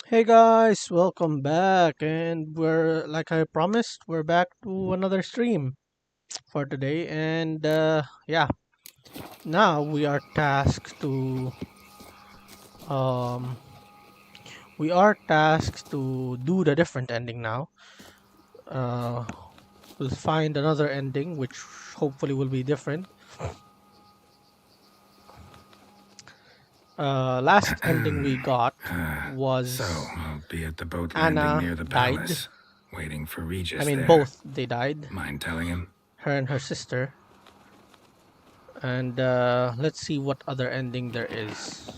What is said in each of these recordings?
Hey guys, welcome back. And we're, like I promised, we're back to another stream for today. And yeah, now um we are tasked to do the different ending now. Uh we'll find another ending which hopefully will be different. Last ending we got So, was I'll be at the boat landing Anna near the died. palace, waiting for I Regis mean there. both they died, Mind telling him? her and her sister. And let's see what other ending there is.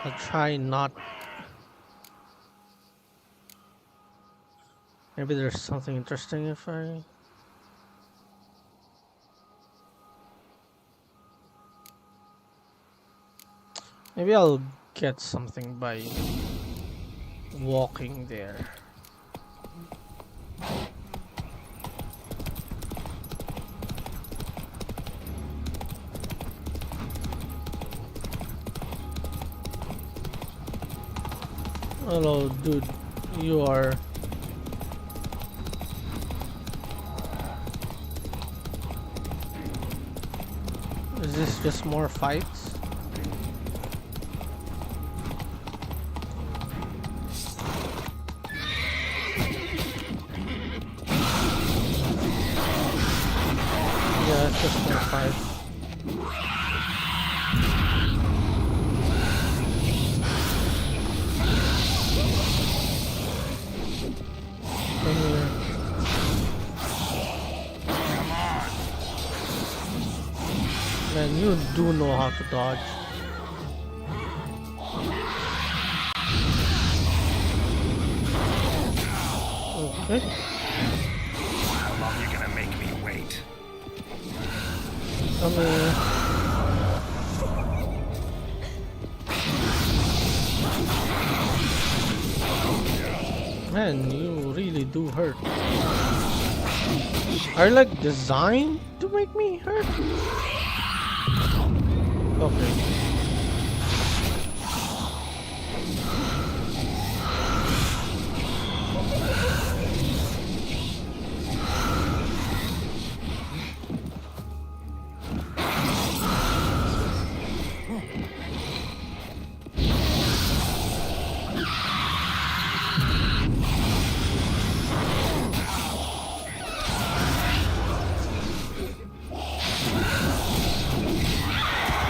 I'll try not. Maybe there's something interesting if I. Maybe I'll get something by walking there. Hello, dude. You are. Is this just more fights? Yeah, it's just more fights. Come here. Man, you do know how to dodge. Okay. How long you gonna make me wait? Come here. Man, you really do hurt. Are you like designed to make me hurt? Okay.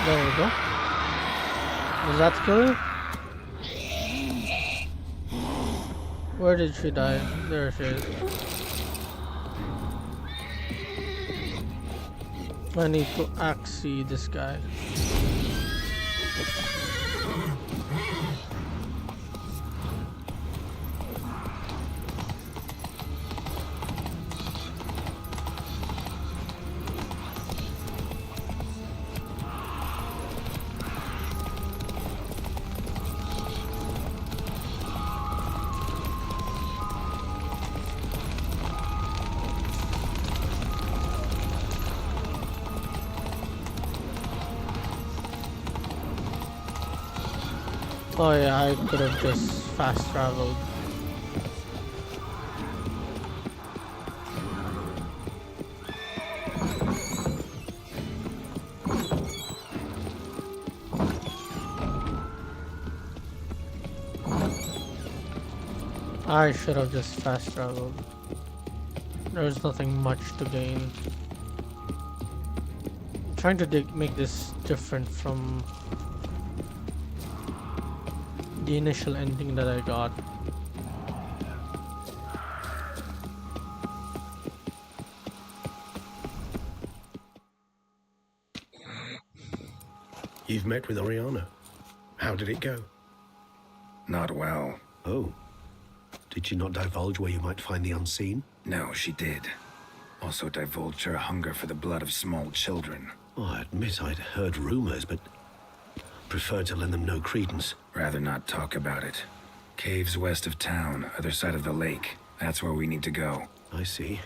There we go. Does that kill you? Where did she die? There she is. I need to axie this guy. Oh yeah, I could have just fast traveled. I should have just fast traveled. There's nothing much to gain. I'm trying to make this different from the initial ending that I got. You've met with Oriana. How did it go? Not well. Oh. Did she not divulge where you might find the unseen? No, she did. Also divulged her hunger for the blood of small children. Oh, I admit I'd heard rumors, but preferred to lend them no credence. Rather not talk about it. Caves west of town, other side of the lake. That's where we need to go. I see.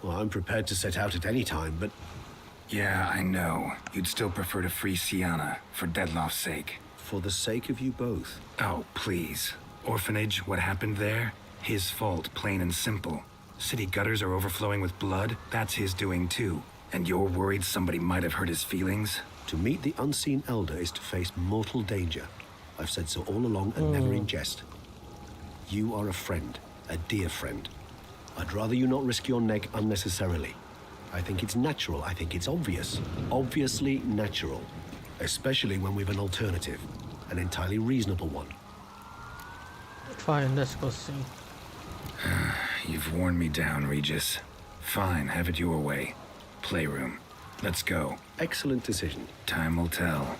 Well, I'm prepared to set out at any time, but Yeah, I know. You'd still prefer to free Sienna, for Deadloff's sake. For the sake of you both. Oh, please. Orphanage, what happened there? His fault, plain and simple. City gutters are overflowing with blood, that's his doing too. And you're worried somebody might have hurt his feelings? To meet the unseen elder is to face mortal danger. I've said so all along and never in jest. You are a friend, a dear friend. I'd rather you not risk your neck unnecessarily. I think it's natural, I think it's obvious. Obviously natural. Especially when we've an alternative. An entirely reasonable one. Fine, let's go see. You've worn me down, Regis. Fine, have it your way. Playroom. Let's go. Excellent decision. Time will tell.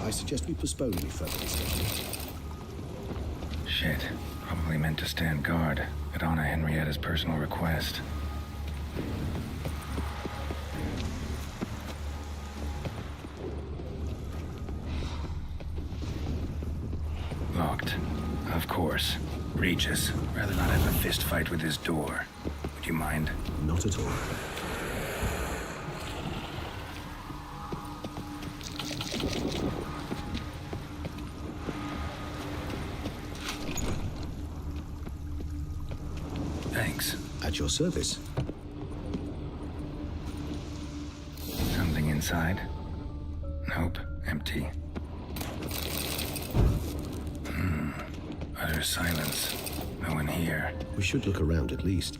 I suggest we postpone any further discussion. Shit. Probably meant to stand guard at Anna Henrietta's personal request. Locked. Of course. Regis. Rather not have a fist fight with this door. Would you mind? Not at all. Thanks. At your service. Something inside? Nope. Empty. Utter silence. No one here. We should look around at least.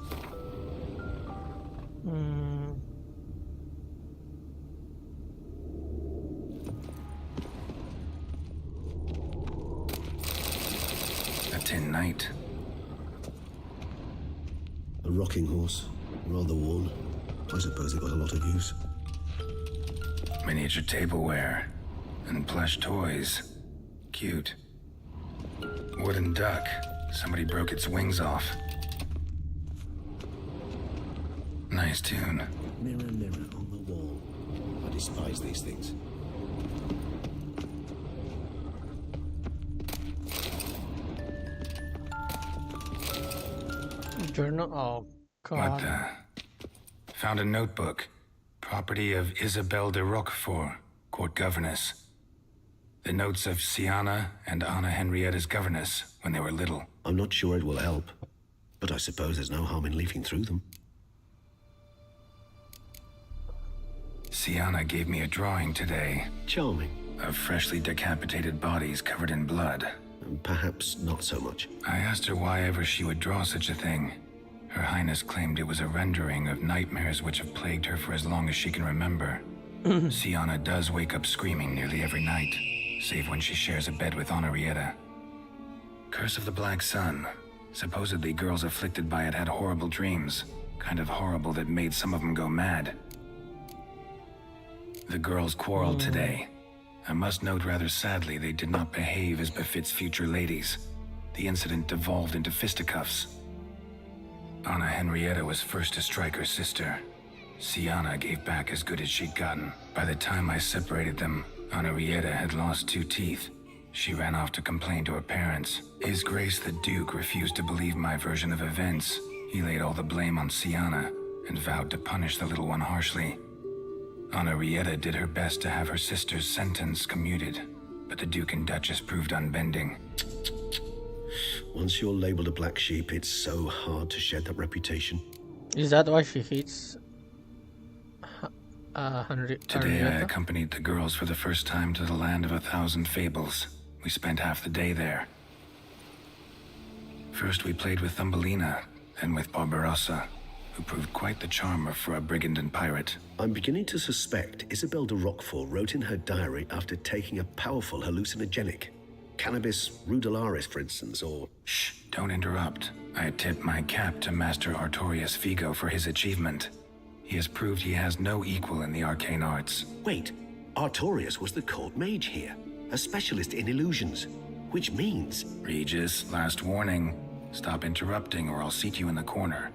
A tin knight. A rocking horse. Rather worn. I suppose it got a lot of use. Miniature tableware. And plush toys. Cute. Wooden duck. Somebody broke its wings off. Nice tune. Mirror, mirror on the wall. I despise these things. Journal. Oh, What God. the? Found a notebook. Property of Isabelle de Roquefort, court governess. The notes of Sienna and Anna Henrietta's governess when they were little. I'm not sure it will help, but I suppose there's no harm in leafing through them. Sienna gave me a drawing today Charming. of freshly decapitated bodies covered in blood. Perhaps not so much. I asked her why ever she would draw such a thing. Her Highness claimed it was a rendering of nightmares which have plagued her for as long as she can remember. Sienna does wake up screaming nearly every night, save when she shares a bed with Henrietta. Curse of the Black Sun. Supposedly girls afflicted by it had horrible dreams, kind of horrible that made some of them go mad. The girls quarreled today. I must note rather sadly they did not behave as befits future ladies. The incident devolved into fisticuffs. Anna Henrietta was first to strike her sister. Sienna gave back as good as she'd gotten. By the time I separated them, Henrietta had lost 2 teeth. She ran off to complain to her parents. His Grace the Duke refused to believe my version of events. He laid all the blame on Sienna and vowed to punish the little one harshly. Henrietta did her best to have her sister's sentence commuted, but the Duke and Duchess proved unbending. Once you're labeled a black sheep, it's so hard to shed that reputation. Is that why she hates Today I accompanied the girls for the first time to the land of 1,000 fables. We spent half the day there. First we played with Thumbelina, then with Barbarossa, who proved quite the charmer for a brigand and pirate. I'm beginning to suspect Isabelle de Roquefort wrote in her diary after taking a powerful hallucinogenic. Cannabis rudelaris, for instance, or... Shh, don't interrupt. I tip my cap to Master Artorius Figo for his achievement. He has proved he has no equal in the arcane arts. Wait, Artorius was the court mage here. a specialist in illusions, which means Regis, last warning. Stop interrupting or I'll seat you in the corner.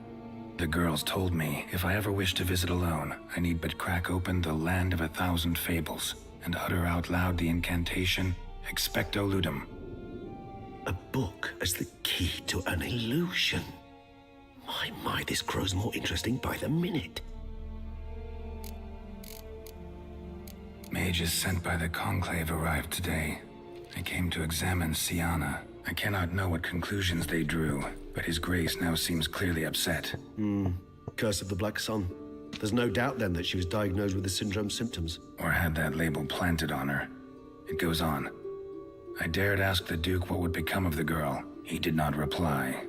The girls told me if I ever wish to visit alone, I need but crack open the Land of 1,000 Fables and utter out loud the incantation Expecto Ludum. a book as the key to an illusion. My, this grows more interesting by the minute. Mages sent by the Conclave arrived today. They came to examine Siana. I cannot know what conclusions they drew, but His Grace now seems clearly upset. Curse of the Black Sun. There's no doubt then that she was diagnosed with the syndrome symptoms. Or had that label planted on her. It goes on. I dared ask the Duke what would become of the girl. He did not reply.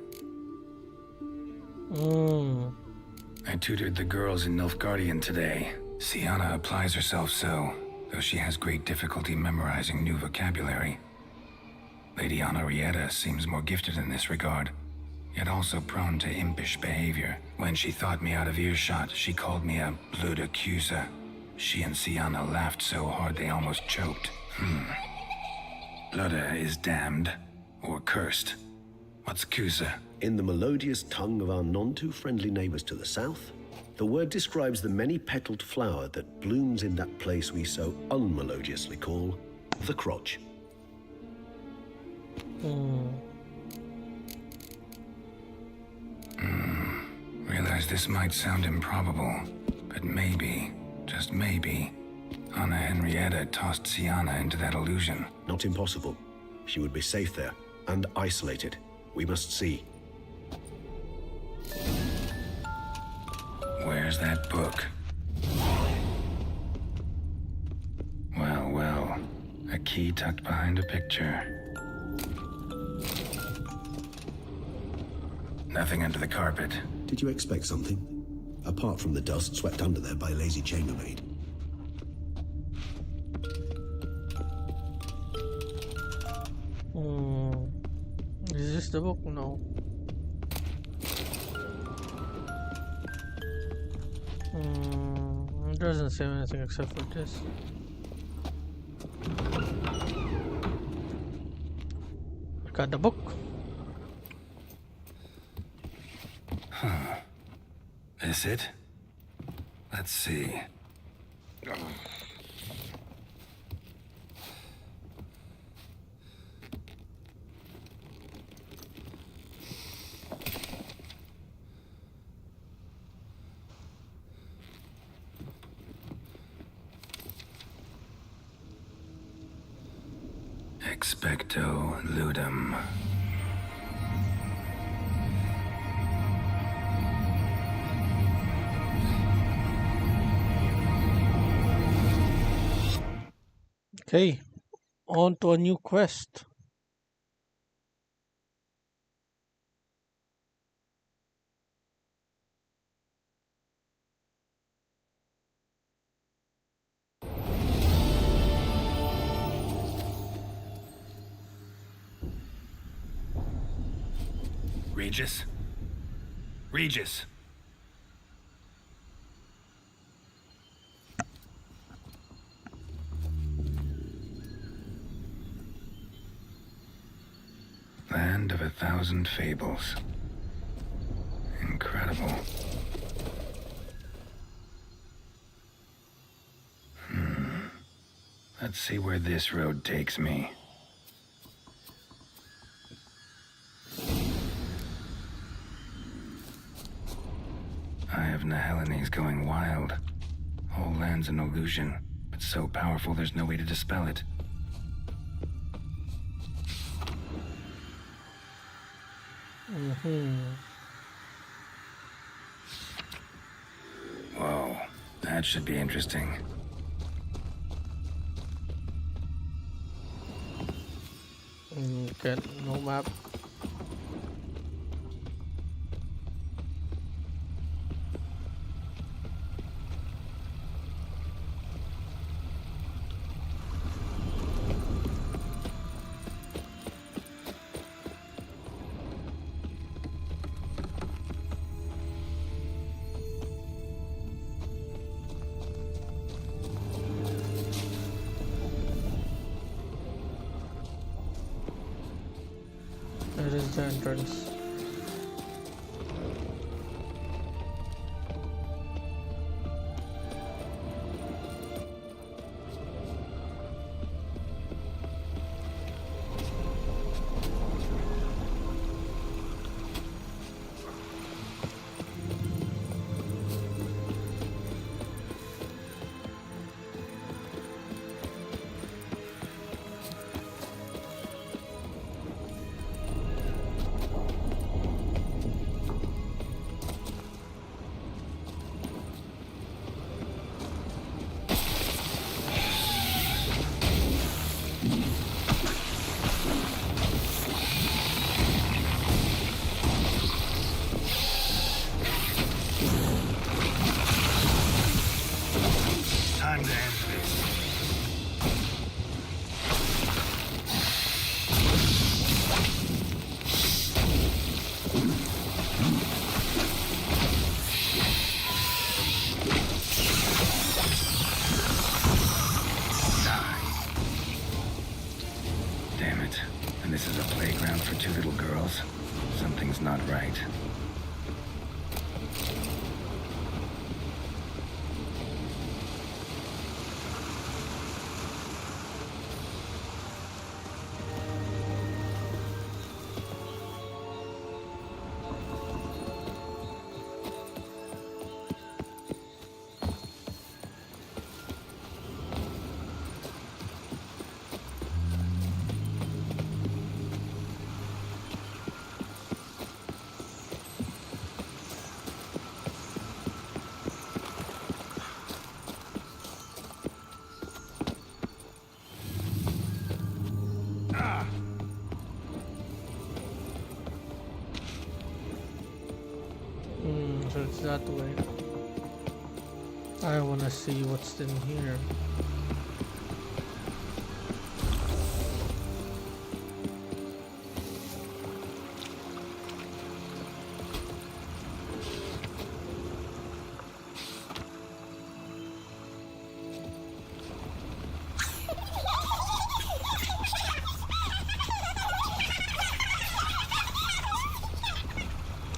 I tutored the girls in Nilfgaardian today. Siana applies herself so, though she has great difficulty memorizing new vocabulary. Lady Henrietta seems more gifted in this regard, yet also prone to impish behavior. When she thought me out of earshot, she called me a blood accuser. She and Siana laughed so hard they almost choked. Blooda is damned, or cursed. What's Cusa? In the melodious tongue of our none-too-friendly neighbors to the south, the word describes the many-petaled flower that blooms in that place we so unmelodiously call the crotch. Realize this might sound improbable, but maybe, just maybe, Anna Henrietta tossed Siana into that illusion. Not impossible. She would be safe there, and isolated. We must see. Where's that book? Well, well, a key tucked behind a picture. Nothing under the carpet. Did you expect something? Apart from the dust swept under there by a lazy chambermaid. Is this the book? No. It doesn't say anything except for this. Got the book. This it? Let's see. Expecto Ludum. Okay, on to a new quest. Regis? Regis! Land of 1,000 Fables. Incredible. Let's see where this road takes me. Eye of Nehelines going wild. Whole land's an illusion, but so powerful there's no way to dispel it. Whoa, that should be interesting. Okay, no map. That is the entrance. Time to end this. Damn it. And this is a playground for two little girls? Something's not right. So it's that way. I wanna see what's in here.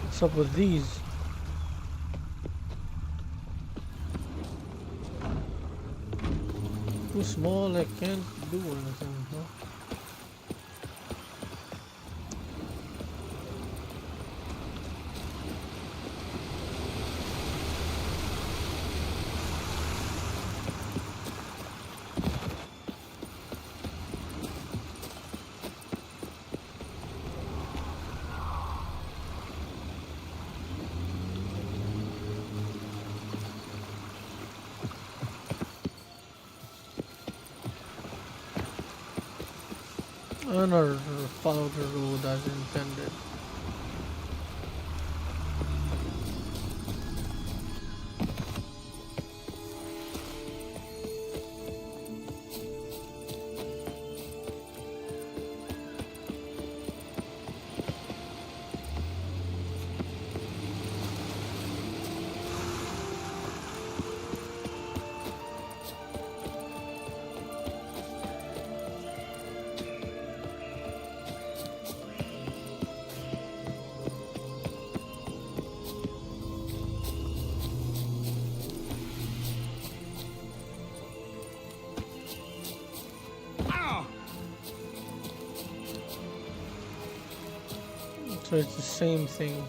What's up with these? Too small, I can't do anything, huh? Or follow the road as intended. So it's the same thing.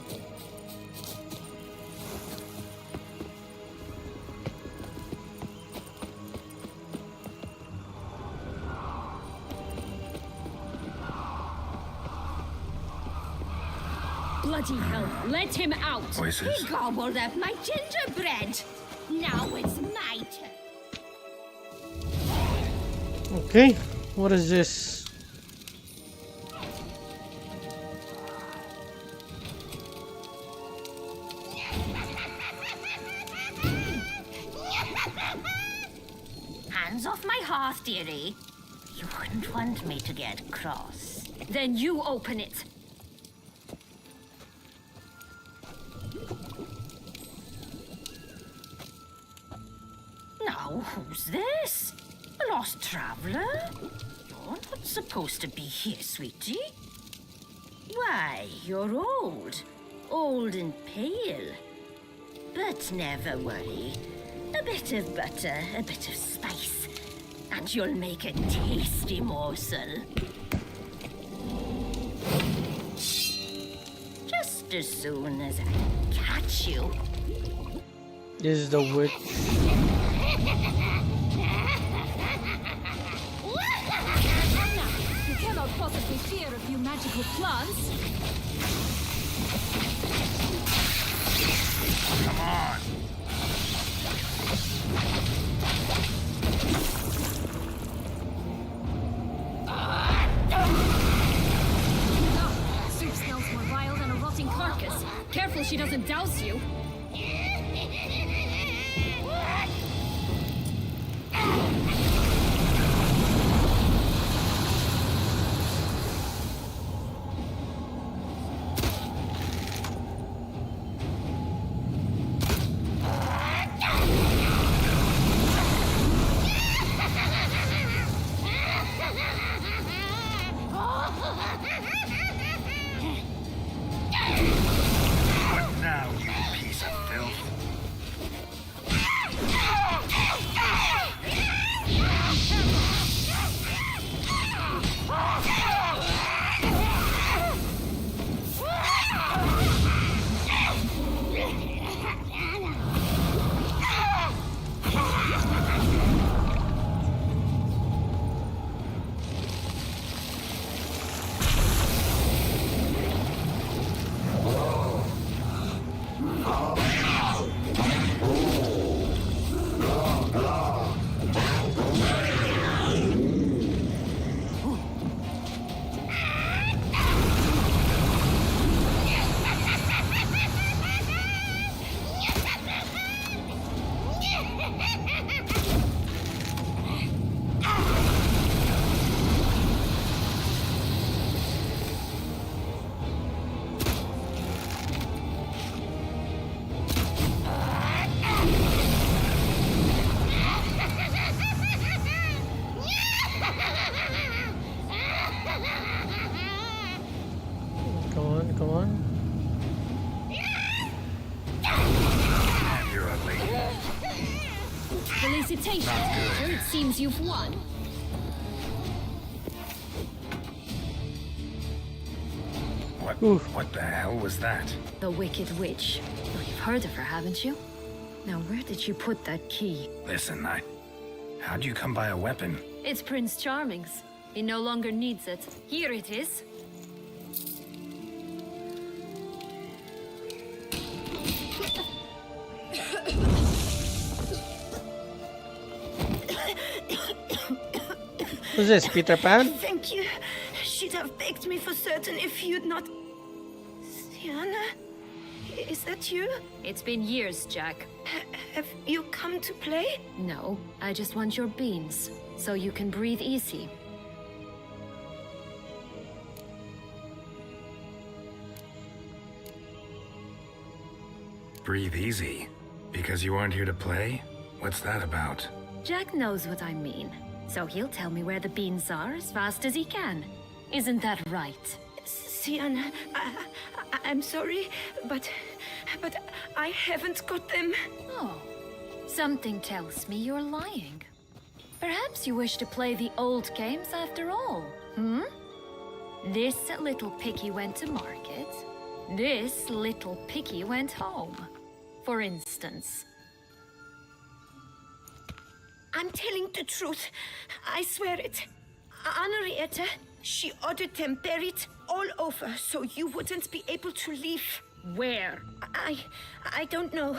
Bloody hell, let him out! Voices? He gobbled up my gingerbread! Now it's my turn! Okay, what is this? Hands off my hearth, dearie. You wouldn't want me to get cross. Then you open it. Now, who's this? A lost traveler? You're not supposed to be here, sweetie. Why, you're old. Old and pale. But never worry. A bit of butter, a bit of spice, and you'll make a tasty morsel. Just as soon as I catch you. This is the witch. You cannot possibly fear a few magical plants. Come on! Soup smells more vile than a rotting carcass. Careful she doesn't douse you. What now, you piece of filth? Come on, come on. You're a lady. Felicitations, Peter. It seems you've won. What the hell was that? The Wicked Witch. Oh, you've heard of her, haven't you? Now, where did you put that key? Listen, how'd you come by a weapon? It's Prince Charming's. He no longer needs it. Here it is. Who's this, Peter Pan? Thank you. She'd have begged me for certain if you'd not... Sienna? Is that you? It's been years, Jack. Have you come to play? No, I just want your beans, so you can breathe easy. Breathe easy. Because you aren't here to play? What's that about? Jack knows what I mean, so he'll tell me where the beans are as fast as he can. Isn't that right? Sienna, I'm sorry, but I haven't got them. Oh, something tells me you're lying. Perhaps you wish to play the old games after all, hmm? This little piggy went to market. This little piggy went home, for instance. I'm telling the truth. I swear it. Henrietta, she ordered them buried all over so you wouldn't be able to leave. Where? I don't know.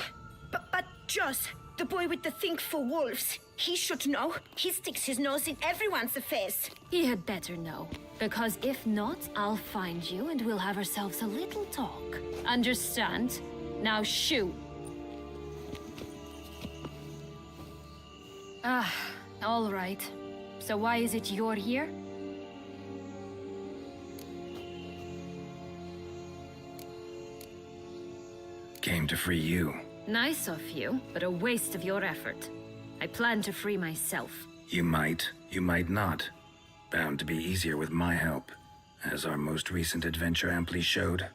But Joss, the boy with the thing for wolves, he should know. He sticks his nose in everyone's affairs. He had better know, because if not, I'll find you and we'll have ourselves a little talk. Understand? Now shoo! Ah, all right. So why is it you're here? Came to free you. Nice of you, but a waste of your effort. I plan to free myself. You might not. Bound to be easier with my help. as our most recent adventure amply showed.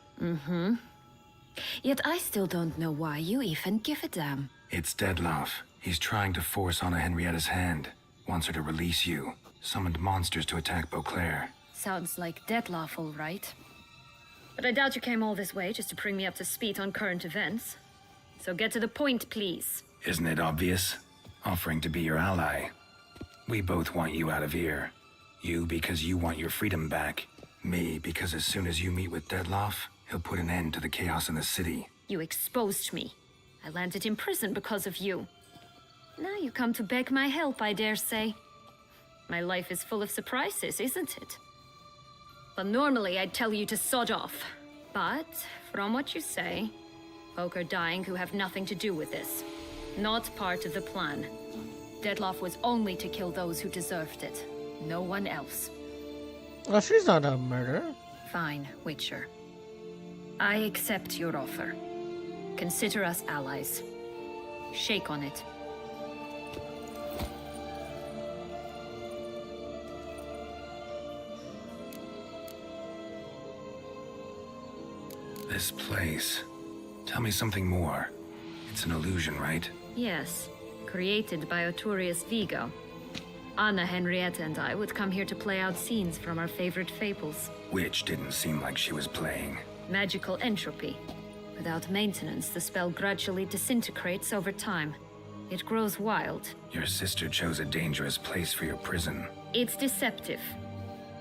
Yet I still don't know why you even give a damn. It's Dettlaff. He's trying to force Anna Henrietta's hand. Wants her to release you. Summoned monsters to attack Beauclair. Sounds like Dettlaff, all right. But I doubt you came all this way just to bring me up to speed on current events. So get to the point, please. Isn't it obvious? Offering to be your ally. We both want you out of here. You because you want your freedom back. Me because as soon as you meet with Dettlaff, he'll put an end to the chaos in the city. You exposed me. I landed in prison because of you. Now you come to beg my help, I dare say. My life is full of surprises, isn't it? But normally I'd tell you to sod off. But, from what you say, folk are dying who have nothing to do with this. Not part of the plan. Dettlaff was only to kill those who deserved it. No one else. Well, she's not a murderer. Fine, Witcher. I accept your offer. Consider us allies. Shake on it. This place. Tell me something more. It's an illusion, right? Yes, created by Arturius Vigo. Anna Henrietta and I would come here to play out scenes from our favorite fables. Which didn't seem like she was playing. Magical entropy. Without maintenance, the spell gradually disintegrates over time. It grows wild. Your sister chose a dangerous place for your prison. It's deceptive.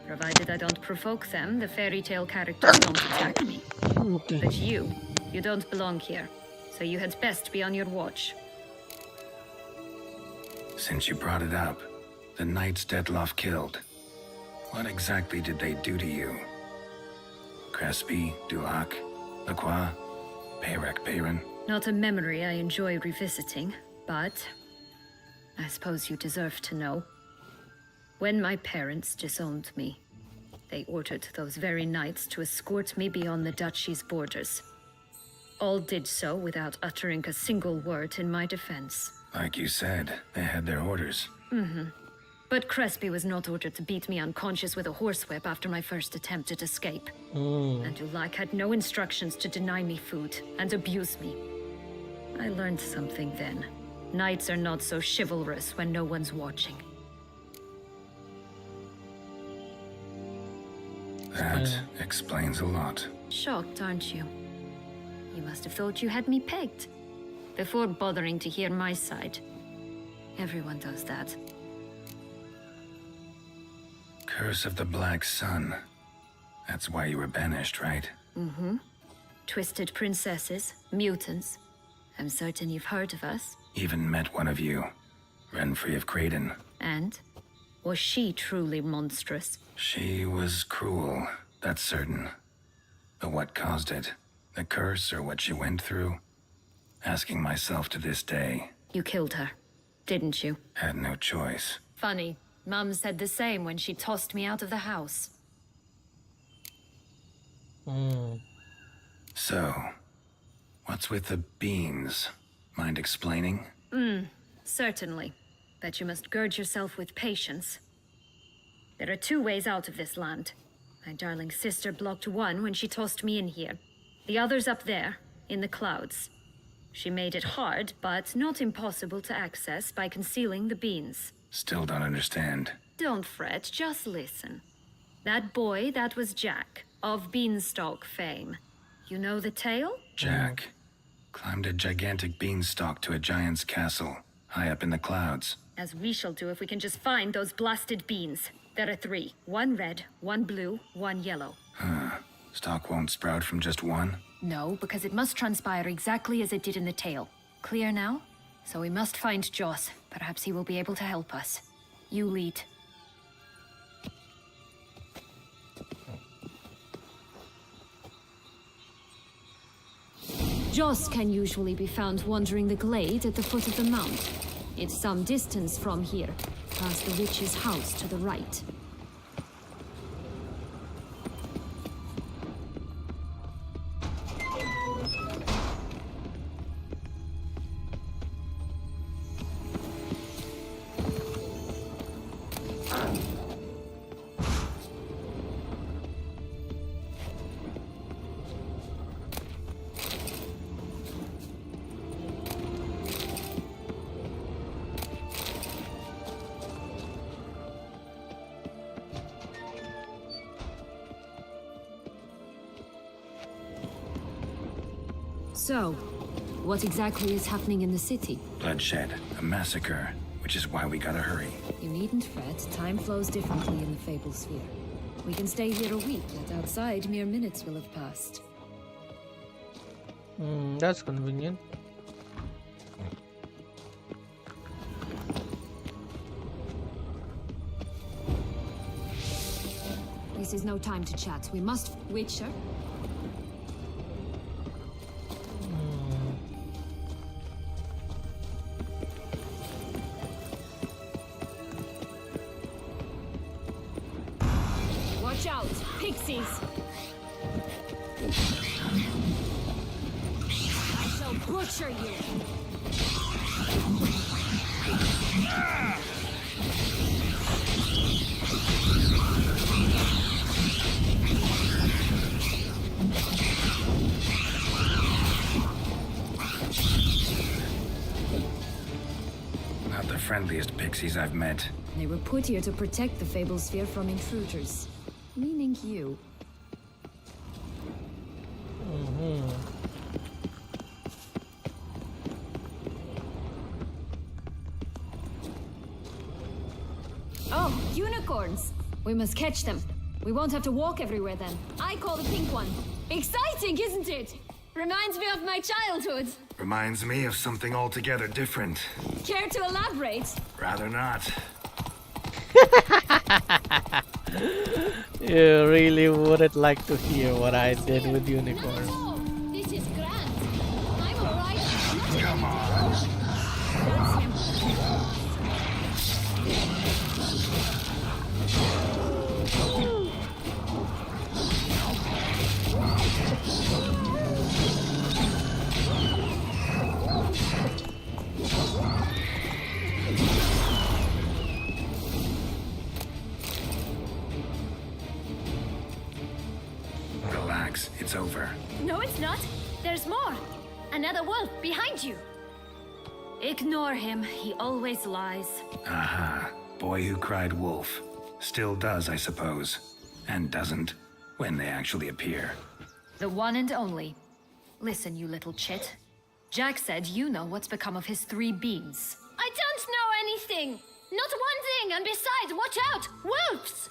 Provided I don't provoke them, the fairy tale characters don't attack me. Okay. But you don't belong here. So you had best be on your watch. Since you brought it up, the knights Dettlaff killed. What exactly did they do to you? Crespi, Dulac, Lacroix, Peyrac Peyran? Not a memory I enjoy revisiting, but I suppose you deserve to know. When my parents disowned me, they ordered those very knights to escort me beyond the duchy's borders. All did so without uttering a single word in my defense. Like you said, they had their orders. But Crespi was not ordered to beat me unconscious with a horsewhip after my first attempt at escape. And Dulac had no instructions to deny me food and abuse me. I learned something then. Knights are not so chivalrous when no one's watching. That explains a lot. Shocked, aren't you? You must have thought you had me pegged. Before bothering to hear my side. Everyone does that. Curse of the Black Sun. That's why you were banished, right? Twisted princesses, mutants. I'm certain you've heard of us. Even met one of you. Renfri of Creighton. And? Was she truly monstrous? She was cruel, that's certain. But what caused it? The curse or what she went through? Asking myself to this day. You killed her, didn't you? Had no choice. Funny. Mum said the same when she tossed me out of the house. So, what's with the beans? Mind explaining? Certainly. But you must gird yourself with patience. There are two ways out of this land. My darling sister blocked one when she tossed me in here. The other's up there, in the clouds. She made it hard, but not impossible to access by concealing the beans. Still don't understand. Don't fret, just listen. That boy, that was Jack, of Beanstalk fame. You know the tale? Jack climbed a gigantic beanstalk to a giant's castle, high up in the clouds. As we shall do if we can just find those blasted beans. There are 3. 1 red, 1 blue, 1 yellow. Stalk won't sprout from just one? No, because it must transpire exactly as it did in the tale. Clear now? So we must find Joss. Perhaps he will be able to help us. You lead. Joss can usually be found wandering the glade at the foot of the mount. It's some distance from here, past the witch's house to the right. So, what exactly is happening in the city? Bloodshed, a massacre, which is why we gotta hurry. You needn't fret. Time flows differently in the Fable Sphere. We can stay here a week, yet outside mere minutes will have passed. That's convenient. This is no time to chat. We must... Witcher? Watch out! Pixies! I shall butcher you! Not the friendliest pixies I've met. They were put here to protect the Fable Sphere from intruders. Meaning you. Oh, unicorns! We must catch them. We won't have to walk everywhere then. I call the pink one. Exciting, isn't it? Reminds me of my childhood. Reminds me of something altogether different. Care to elaborate? Rather not. You really wouldn't like to hear what I did with unicorns. No, this is grand. I'm alright. Come on. That's him. Relax, it's over. No, it's not. There's more. Another wolf behind you. Ignore him. He always lies. Aha. Boy who cried wolf. Still does, I suppose. And doesn't, when they actually appear. The one and only. Listen, you little chit. Jack said you know what's become of his 3 beans. I don't know anything. Not one thing, and besides, watch out! Wolves!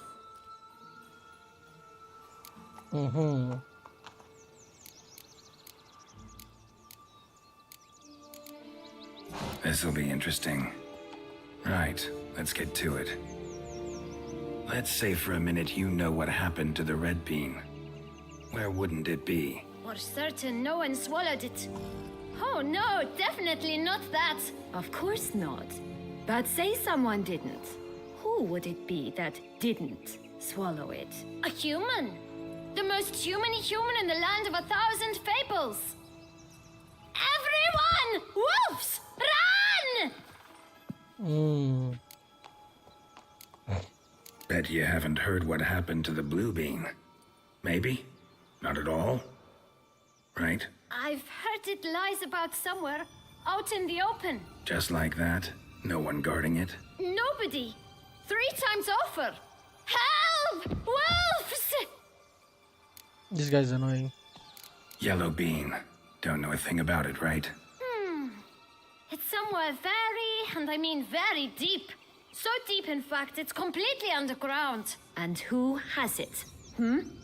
This'll be interesting. Right, let's get to it. Let's say for a minute you know what happened to the red bean. Where wouldn't it be? For certain, no one swallowed it. Oh no, definitely not that. Of course not. But say someone didn't. Who would it be that didn't swallow it? A human. The most humany human in the land of 1,000 fables. Everyone! Wolves! Run! Bet you haven't heard what happened to the blue bean. Maybe? Not at all? Right? I've heard it lies about somewhere, out in the open. Just like that? No one guarding it? Nobody. 3 times over. Help! Wolves! This guy's annoying. Yellow bean. Don't know a thing about it, right? It's somewhere very, and I mean very deep. So deep, in fact, it's completely underground. And who has it?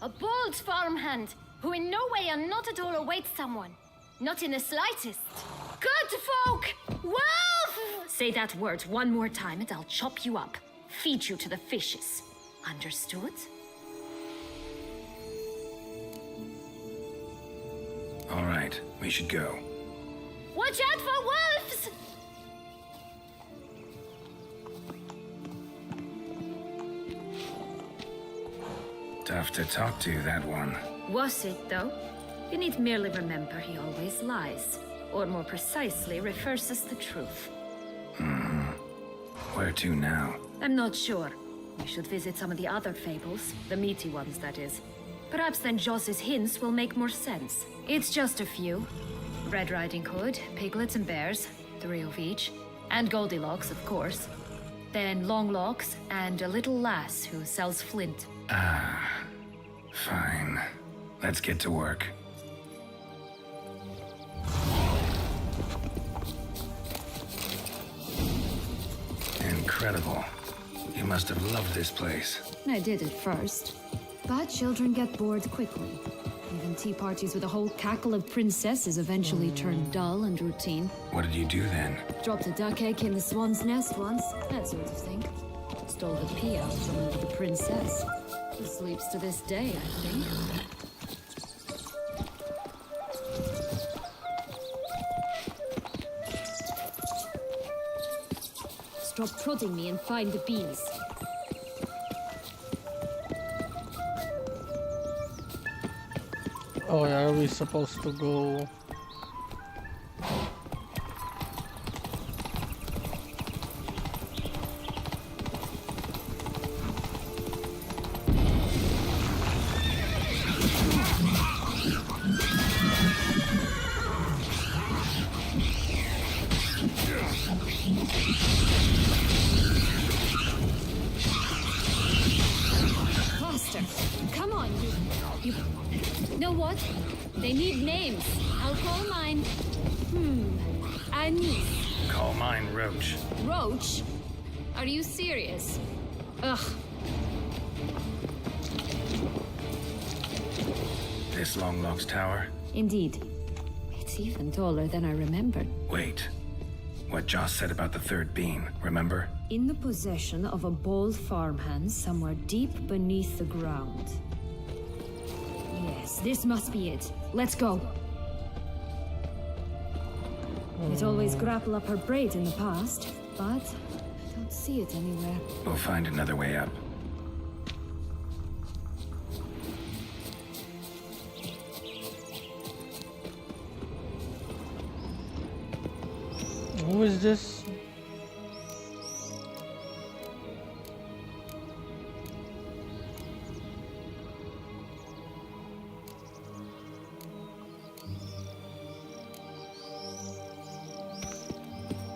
A bold farmhand, who in no way and not at all awaits someone. Not in the slightest. Good folk! Wolf! Say that word one more time and I'll chop you up. Feed you to the fishes. Understood? All right, we should go. Watch out for wolves! Tough to talk to, that one. Was it, though? You need merely remember he always lies. Or more precisely, refers us the truth. Where to now? I'm not sure. We should visit some of the other fables. The meaty ones, that is. Perhaps then Joss's hints will make more sense. It's just a few. Red Riding Hood, piglets and bears, 3 of each. And Goldilocks, of course. Then Longlocks, and a little lass who sells flint. Fine. Let's get to work. incredible. You must have loved this place. I did at first. But children get bored quickly. Even tea parties with a whole cackle of princesses eventually turn dull and routine. What did you do then? Dropped a duck egg in the swan's nest once, that sort of thing. Stole the pea out from the princess. She sleeps to this day, I think. Stop prodding me and find the bees. Oh, yeah, are we supposed to go? Faster! Come on, you... Know what? They need names. I'll call mine... Anise. Call mine Roach. Roach? Are you serious? Ugh. This Longlock's tower? Indeed. It's even taller than I remembered. Wait. What Joss said about the third beam, remember? In the possession of a bold farmhand somewhere deep beneath the ground. Yes, this must be it. Let's go. It always grapple up her braid in the past, but I don't see it anywhere. We'll find another way up. Who is this?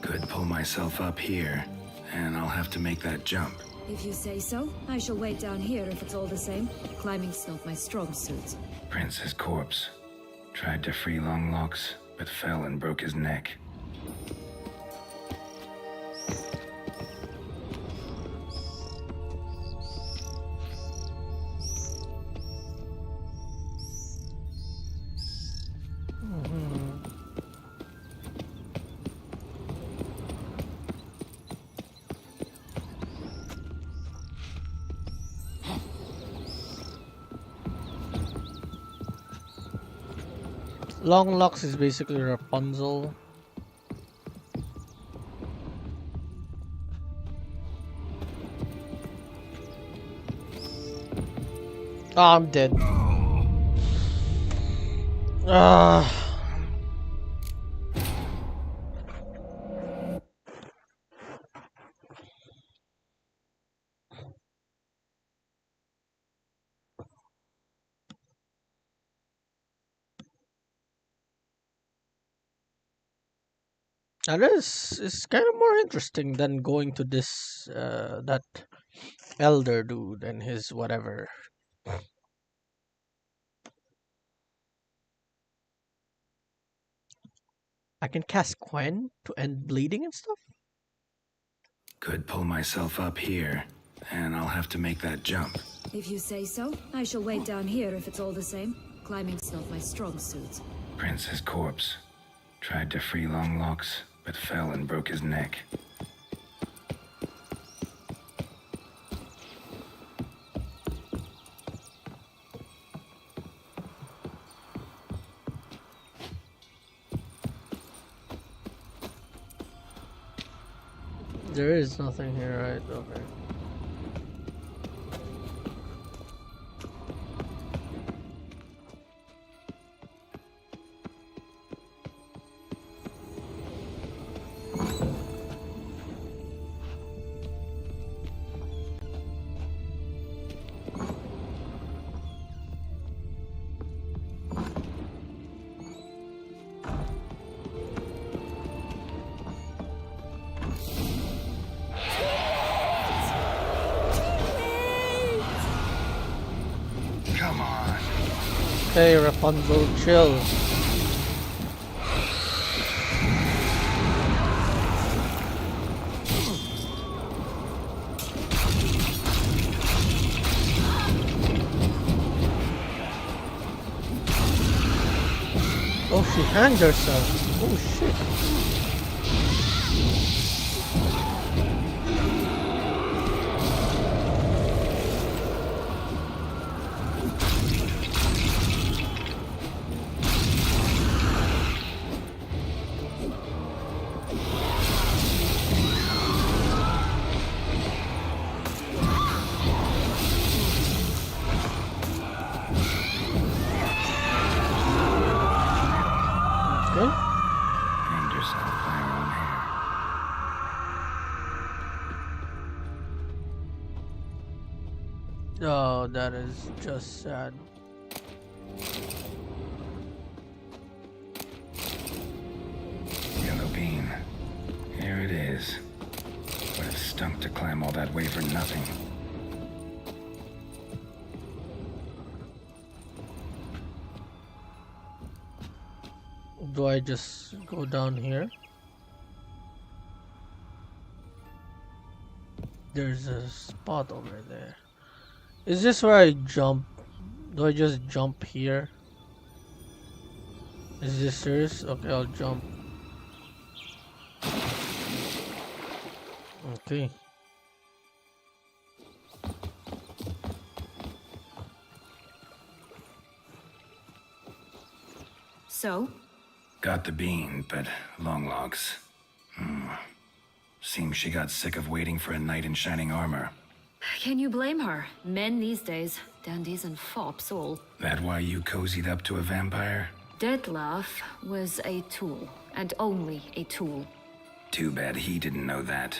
Could pull myself up here, and I'll have to make that jump. If you say so, I shall wait down here if it's all the same. Climbing's not my strong suit. Prince's corpse. Tried to free Longlocks, but fell and broke his neck. Longlocks is basically Rapunzel. Ah, I'm dead. Ah. Now this is kind of more interesting than going to this that elder dude and his whatever. I can cast Quen to end bleeding and stuff. Could pull myself up here, and I'll have to make that jump. If you say so, I shall wait down here if it's all the same. Climbing's not my strong suit. Prince's corpse. Tried to free Longlocks, but fell and broke his neck. There is nothing here, right? Okay. Come on. Hey, Rapunzel, chill. Oh, she hanged herself. Oh shit. Okay. Hanged herself by her own hair. Oh, that is just sad. Yellow bean. Here it is. Would have stunk to climb all that way for nothing. Do I just go down here? There's a spot over there. Is this where I jump? Do I just jump here? Is this serious? Okay, I'll jump. Okay. So, Got the bean, but long logs. Seems she got sick of waiting for a knight in shining armor. can you blame her? Men these days, dandies and fops all. That why you cozied up to a vampire? Detlef was a tool, and only a tool. Too bad he didn't know that.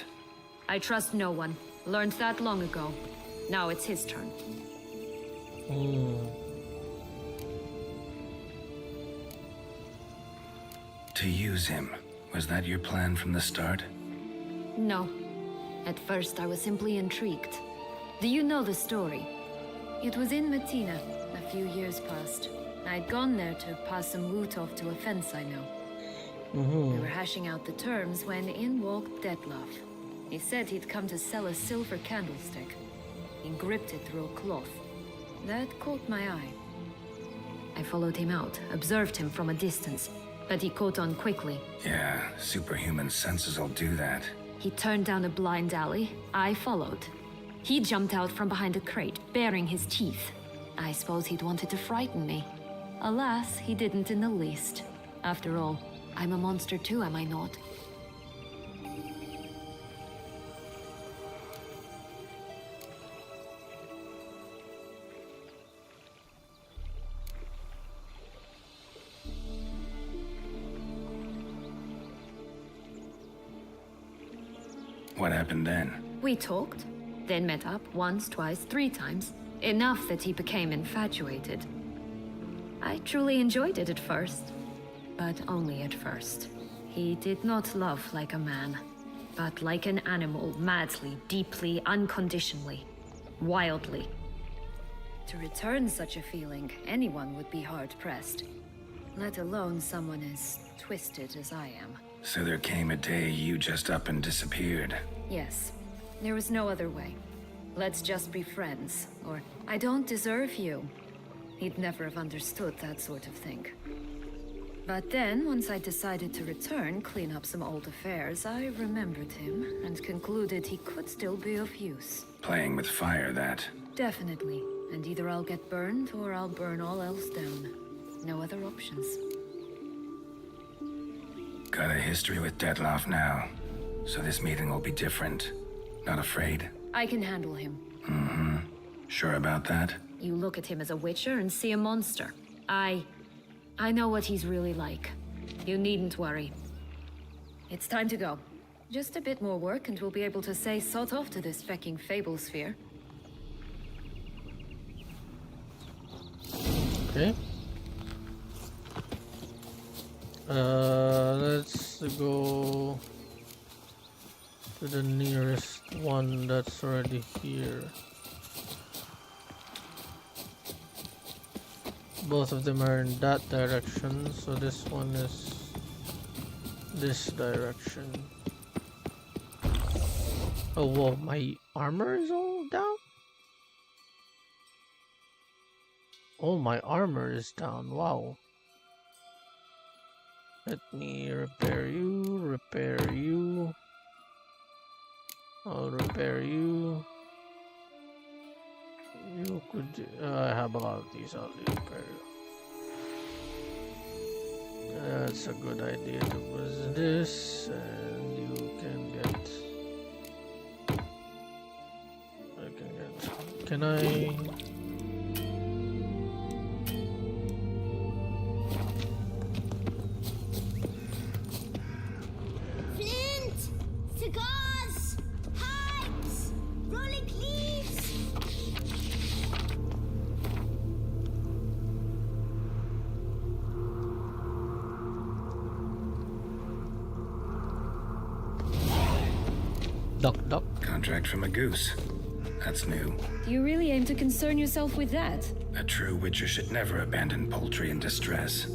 I trust no one. Learned that long ago. Now it's his turn. To use him. Was that your plan from the start? No. At first, I was simply intrigued. Do you know the story? It was in Matina, a few years past. I'd gone there to pass some loot off to a fence I know. We were hashing out the terms when in walked Detlef. He said he'd come to sell a silver candlestick. He gripped it through a cloth. That caught my eye. I followed him out, observed him from a distance, but he caught on quickly. Yeah, superhuman senses will do that. He turned down a blind alley. I followed. He jumped out from behind a crate, baring his teeth. I suppose he'd wanted to frighten me. Alas, he didn't in the least. After all, I'm a monster too, am I not? What happened then? We talked, then met up once, twice, 3 times. Enough that he became infatuated. I truly enjoyed it at first, but only at first. He did not love like a man, but like an animal, madly, deeply, unconditionally, wildly. To return such a feeling, anyone would be hard-pressed, let alone someone as twisted as I am. So there came a day you just up and disappeared. Yes, there was no other way. Let's just be friends, or I don't deserve you. He'd never have understood that sort of thing. But then, once I decided to return, clean up some old affairs, I remembered him and concluded he could still be of use. Playing with fire, that. Definitely. And either I'll get burned or I'll burn all else down. No other options. Got a history with Detlef now. So this meeting will be different. Not afraid? I can handle him. Sure about that? You look at him as a witcher and see a monster. I know what he's really like. You needn't worry. It's time to go. Just a bit more work and we'll be able to say sod off to this fecking fable sphere. Okay. Let's go to the nearest one that's already here. Both of them are in that direction, so this one is this direction. Oh, whoa, my armor is all down? Oh, my armor is down, wow. Let me repair you, repair you. I'll repair you. You could. I have a lot of these. I'll repair you. That's a good idea to use this, and you can get. I can get. Can I? Flint! Cigars! Pipes! Rolling leaves! Duck, duck. Contract from a goose. That's new. Do you really aim to concern yourself with that? A true witcher should never abandon poultry in distress.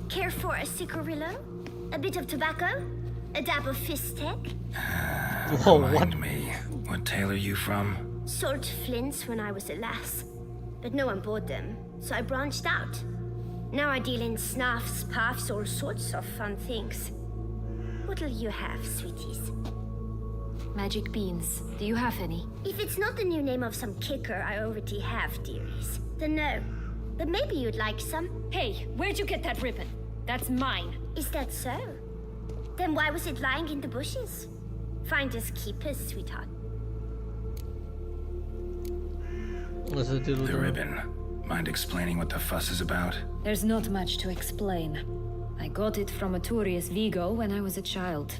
Care for a cigarillo? A bit of tobacco? A dab of fistek? Whoa, what? Remind me, what tale are you from? Sold flints when I was a lass, but no one bought them, so I branched out. Now I deal in snuffs, puffs, all sorts of fun things. What'll you have, sweeties? Magic beans. Do you have any? If it's not the new name of some kicker I already have, dearies, then no. But maybe you'd like some. Hey, where'd you get that ribbon? That's mine. Is that so? Then why was it lying in the bushes? Finders keepers, sweetheart. What's the deal with The ribbon. Mind explaining what the fuss is about? There's not much to explain. I got it from Aturius Vigo when I was a child.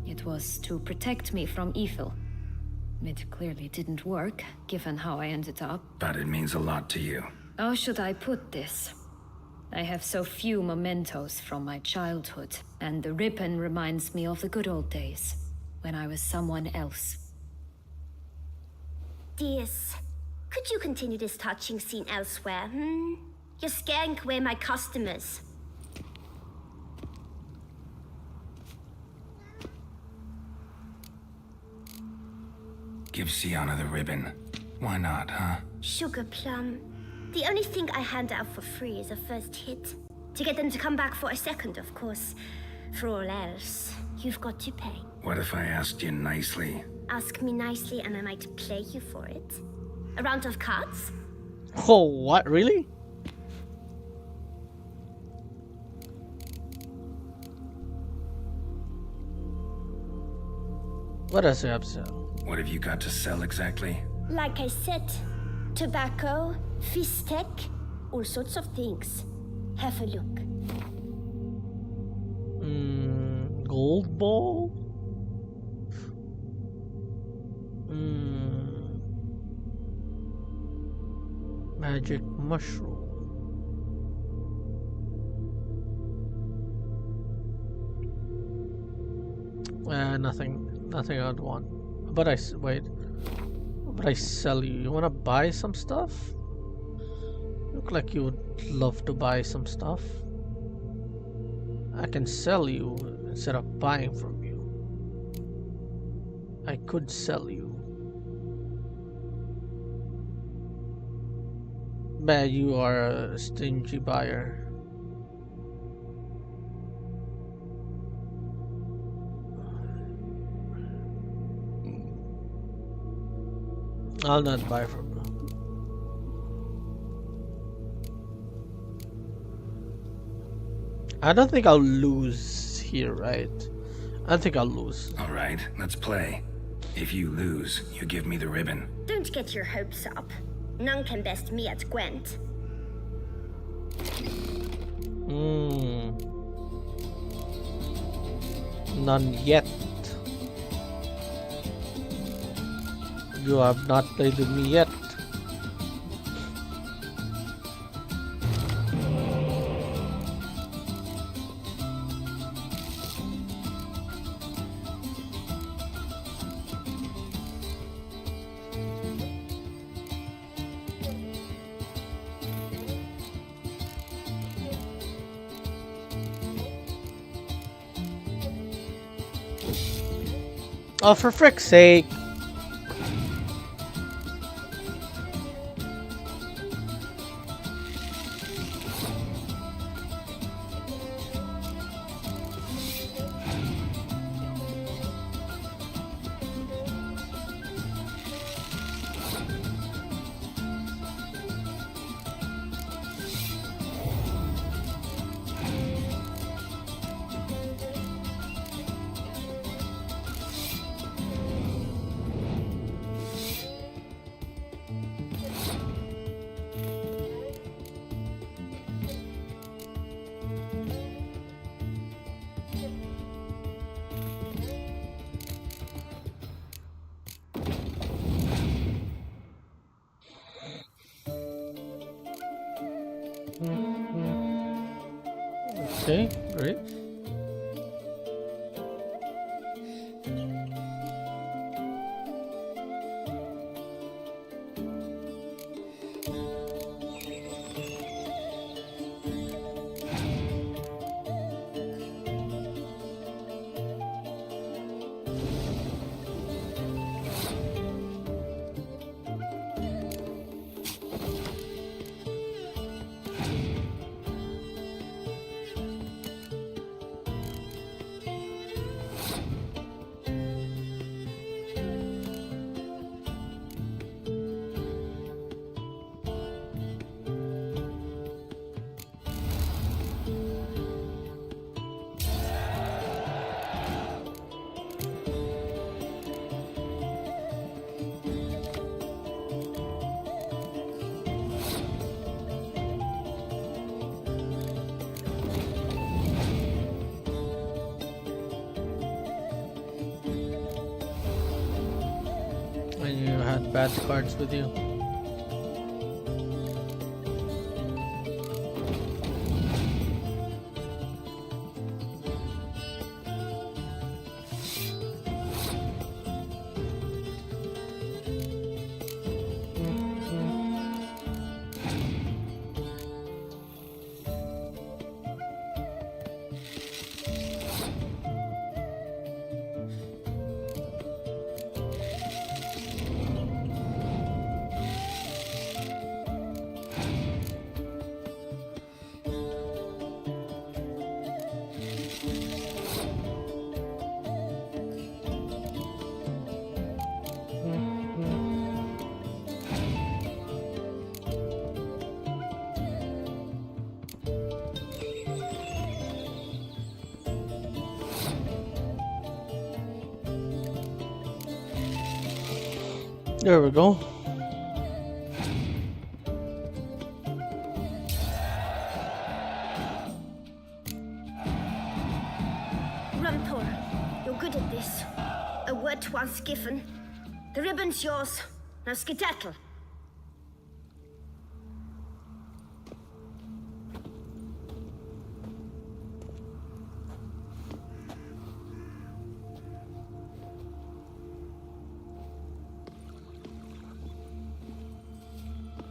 It was to protect me from evil. It clearly didn't work, given how I ended up. But it means a lot to you. How should I put this? I have so few mementos from my childhood, and the ribbon reminds me of the good old days, when I was someone else. Dears, could you continue this touching scene elsewhere, You're scaring away my customers. Give Sienna the ribbon. Why not, huh? Sugar plum. The only thing I hand out for free is a first hit. To get them to come back for a second, of course. For all else, you've got to pay. What if I asked you nicely? Ask me nicely and I might play you for it. A round of cards? Oh, what? Really? What does you have to sell? What have you got to sell exactly? Like I said, tobacco, fistek, all sorts of things. Have a look. Gold ball? Magic mushroom. Nothing I'd want. But wait. But I sell you. You wanna buy some stuff? Look like you would love to buy some stuff. I can sell you instead of buying from you. I could sell you. But you are a stingy buyer. I'll not buy from you. I don't think I'll lose here, right? I think I'll lose. All right, let's play. If you lose, you give me the ribbon. Don't get your hopes up. None can best me at Gwent. None yet. You have not played with me yet. Oh, for frick's sake. Okay, great. And you had bad cards with you. There we go. Rumtor, you're good at this. A word once given. The ribbon's yours. Now skedaddle.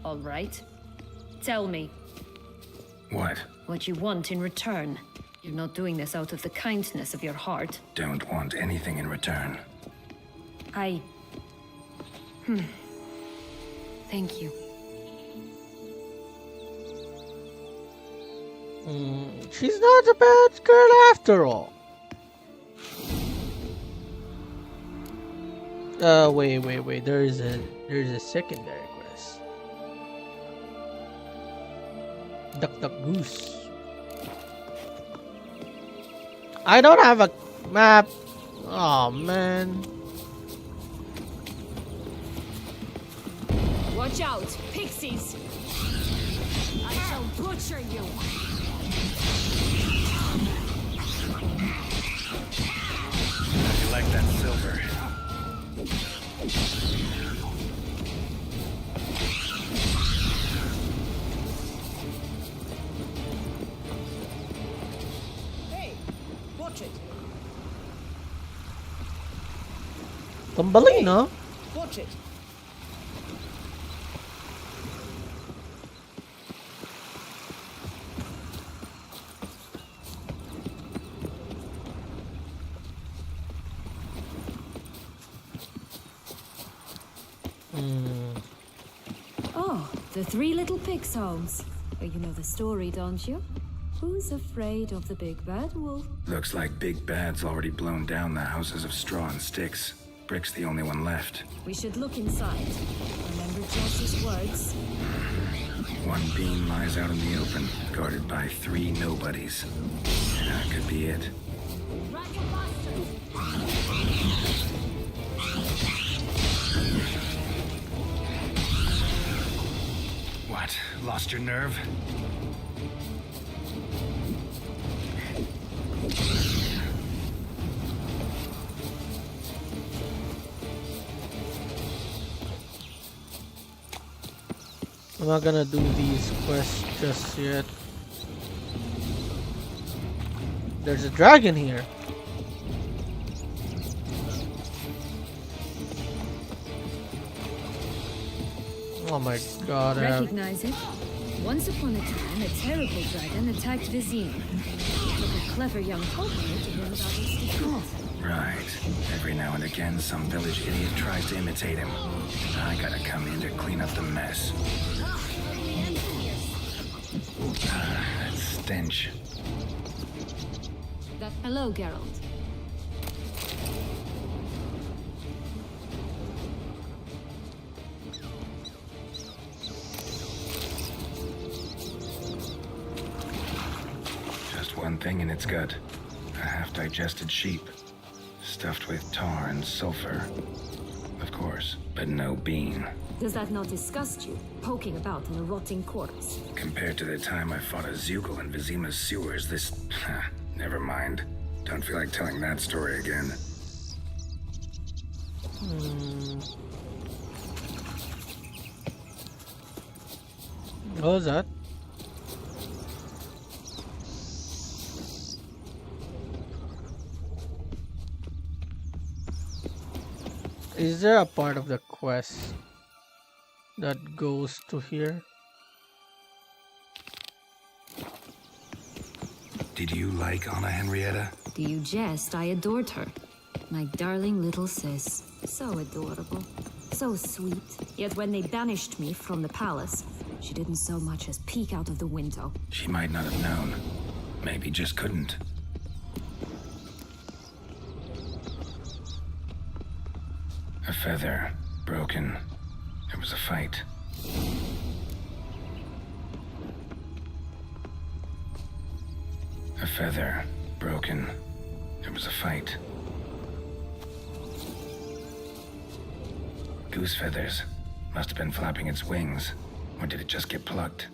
All right. Tell me What? you want in return. You're not doing this out of the kindness of your heart. Don't want anything in return. Thank you. She's not a bad girl after all. Wait. There's a secondary quest. Duck Goose. I don't have a map. Oh man. Watch out, pixies! I shall butcher you! You like that silver? Hey, watch it! Thumbelina? Watch it! Oh, the three little pigs' homes. Well, you know the story, don't you? Who's afraid of the big bad wolf? Looks like Big Bad's already blown down the houses of straw and sticks. Brick's the only one left. We should look inside. Remember Joss's words? One beam lies out in the open, guarded by 3 nobodies. That could be it. What? Lost your nerve? I'm not gonna do these quests just yet. There's a dragon here. Oh my god. Recognize it? Once upon a time, a terrible dragon attacked Vizima. It took a clever young poker to bring about its defeat. Right. Every now and again, some village idiot tries to imitate him. I gotta come in to clean up the mess. That stench. Hello, Geralt. Just one thing in its gut. A half-digested sheep. Stuffed with tar and sulfur. Of course, but no bean. Does that not disgust you, poking about in a rotting corpse? Compared to the time I fought a Zeugl in Vizima's sewers, this... never mind. Don't feel like telling that story again. What was that? Is there a part of the quest that goes to here? Did you like Anna Henrietta? Do you jest? I adored her. My darling little sis. So adorable. So sweet. Yet when they banished me from the palace, she didn't so much as peek out of the window. She might not have known. Maybe just couldn't. A feather. Broken. There was a fight. A feather. Broken. There was a fight. Goose feathers. Must have been flapping its wings. Or did it just get plucked?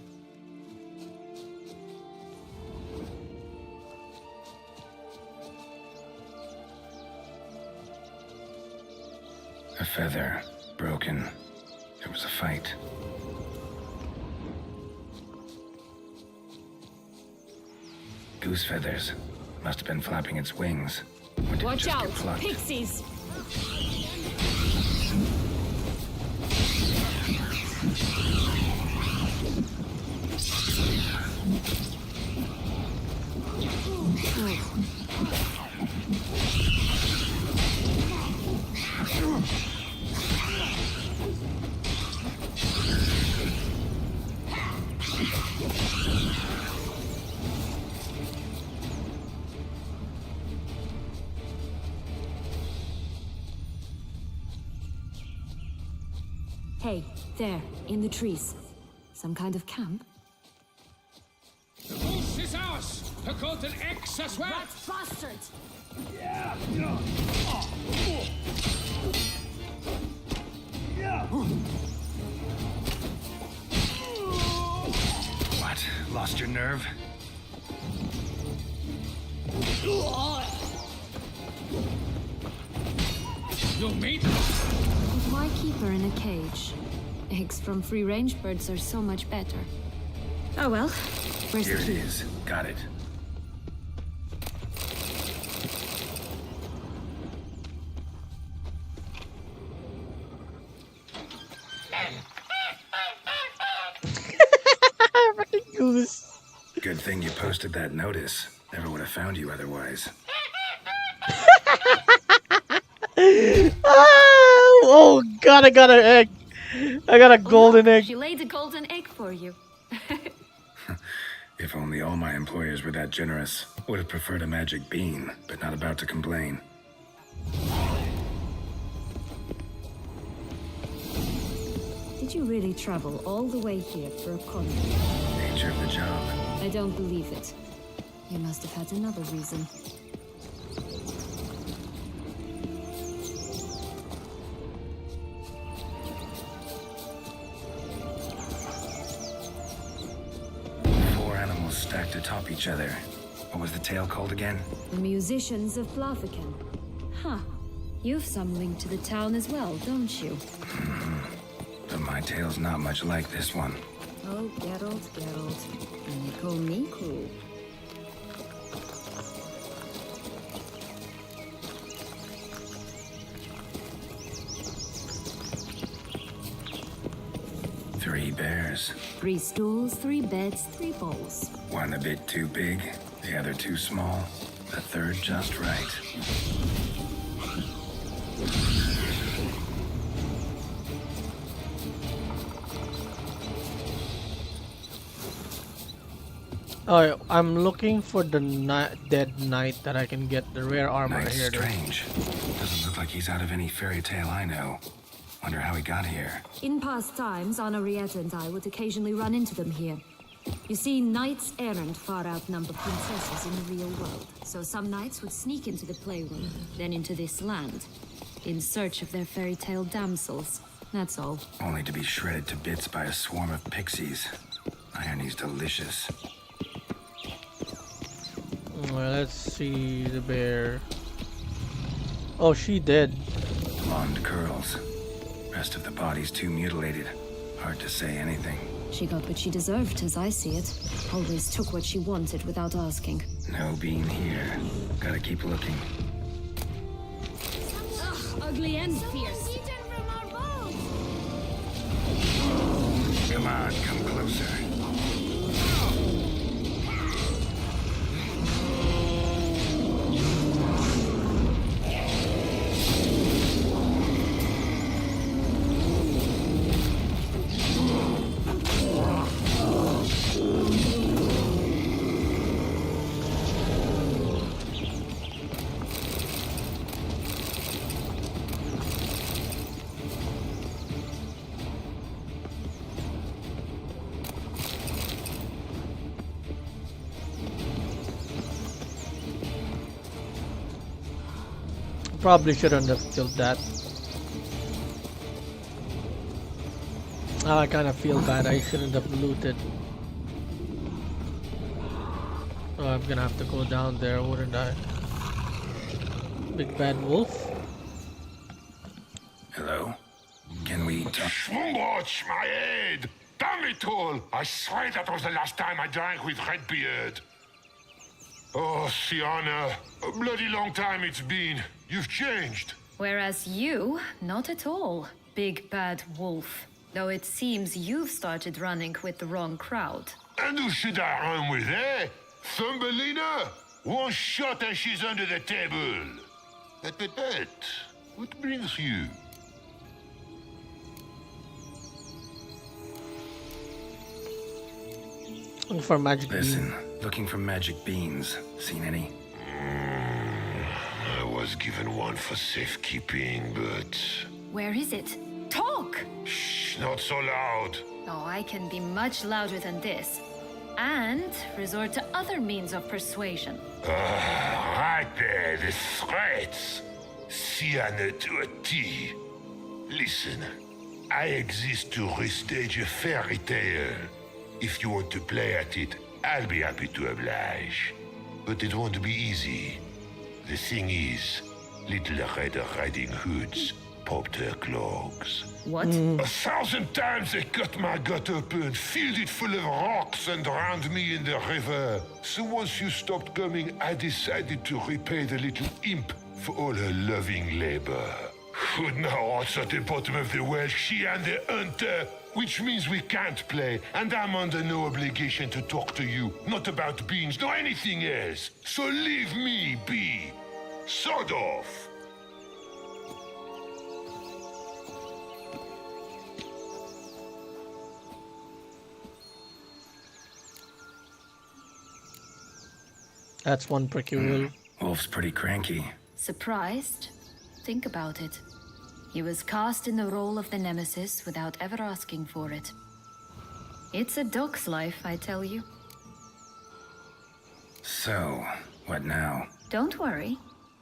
A feather. Broken. There was a fight. Goose feathers. Must have been flapping its wings. Or did it Watch just out! get plucked? Pixies! Hey, there, in the trees. Some kind of camp? The goose is ours! The golden X as well! Rat bastards! What? Lost your nerve? You meet? Why keep her in a cage? Eggs from free-range birds are so much better. Oh well, where's Here the it key? is. Got it. Freaking goose. Good thing you posted that notice. Never would have found you otherwise. Oh god, I got an egg. I got a golden egg. She laid a golden egg for you. If only all my employers were that generous. Would have preferred a magic bean, but not about to complain. Did you really travel all the way here for a contract? Nature of the job. I don't believe it. You must have had another reason. Four animals stacked atop each other. What was the tale called again? The musicians of Blaviken. Huh. You've some link to the town as well, don't you? But my tale's not much like this one. Oh, Geralt, Geralt. And they call me cruel. Three bears. 3 stools, 3 beds, 3 bowls. One a bit too big, the other too small, the third just right. Oh, I'm looking for the dead knight that I can get the rare armor Knight's here. strange. Doesn't look like he's out of any fairy tale I know. Wonder how he got here. In past times, Anarietta and I would occasionally run into them here. You see, knights errant far outnumber princesses in the real world. So some knights would sneak into the playroom, then into this land, in search of their fairy tale damsels. That's all. Only to be shredded to bits by a swarm of pixies. Irony's delicious. Well, let's see the bear. Oh, she dead. Blonde curls. Rest of the body's too mutilated. Hard to say anything. She got what she deserved, as I see it. Always took what she wanted without asking. No bean here. Gotta keep looking. Ugh, ugly and fierce. Come on, come closer. Probably shouldn't have killed that. I kind of feel bad. I shouldn't have looted. Oh, I'm gonna have to go down there, wouldn't I? Big bad wolf. Hello? Can we talk? Schwungwatch, my head! Damn it all! I swear that was the last time I drank with Redbeard. Oh, Sienna, a bloody long time it's been. You've changed. Whereas you, not at all, big bad wolf. Though it seems you've started running with the wrong crowd. And who should I run with, eh? Thumbelina? One shot and she's under the table. But, what brings you? Looking for magic Listen, bean. looking for magic beans. Seen any? I was given one for safekeeping, but... Where is it? Talk! Shh, not so loud. Oh, I can be much louder than this. And resort to other means of persuasion. Right there, the threats. Sienna to a T. Listen, I exist to restage a fairy tale. If you want to play at it, I'll be happy to oblige. But it won't be easy. The thing is, Little Red Riding Hoods popped her clogs. What? 1,000 times they cut my gut open, filled it full of rocks, and drowned me in the river. So once you stopped coming, I decided to repay the little imp for all her loving labor. Who now rots at the bottom of the well, she and the hunter, which means we can't play, and I'm under no obligation to talk to you, not about beans, nor anything else. So leave me be. Sod off. That's one pricky wolf. Wolf's pretty cranky. Surprised? Think about it. He was cast in the role of the Nemesis without ever asking for it. It's a dog's life, I tell you. So, what now? Don't worry.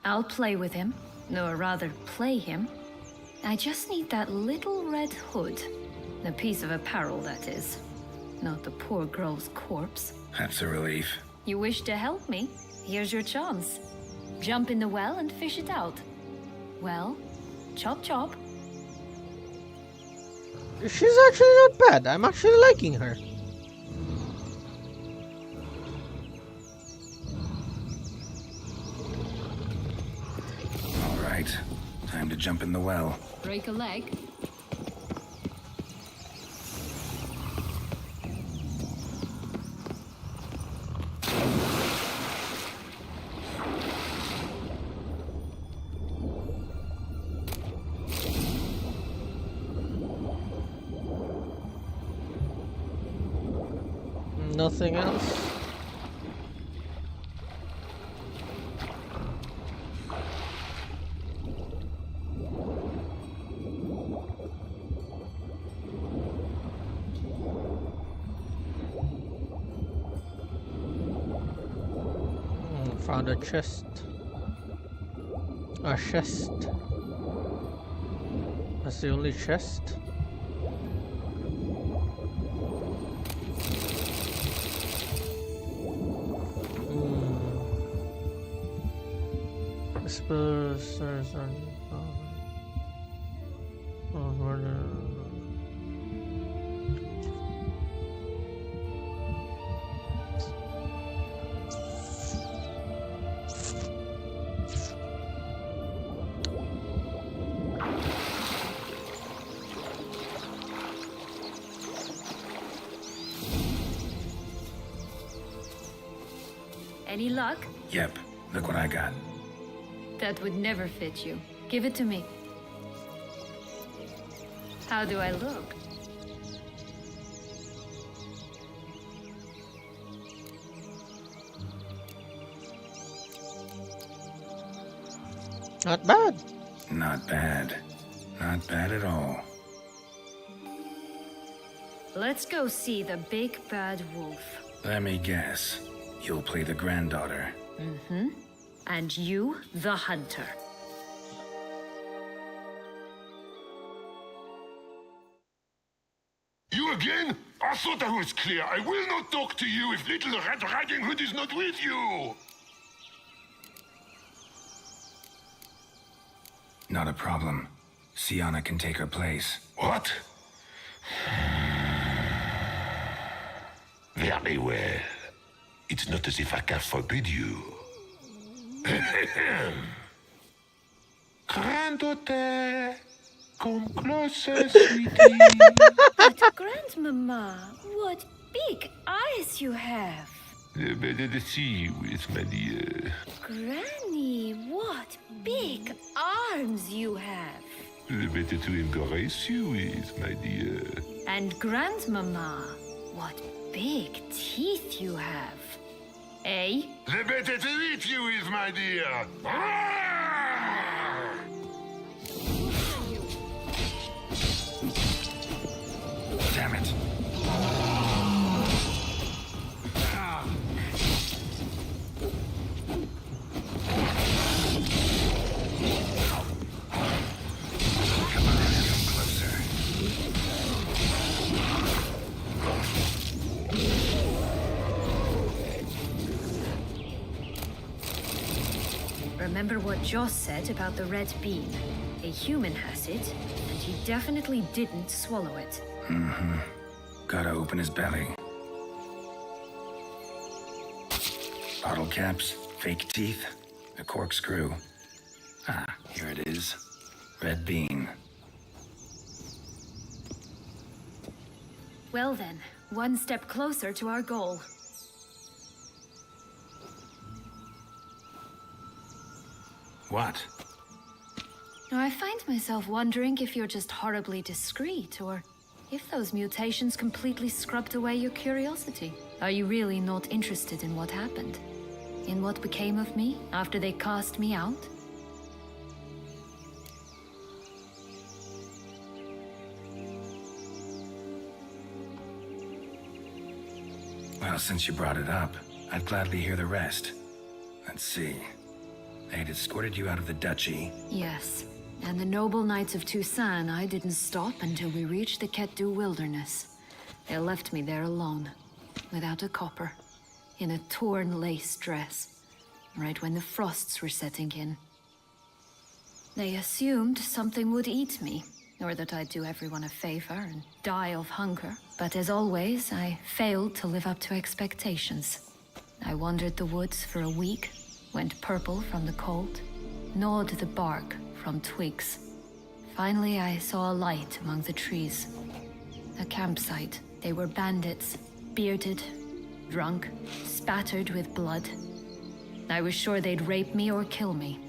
I'll play with him. Or rather, play him. I just need that little red hood. The piece of apparel, that is. Not the poor girl's corpse. That's a relief. You wish to help me? Here's your chance. Jump in the well and fish it out. Well, chop chop. She's actually not bad. I'm actually liking her. jump in the well. Break a leg? Nothing else? Found a chest. A chest. That's the only chest. Whispers Any luck? Yep, look what I got. That would never fit you. Give it to me. How do I look? Not bad. Not bad. Not bad at all. Let's go see the big bad wolf. Let me guess. You'll play the granddaughter. Mm-hmm. And you, the hunter. You again? I thought I was clear. I will not talk to you if little Red Riding Hood is not with you. Not a problem. Sienna can take her place. What? Very well. It's not as if I can forbid you. Granddaughter, come closer, sweetie. But Grandmama, what big eyes you have. Better to see you with, my dear. Granny, what big arms you have. Better to embrace you with, my dear. And Grandmama, what big teeth you have. Eh? The better to eat you with, my dear. Damn it. Come on, come closer. Remember what Joss said about the red bean? A human has it, and he definitely didn't swallow it. Mm-hmm. Gotta open his belly. Bottle caps, fake teeth, a corkscrew. Ah, here it is. Red bean. Well then, one step closer to our goal. What? I find myself wondering if you're just horribly discreet, or if those mutations completely scrubbed away your curiosity. Are you really not interested in what happened? In what became of me after they cast me out? Well, since you brought it up, I'd gladly hear the rest. Let's see. They'd escorted you out of the duchy. Yes. And the noble knights of Toussaint, I didn't stop until we reached the Ketdu wilderness. They left me there alone, without a copper, in a torn lace dress, right when the frosts were setting in. They assumed something would eat me, or that I'd do everyone a favor and die of hunger. But as always, I failed to live up to expectations. I wandered the woods for a week, went purple from the cold, gnawed the bark from twigs, Finally, I saw a light among the trees. A campsite. They were bandits, bearded, drunk, spattered with blood. I was sure they'd rape me or kill me.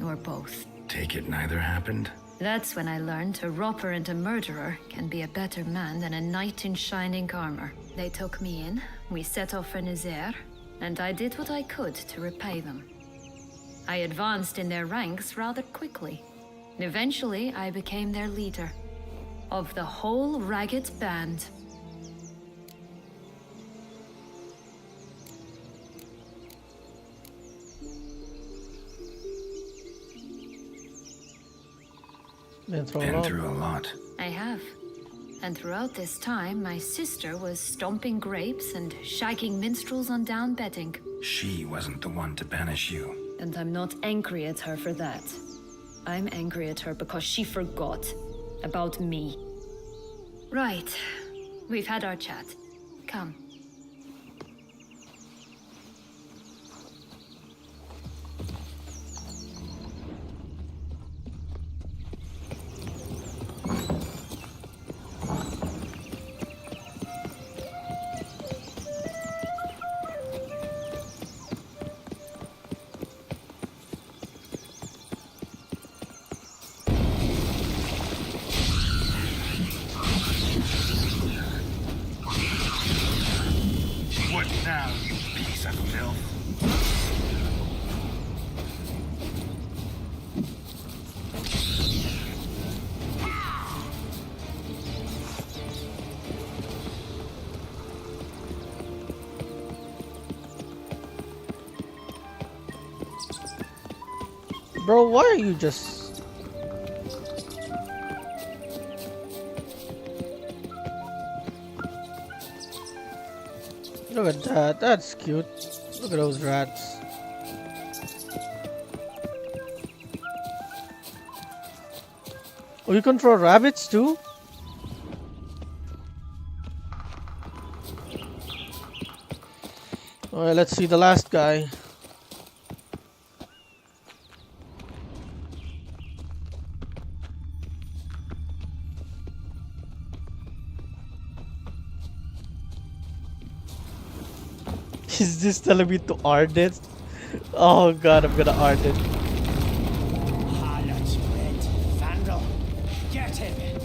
Or both. Take it neither happened? That's when I learned a robber and a murderer can be a better man than a knight in shining armor. They took me in, we set off for Nazaire, and I did what I could to repay them. I advanced in their ranks rather quickly. Eventually, I became their leader. Of the whole ragged band. Been through a Been lot. through a lot. I have. And throughout this time, my sister was stomping grapes and shagging minstrels on down bedding. She wasn't the one to banish you. And I'm not angry at her for that. I'm angry at her because she forgot about me. Right. We've had our chat. Come. What now, you piece of filth? Bro, why are you just... Look at that, that's cute. Look at those rats. Oh, you control rabbits too? Alright, let's see the last guy. Is this telling me to Ardent? Oh god, I'm gonna Ardent. Harlot's bread. Vandal. Get him.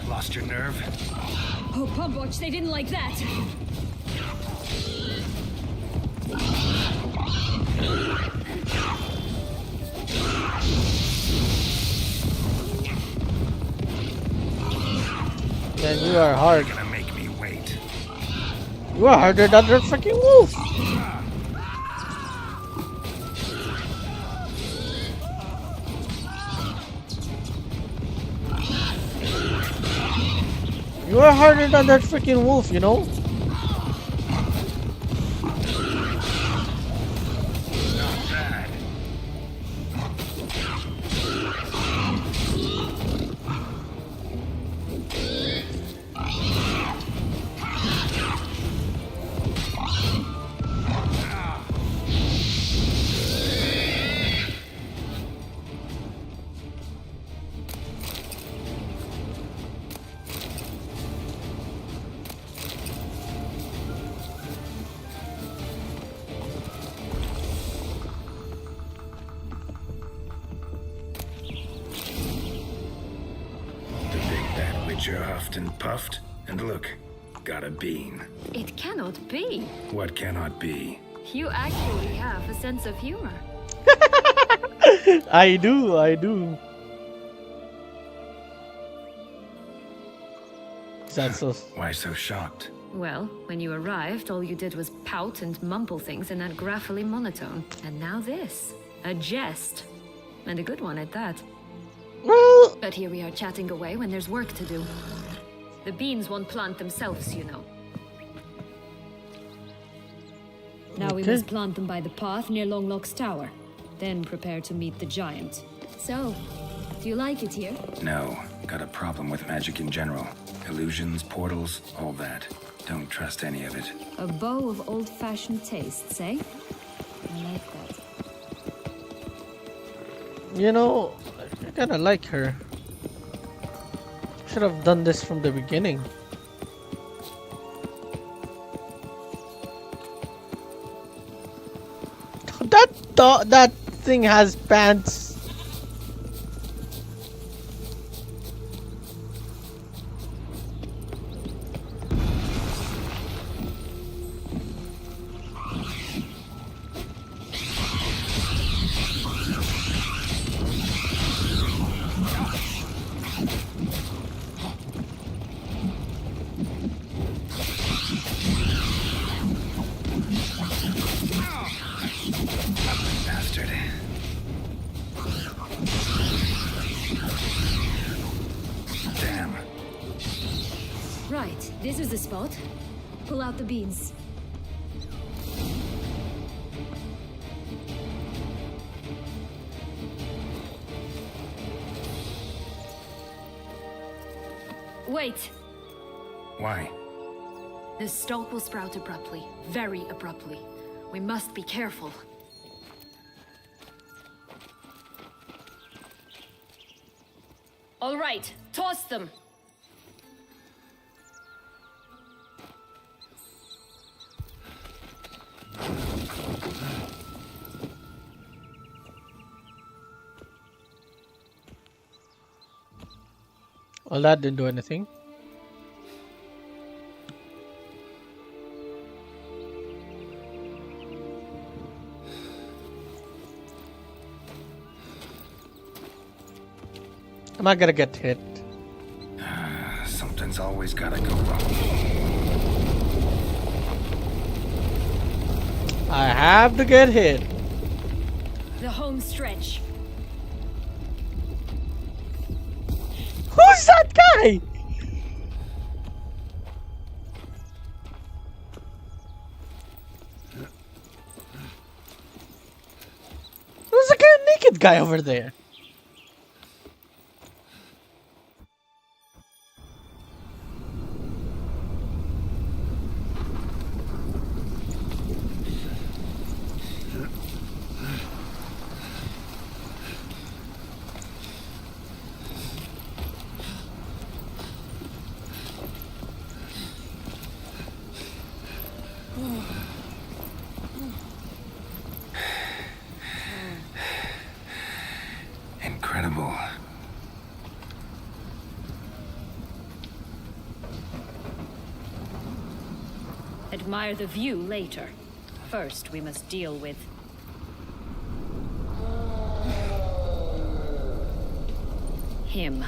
Lost your nerve? Oh, Pumbotch, they didn't like that. Man, you are hard. Gonna make me wait. You are harder than the freaking wolf. You are harder than that freaking wolf, you know? Not bad. The big bad witcher huffed and puffed, and look, got a bean. It cannot be. What cannot be? You actually have a sense of humor. I do. Is that so? Why so shocked? Well, when you arrived, all you did was pout and mumble things in that gruffly monotone. And now this. A jest. And a good one at that. Well, But here we are chatting away when there's work to do. The beans won't plant themselves, you know. Now we Okay. must plant them by the path near Longlock's tower. Then prepare to meet the giant. So, do you like it here? No, got a problem with magic in general. Illusions, portals, all that. Don't trust any of it. A bow of old-fashioned tastes, eh? I like that. You know, I kinda like her. Should have done this from the beginning. That thing has pants. Bastard. Damn. Right, this is the spot. Pull out the beans. Wait! Why? The stalk will sprout abruptly. Very abruptly. We must be careful. All right, toss them! Well, that didn't do anything. Am I gonna get hit? Something's always gotta go wrong. I have to get hit. The home stretch. Who's that guy? Who's the naked guy over there? Incredible. Admire the view later. First, we must deal with... him.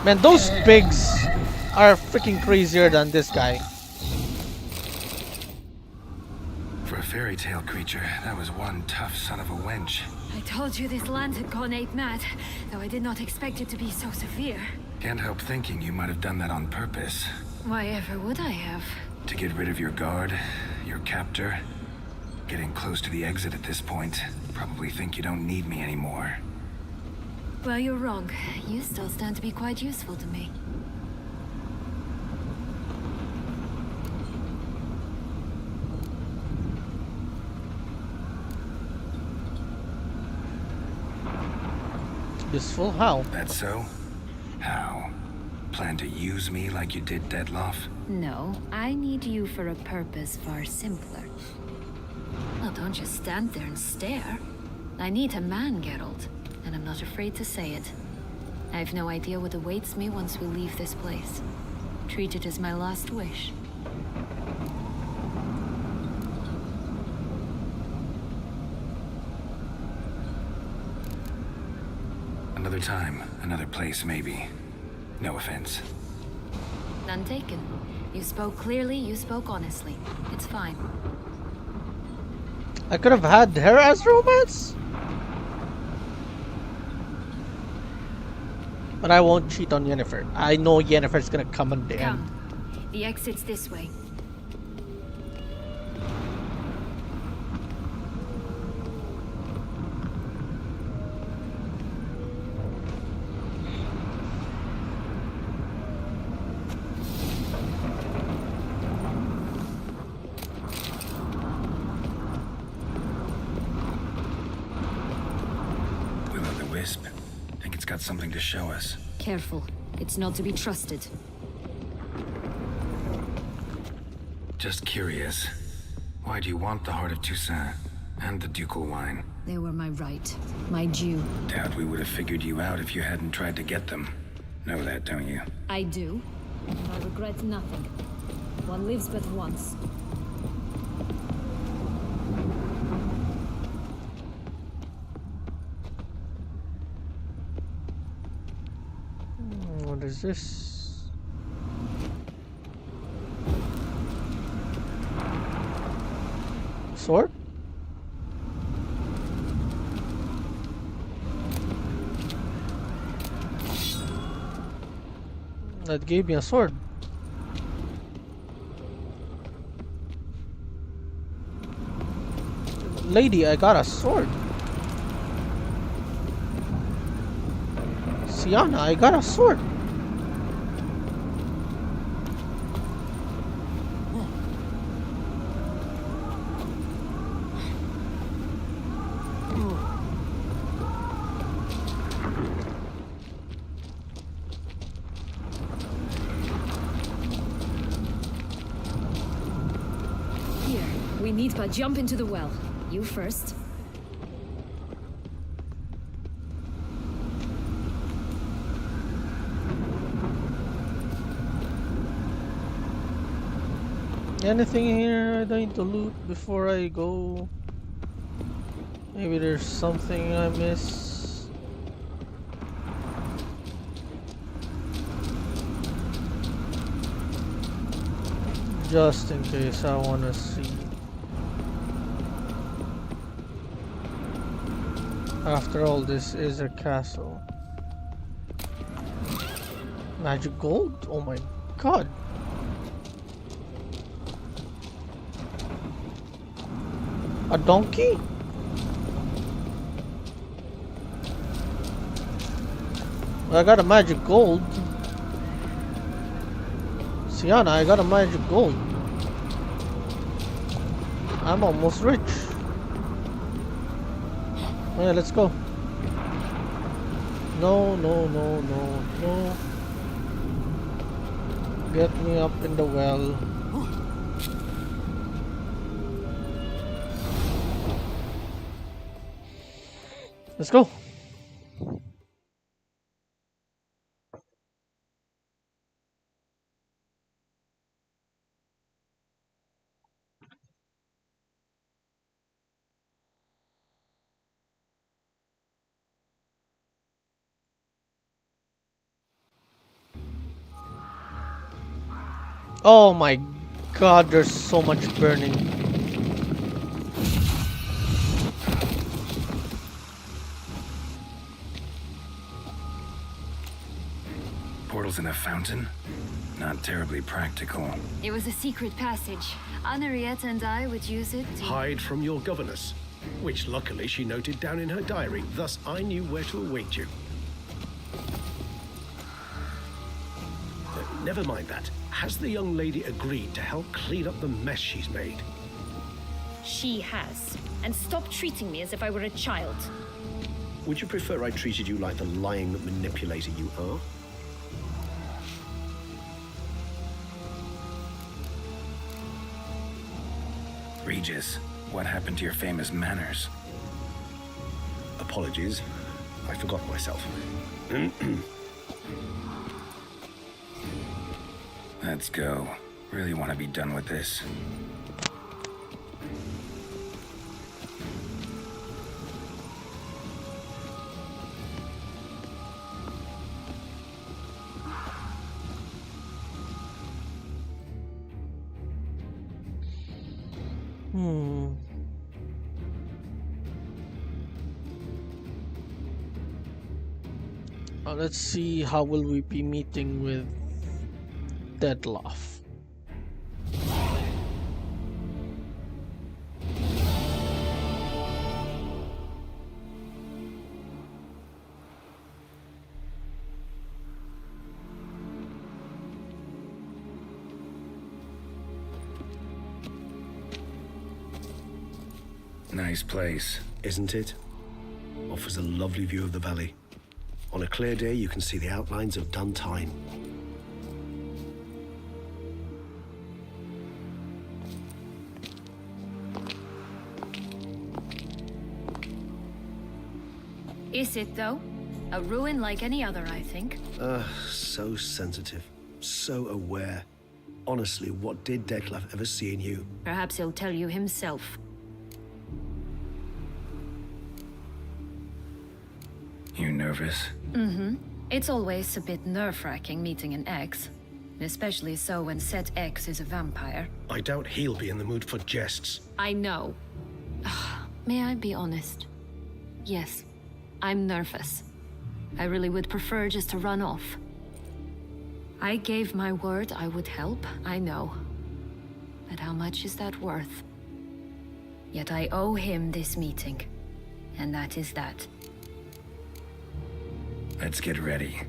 Man, those pigs are freaking crazier than this guy. For a fairy tale creature, that was one tough son of a wench. I told you this land had gone ape mad, though I did not expect it to be so severe. Can't help thinking you might have done that on purpose. Why ever would I have? To get rid of your guard, your captor. Getting close to the exit at this point. Probably think you don't need me anymore. Well, you're wrong. You still stand to be quite useful to me. Useful? How? That so? How? Plan to use me like you did Dettlaff? No, I need you for a purpose far simpler. Well, don't just stand there and stare. I need a man, Geralt, and I'm not afraid to say it. I have no idea what awaits me once we leave this place. Treat it as my last wish. Another time, another place, maybe. No offense. None taken. You spoke clearly, you spoke honestly. It's fine. I could have had her as romance, but I won't cheat on Yennefer. I know Yennefer's gonna come at the end. Come. The exit's this way. Will-o'-the-wisp. Think it's got something to show us. Careful. It's not to be trusted. Just curious. Why do you want the Heart of Toussaint and the ducal wine? They were my right. My due. Doubt we would have figured you out if you hadn't tried to get them. Know that, don't you? I do. And I regret nothing. One lives but once. What is this? Sword? That gave me a sword. Lady, I got a sword. Sienna, I got a sword. Here, we need but jump into the well. You first. Anything here I need to loot before I go? Maybe there's something I miss. Just in case I want to see. After all, this is a castle. Magic gold? Oh my god. A donkey? I got a magic gold. Sienna, I got a magic gold. I'm almost rich. Oh yeah, let's go. No, no, no, no, no. Get me up in the well. Let's go. Oh my god, there's so much burning. Portals in a fountain? Not terribly practical. It was a secret passage. Anarietta and I would use it to... Hide from your governess, which luckily she noted down in her diary. Thus, I knew where to await you. Never mind that. Has the young lady agreed to help clean up the mess she's made? She has. And stop treating me as if I were a child. Would you prefer I treated you like the lying manipulator you are? Regis, what happened to your famous manners? apologies. I forgot myself. Let's go. Really want to be done with this. Let's see, how will we be meeting with Dettlaff? Nice place. Isn't it? Offers a lovely view of the valley. On a clear day, you can see the outlines of Duntine. Is it, though? A ruin like any other, I think. So sensitive. So aware. Honestly, what did Dettlaff ever see in you? Perhaps he'll tell you himself. You nervous? Mm-hmm. It's always a bit nerve-wracking meeting an ex. Especially so when said ex is a vampire. I doubt he'll be in the mood for jests. I know. May I be honest? Yes, I'm nervous. I really would prefer just to run off. I gave my word I would help, I know. But how much is that worth? Yet I owe him this meeting. And that is that. Let's get ready.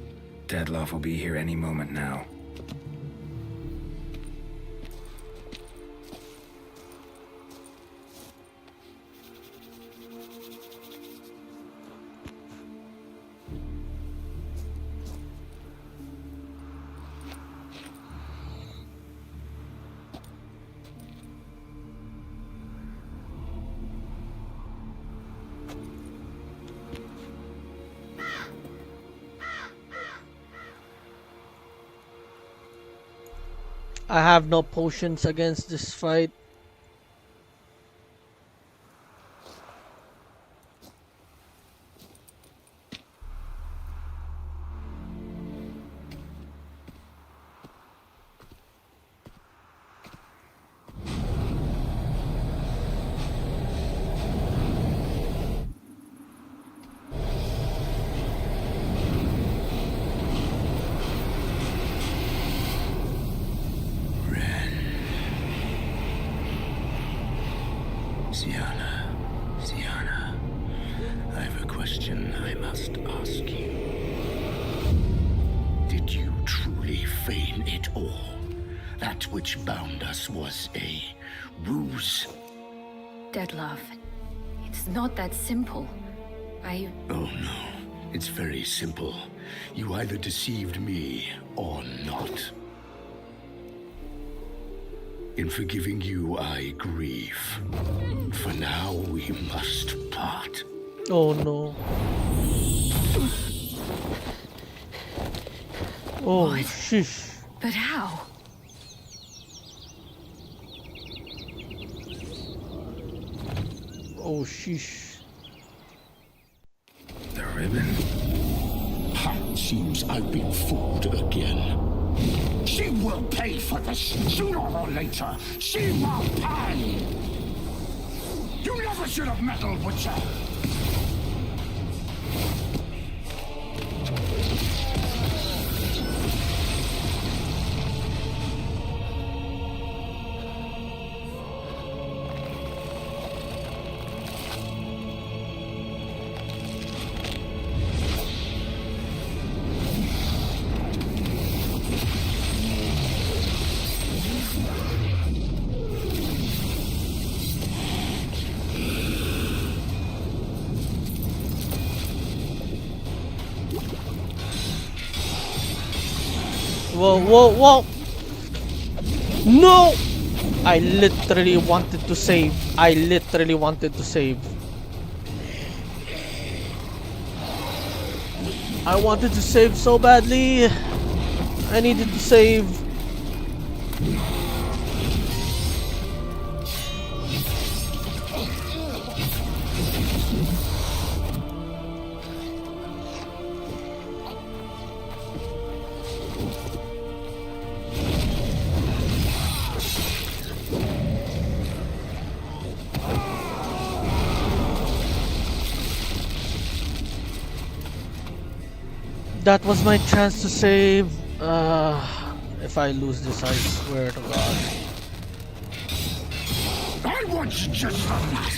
Dettlaff will be here any moment now. I have no potions against this fight. Syanna, I have a question I must ask you. Did you truly feign it all? That which bound us was a ruse? Dettlaff, it's not that simple. Oh no, it's very simple. You either deceived me or not. In forgiving you, I grieve. For now, we must part. Oh no. Oh, What? sheesh. But how? Oh, sheesh. The ribbon? Seems I've been fooled again. She will pay for this, sooner or later. She will pay! You never should have meddled with her! Whoa, whoa, whoa! No! I literally wanted to save. I literally wanted to save. I wanted to save so badly. I needed to save. That was my chance to save. If I lose this, I swear to God. I want you just for that.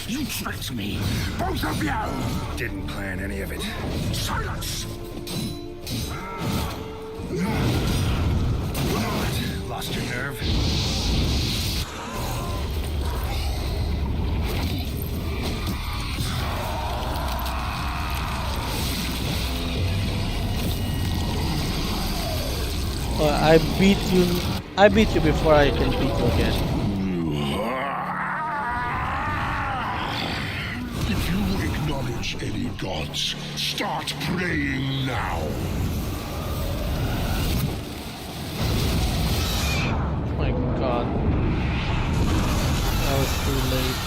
You tricked me, both of you. Didn't plan any of it. Silence. What? Lost your nerve? I beat you before I can beat you again. If you acknowledge any gods, start praying now. My God. That was too late.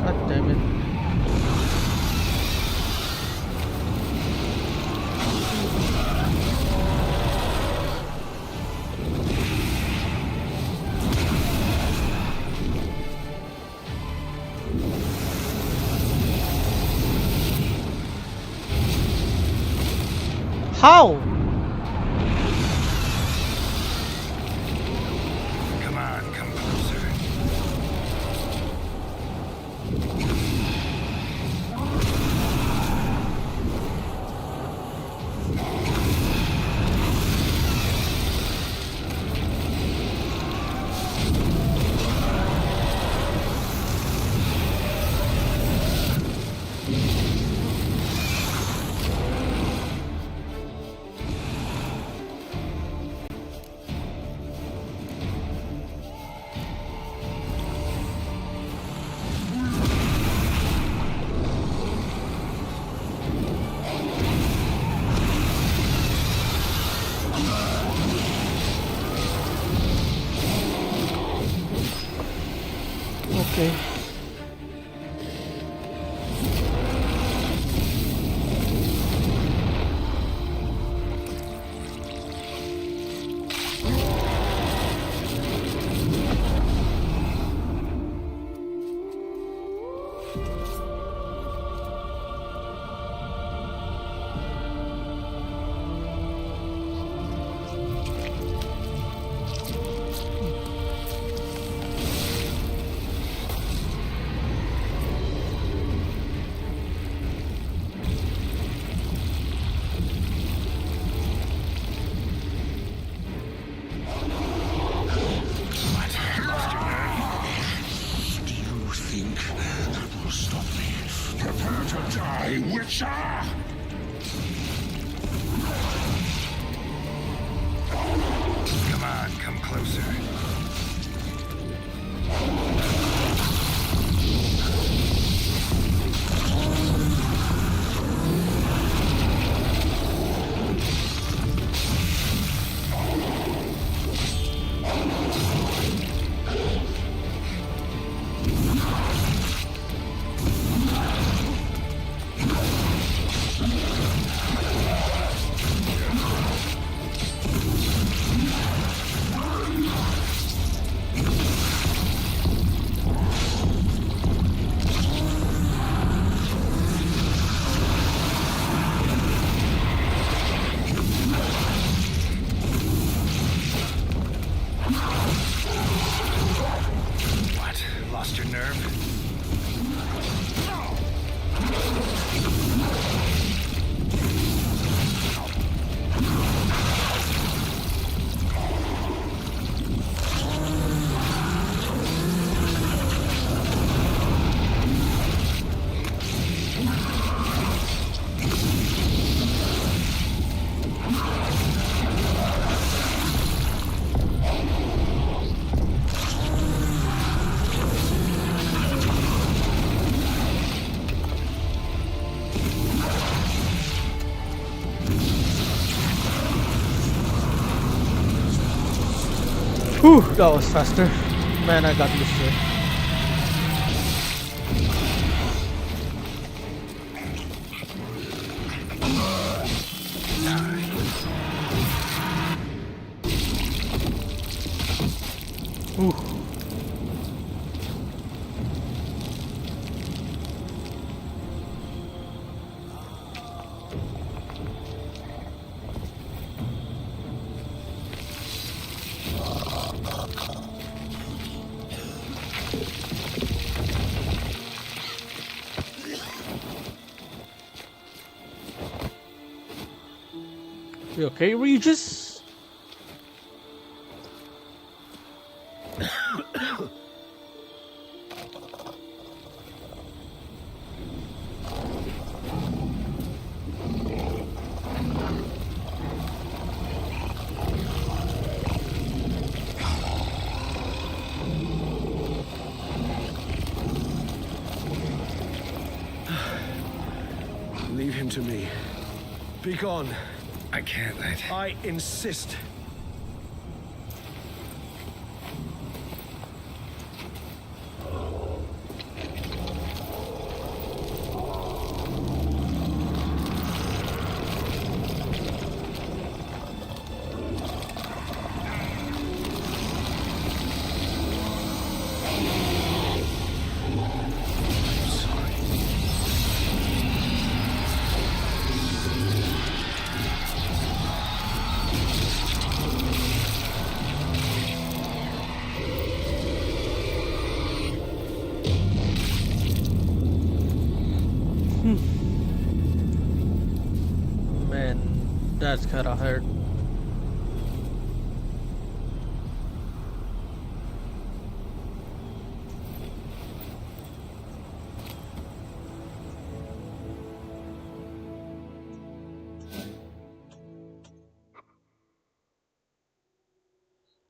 God damn it. How? Come on, come closer. Okay. Do you think that will stop me? Prepare to die, Witcher! Come on, come closer. What? Lost your nerve? Whew, that was faster. Man, I got used to it. Ooh. You okay, Regis? Leave him to me. Be gone. I can't let... I insist. Man, that's kinda hurt.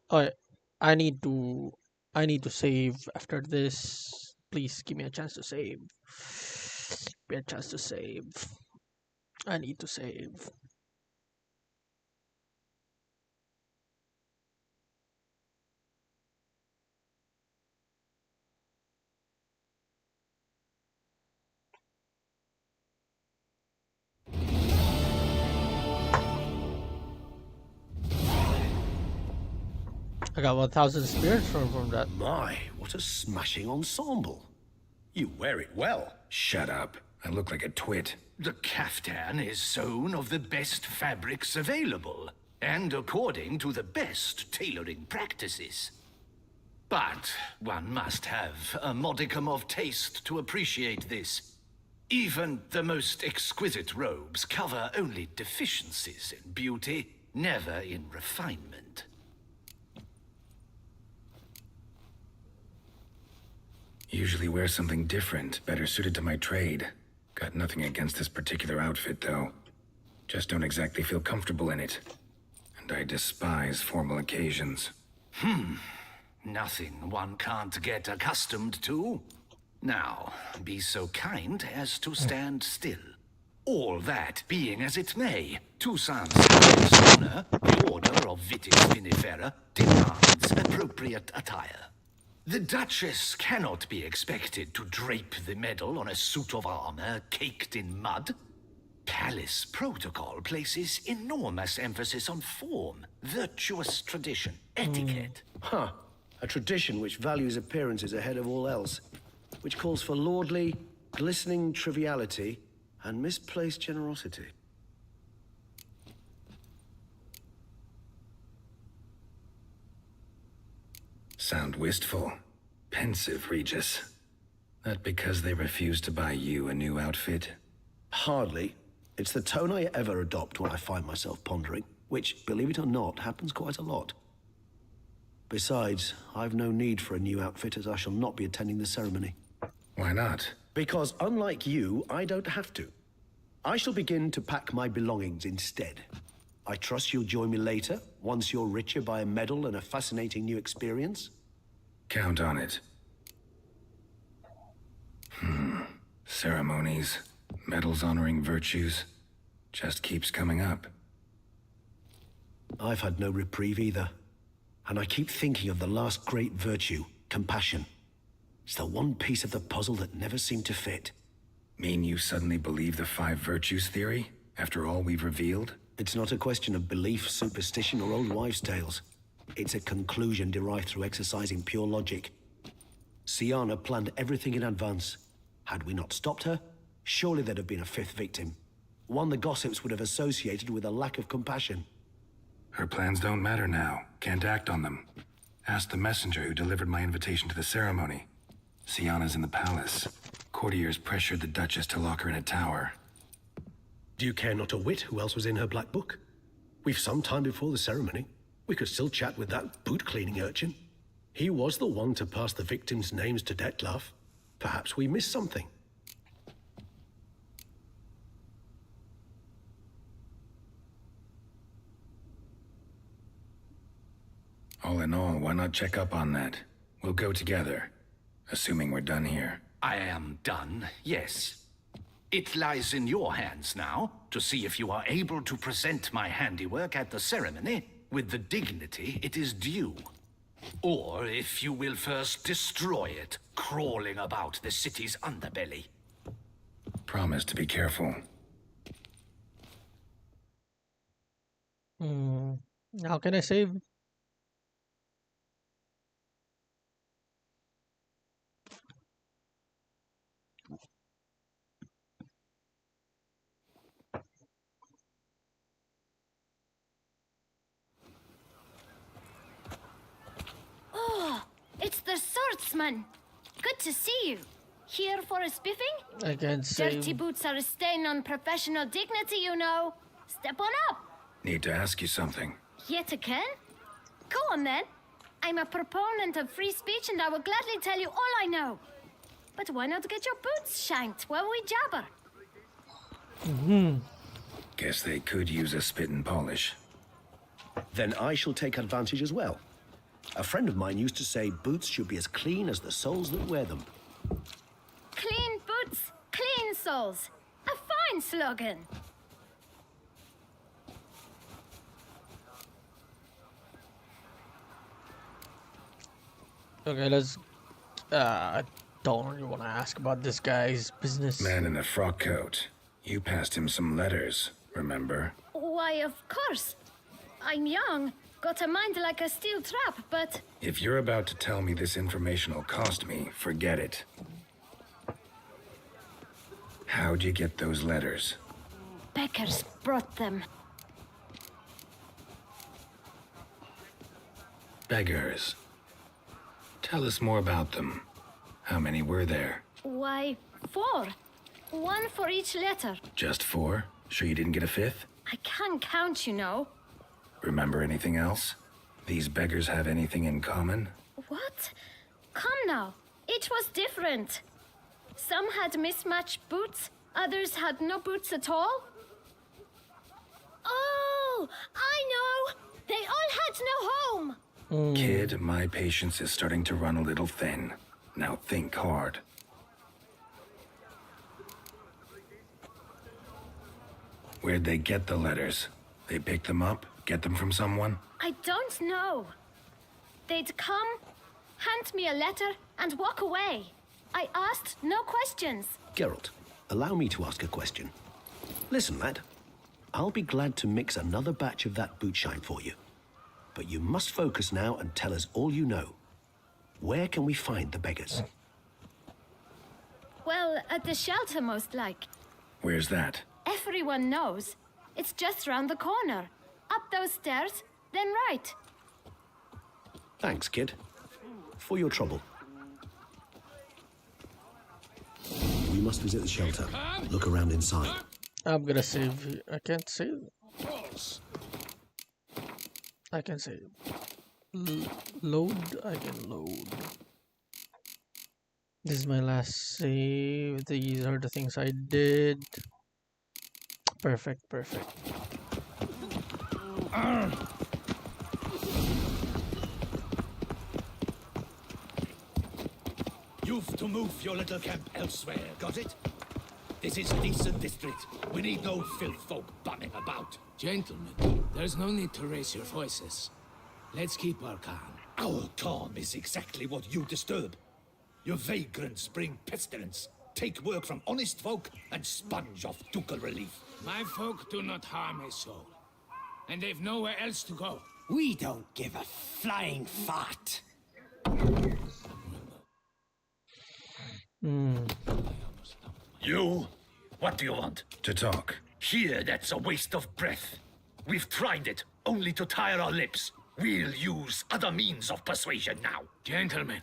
Oh, I need to save after this. Please give me a chance to save. Give me a chance to save. I need to save. I got 1,000 spirits from that. My, what a smashing ensemble. You wear it well. Shut up. I look like a twit. The caftan is sewn of the best fabrics available, and according to the best tailoring practices. But one must have a modicum of taste to appreciate this. Even the most exquisite robes cover only deficiencies in beauty, never in refinement. Usually wear something different, better suited to my trade. Got nothing against this particular outfit, though. Just don't exactly feel comfortable in it. And I despise formal occasions. Nothing one can't get accustomed to. Now, be so kind as to stand still. All that being as it may, Toussaint's honor, the Order of Vitis Vinifera, demands appropriate attire. The Duchess cannot be expected to drape the medal on a suit of armor caked in mud. Palace protocol places enormous emphasis on form, virtuous tradition, etiquette. Huh. A tradition which values appearances ahead of all else. Which calls for lordly, glistening triviality and misplaced generosity. Sound wistful. Pensive, Regis. That because they refused to buy you a new outfit? Hardly. It's the tone I ever adopt when I find myself pondering, which, believe it or not, happens quite a lot. Besides, I've no need for a new outfit as I shall not be attending the ceremony. Why not? Because unlike you, I don't have to. I shall begin to pack my belongings instead. I trust you'll join me later, once you're richer by a medal and a fascinating new experience? Count on it. Ceremonies, medals honoring virtues, just keeps coming up. I've had no reprieve either. And I keep thinking of the last great virtue, compassion. It's the one piece of the puzzle that never seemed to fit. Mean you suddenly believe the 5 virtues theory, after all we've revealed? It's not a question of belief, superstition, or old wives' tales. It's a conclusion derived through exercising pure logic. Syanna planned everything in advance. Had we not stopped her, surely there'd have been a 5th victim. One the gossips would have associated with a lack of compassion. Her plans don't matter now. Can't act on them. Ask the messenger who delivered my invitation to the ceremony. Syanna's in the palace. Courtiers pressured the Duchess to lock her in a tower. Do you care not a whit who else was in her black book? We've some time before the ceremony. We could still chat with that boot-cleaning urchin. He was the one to pass the victims' names to Dettlaff. Perhaps we missed something. All in all, why not check up on that? We'll go together, assuming we're done here. I am done, yes. It lies in your hands now to see if you are able to present my handiwork at the ceremony with the dignity it is due. Or if you will first destroy it, crawling about the city's underbelly. Promise to be careful. How can I save? It's the swordsman. Good to see you. Here for a spiffing? I can't save. Dirty boots are a stain on professional dignity, you know. Step on up. Need to ask you something. Yet again? Go on then. I'm a proponent of free speech and I will gladly tell you all I know. But why not get your boots shanked while we jabber? Guess they could use a spit and polish. Then I shall take advantage as well. A friend of mine used to say boots should be as clean as the soles that wear them. Clean boots, clean soles. A fine slogan. Okay, let's. I don't really want to ask about this guy's business. Man in the frock coat. You passed him some letters, remember? Why, of course. I'm young, got a mind like a steel trap, but... If you're about to tell me this information will cost me, forget it. How'd you get those letters? Beggars brought them. Beggars. Tell us more about them. How many were there? Why, 4. 1 for each letter. Just 4? Sure you didn't get a 5th? I can't count, you know. Remember anything else? These beggars have anything in common? What? Come now. Each was different. Some had mismatched boots, others had no boots at all. Oh, I know! They all had no home! Kid, my patience is starting to run a little thin. Now think hard. Where'd they get the letters? They pick them up? Get them from someone? I don't know. They'd come, hand me a letter, and walk away. I asked no questions. Geralt, allow me to ask a question. Listen, lad. I'll be glad to mix another batch of that bootshine for you. But you must focus now and tell us all you know. Where can we find the beggars? Well, at the shelter, most like. Where's that? Everyone knows. It's just round the corner. Up those stairs, then right. Thanks, kid. For your trouble. We must visit the shelter. Look around inside. I'm gonna save. I can't save. I can save. Load. I can load. This is my last save. These are the things I did. Perfect, perfect. You've to move your little camp elsewhere, got it? This is a decent district. We need no filth folk bunning about. Gentlemen, there's no need to raise your voices. Let's keep our calm. Our calm is exactly what you disturb. Your vagrants bring pestilence, take work from honest folk, and sponge off ducal relief. My folk do not harm a soul. And they've nowhere else to go. We don't give a flying fart. You? What do you want? To talk. Here, that's a waste of breath. We've tried it, only to tire our lips. We'll use other means of persuasion now. Gentlemen,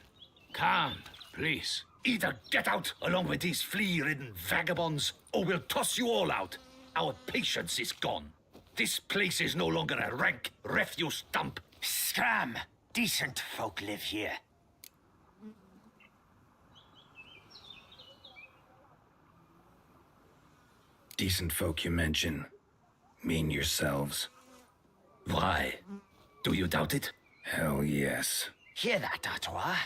calm, please. Either get out along with these flea-ridden vagabonds, or we'll toss you all out. Our patience is gone. This place is no longer a rank refuse dump. Scram! Decent folk live here. Decent folk you mention. Mean yourselves. Why? Do you doubt it? Hell yes. Hear that, Artois?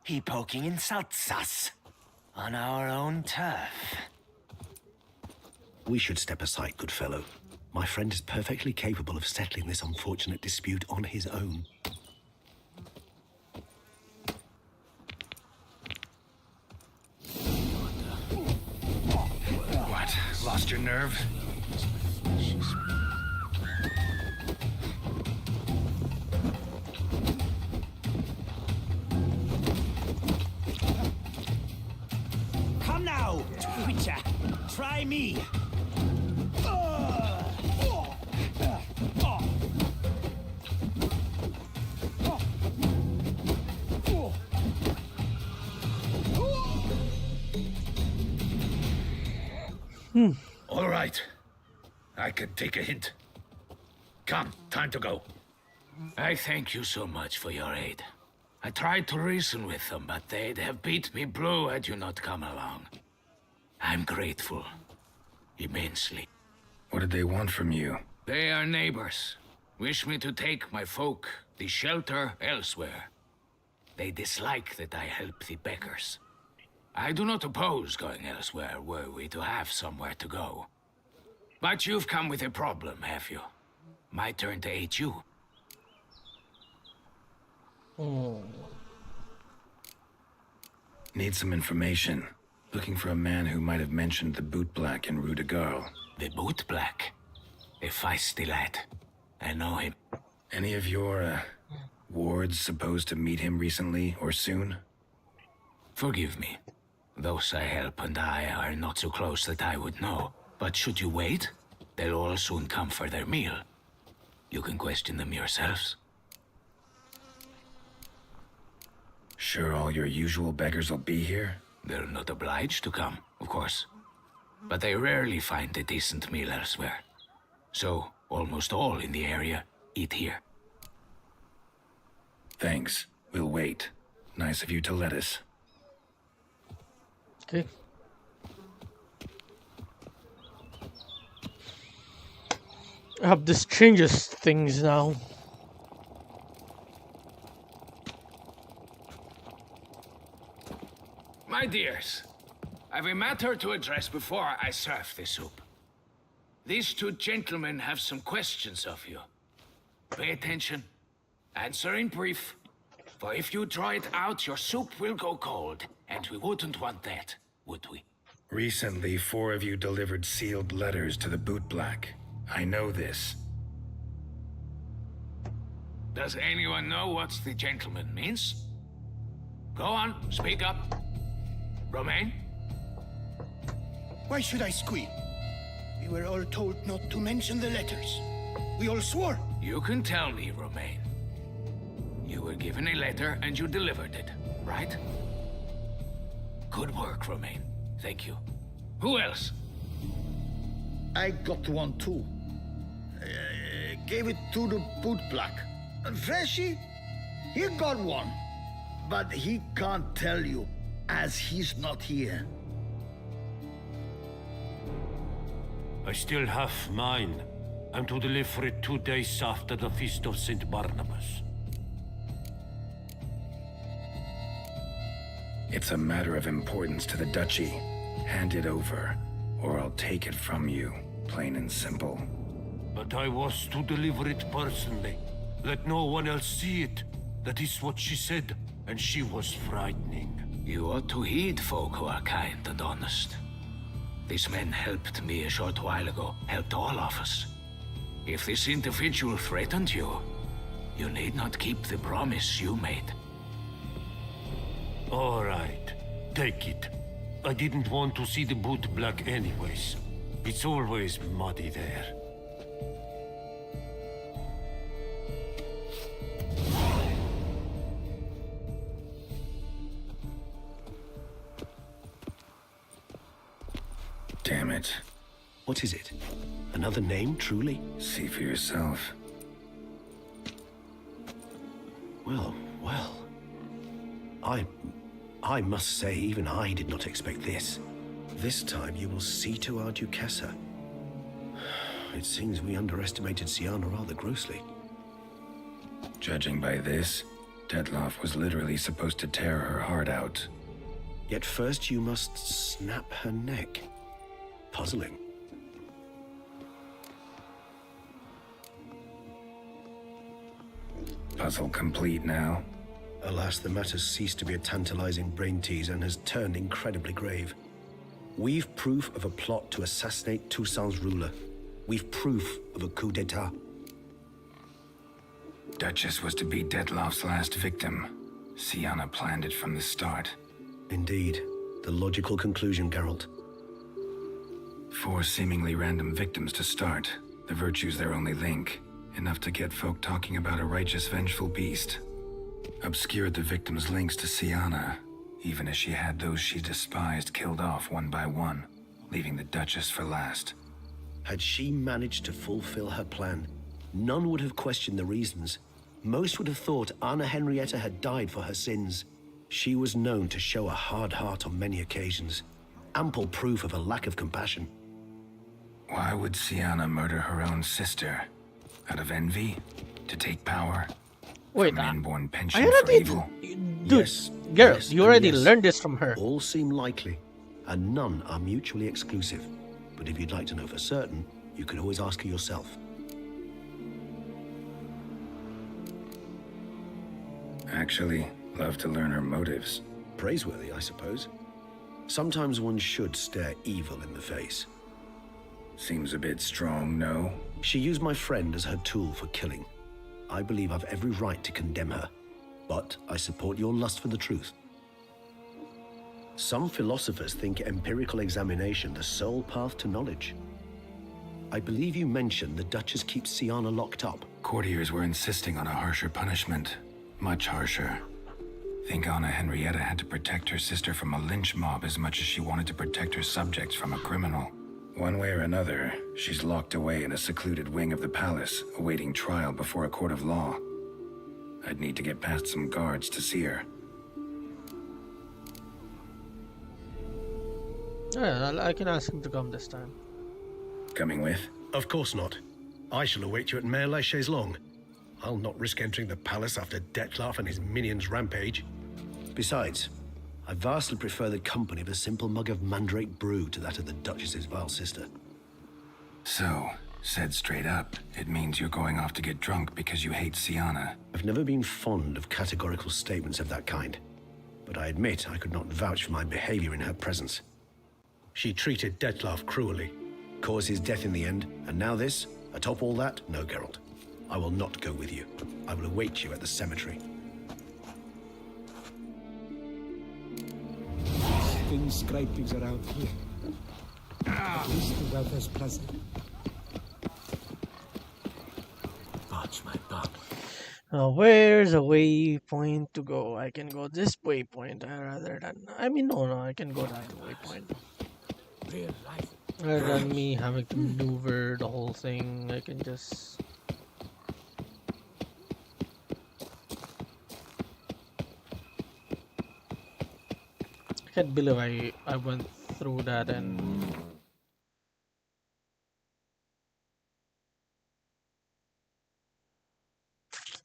He poking insults us. On our own turf. We should step aside, good fellow. My friend is perfectly capable of settling this unfortunate dispute on his own. What? Lost your nerve? Come now, Twitcher. Try me. All right. I can take a hint. Come, time to go. I thank you so much for your aid. I tried to reason with them, but they'd have beat me blue had you not come along. I'm grateful. Immensely. What did they want from you? They are neighbors. Wish me to take my folk, the shelter, elsewhere. They dislike that I help the beggars. I do not oppose going elsewhere were we to have somewhere to go. But you've come with a problem, have you? My turn to aid you. Need some information. Looking for a man who might have mentioned the Boot Black in Rue de Garl. The Boot Black? A feisty lad. I know him. Any of your, wards supposed to meet him recently or soon? Forgive me. Those I help and I are not so close that I would know. But should you wait, they'll all soon come for their meal. You can question them yourselves. Sure all your usual beggars will be here? They're not obliged to come, of course. But they rarely find a decent meal elsewhere. So, almost all in the area eat here. Thanks. We'll wait. Nice of you to let us. Okay. I hope this changes things now. My dears, I've a matter to address before I serve the soup. These two gentlemen have some questions of you. Pay attention. Answer in brief. For if you draw it out, your soup will go cold. And we wouldn't want that, would we? Recently, 4 of you delivered sealed letters to the Boot Black. I know this. Does anyone know what the gentleman means? Go on, speak up. Romain? Why should I squeal? We were all told not to mention the letters. We all swore. You can tell me, Romain. You were given a letter and you delivered it, right? Good work, Romain. Thank you. Who else? I got one too. Gave it to the Boot Black. And Freshy, he got one. But he can't tell you, as he's not here. I still have mine. I'm to deliver it 2 days after the Feast of St. Barnabas. It's a matter of importance to the Duchy. Hand it over, or I'll take it from you, plain and simple. But I was to deliver it personally. Let no one else see it. That is what she said, and she was frightening. You ought to heed folk who are kind and honest. This man helped me a short while ago, helped all of us. If this individual threatened you, you need not keep the promise you made. All right, take it. I didn't want to see the boot black anyways. It's always muddy there. Damn it. What is it? Another name, truly? See for yourself. Well, well. I must say, even I did not expect this. This time you will see to our Duquesa. It seems we underestimated Syanna rather grossly. Judging by this, Detloff was literally supposed to tear her heart out. Yet first you must snap her neck. Puzzling. Puzzle complete now. Alas, the matter's ceased to be a tantalizing brain tease and has turned incredibly grave. We've proof of a plot to assassinate Toussaint's ruler. We've proof of a coup d'etat. Duchess was to be Detloff's last victim. Syanna planned it from the start. Indeed. The logical conclusion, Geralt. 4 seemingly random victims to start. The virtue's their only link. Enough to get folk talking about a righteous, vengeful beast. Obscured the victims' links to Syanna, even as she had those she despised killed off one by one, leaving the Duchess for last. Had she managed to fulfill her plan, none would have questioned the reasons. Most would have thought Anna Henrietta had died for her sins. She was known to show a hard heart on many occasions. Ample proof of a lack of compassion. Why would Syanna murder her own sister? Out of envy? To take power? Wait, from inborn I penchant for evil? Dude, Yes, Geralt, yes, you and already yes. learned this from her. All seem likely, and none are mutually exclusive. But if you'd like to know for certain, you can always ask her yourself. Actually, love to learn her motives. Praiseworthy, I suppose. Sometimes one should stare evil in the face. Seems a bit strong, no? She used my friend as her tool for killing. I believe I've every right to condemn her, but I support your lust for the truth. Some philosophers think empirical examination the sole path to knowledge. I believe you mentioned the Duchess keeps Syanna locked up. Courtiers were insisting on a harsher punishment. Much harsher. Think Anna Henrietta had to protect her sister from a lynch mob as much as she wanted to protect her subjects from a criminal. One way or another, she's locked away in a secluded wing of the palace, awaiting trial before a court of law. I'd need to get past some guards to see her. Yeah, I can ask him to come this time. Coming with? Of course not. I shall await you at Mare la Chaise-Longue. I'll not risk entering the palace after Detloff and his minions rampage. Besides, I vastly prefer the company of a simple mug of mandrake brew to that of the Duchess's vile sister. So, said straight up, it means you're going off to get drunk because you hate Syanna. I've never been fond of categorical statements of that kind, but I admit I could not vouch for my behavior in her presence. She treated Detloff cruelly, caused his death in the end, and now this? Atop all that? No, Geralt. I will not go with you. I will await you at the cemetery. Thin scrapings around here. At least the weather's pleasant. Watch my butt. Where's a waypoint to go? I can go this waypoint rather than... I mean, no, I can go that waypoint. Real life. Rather than me having to maneuver the whole thing, I can just... I can't believe I went through that and...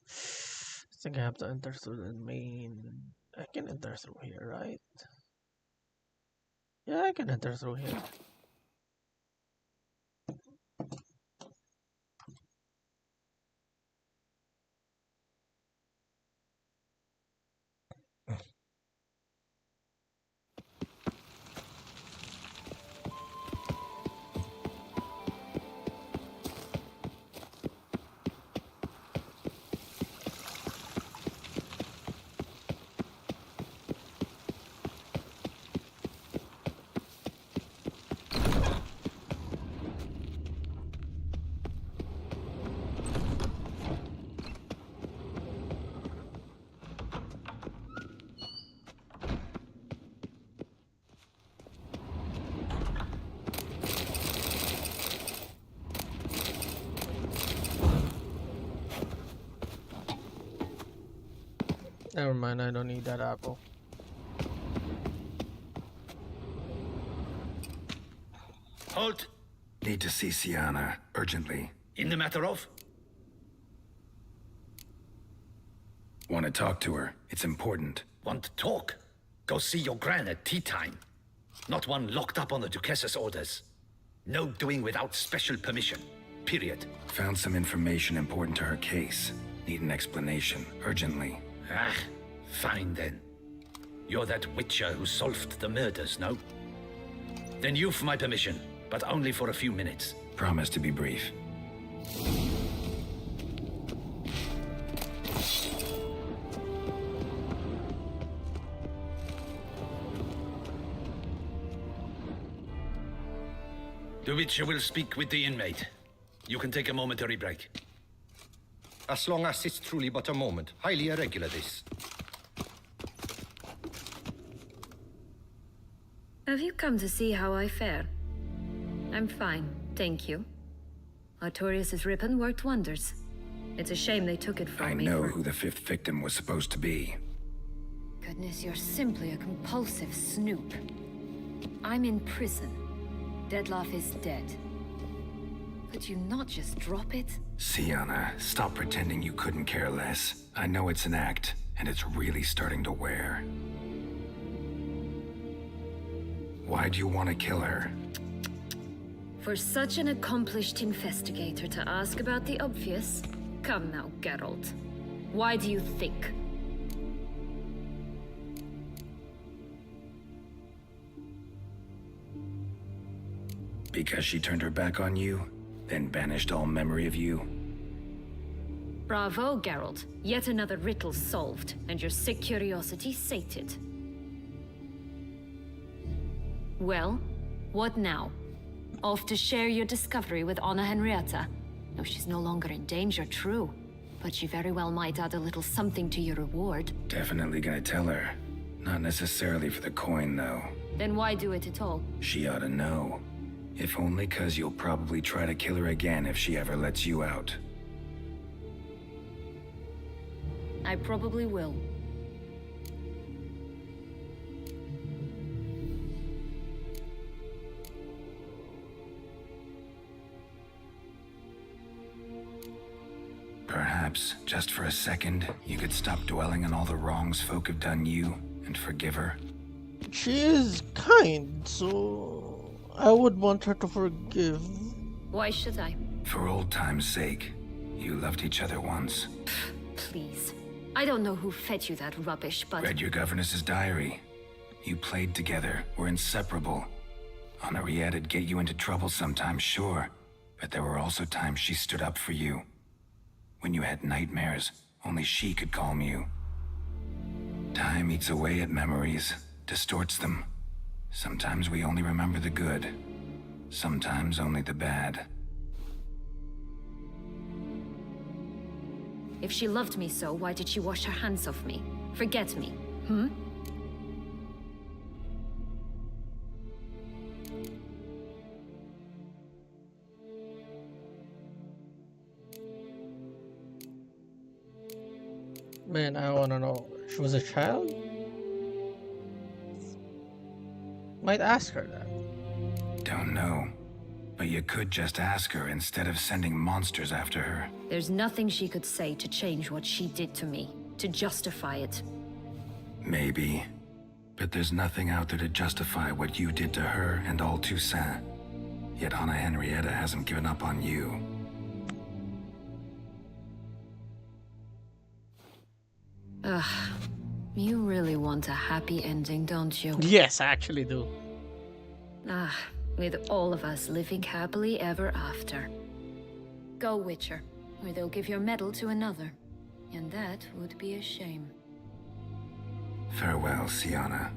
I think I have to enter through the main... I can enter through here, right? Yeah, I can enter through here. Never mind, I don't need that apple. Halt! Need to see Sienna, urgently. In the matter of? Want to talk to her. It's important. Want to talk? Go see your gran at tea time. Not one locked up on the Duchess's orders. No doing without special permission. Period. Found some information important to her case. Need an explanation, urgently. Ah, fine then. You're that witcher who solved the murders, no? Then you've my permission, but only for a few minutes. Promise to be brief. The witcher will speak with the inmate. You can take a momentary break. As long as it's truly but a moment. Highly irregular, this. Have you come to see how I fare? I'm fine, thank you. Artorias' ribbon worked wonders. It's a shame they took it from me. I know who the 5th victim was supposed to be. Goodness, you're simply a compulsive snoop. I'm in prison. Dettlaff is dead. Could you not just drop it? Sienna, stop pretending you couldn't care less. I know it's an act, and it's really starting to wear. Why do you want to kill her? For such an accomplished investigator to ask about the obvious? Come now, Geralt. Why do you think? Because she turned her back on you, then banished all memory of you? Bravo, Geralt. Yet another riddle solved, and your sick curiosity sated. Well, what now? Off to share your discovery with Anna Henrietta? No, she's no longer in danger, true. But she very well might add a little something to your reward. Definitely gonna tell her. Not necessarily for the coin, though. Then why do it at all? She ought to know. If only 'cause you'll probably try to kill her again if she ever lets you out. I probably will. Perhaps, just for a second, you could stop dwelling on all the wrongs folk have done you and forgive her. She is kind, so I would want her to forgive. Why should I? For old time's sake. You loved each other once. Please. I don't know who fed you that rubbish, but... Read your governess's diary. You played together, were inseparable. Henriette'd get you into trouble sometimes, sure. But there were also times she stood up for you. When you had nightmares, only she could calm you. Time eats away at memories, distorts them. Sometimes we only remember the good. Sometimes only the bad. If she loved me so, why did she wash her hands off me? Forget me, hmm? Man, I wanna know. She was a child? Might ask her that. Don't know. But you could just ask her instead of sending monsters after her. There's nothing she could say to change what she did to me, to justify it. Maybe. But there's nothing out there to justify what you did to her and all Toussaint. Yet Anna Henrietta hasn't given up on you. Ugh. You really want a happy ending, don't you? Yes, I actually do. Ah, with all of us living happily ever after. Go, Witcher, or they'll give your medal to another. And that would be a shame. Farewell, Sienna.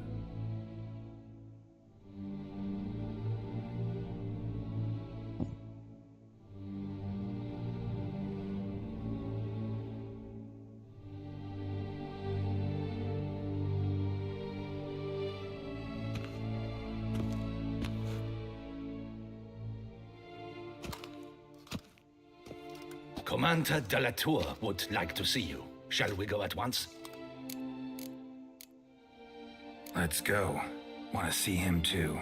Commander de la Tour would like to see you. Shall we go at once? Let's go. Want to see him too.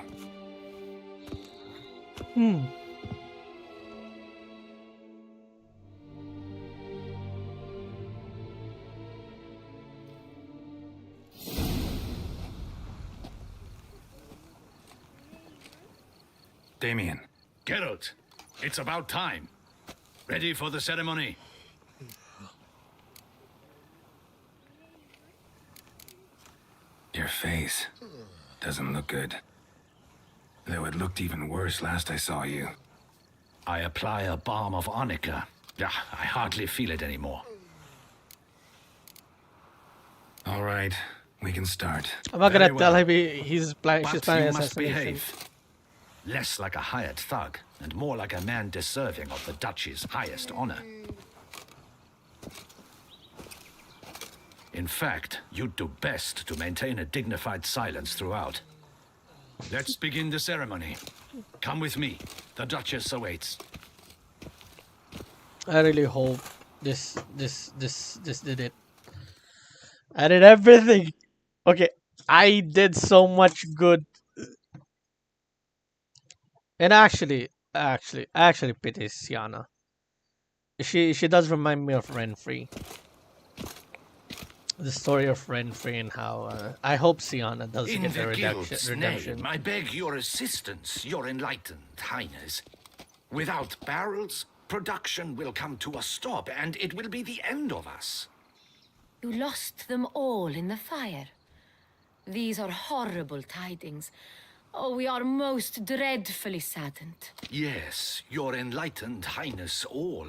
Damien. Geralt, it's about time. Ready for the ceremony? Your face doesn't look good. Though it looked even worse last I saw you. I apply a balm of arnica. I hardly feel it anymore. All right, we can start. I'm not gonna Very tell well. him she's planning But you assassination. must behave. Less like a hired thug, and more like a man deserving of the Duchy's highest honor. In fact, you'd do best to maintain a dignified silence throughout. Let's begin the ceremony. Come with me. The Duchess awaits. I really hope this did it. I did everything. Okay, I did so much good. And actually pity Sienna. She does remind me of Renfrey. The story of Renfrey and how I hope Sienna does In get the a guild's redemption. name, I beg your assistance, your enlightened highness. Without barrels, production will come to a stop, and it will be the end of us. You lost them all in the fire. These are horrible tidings. Oh, we are most dreadfully saddened. Yes, your enlightened highness all.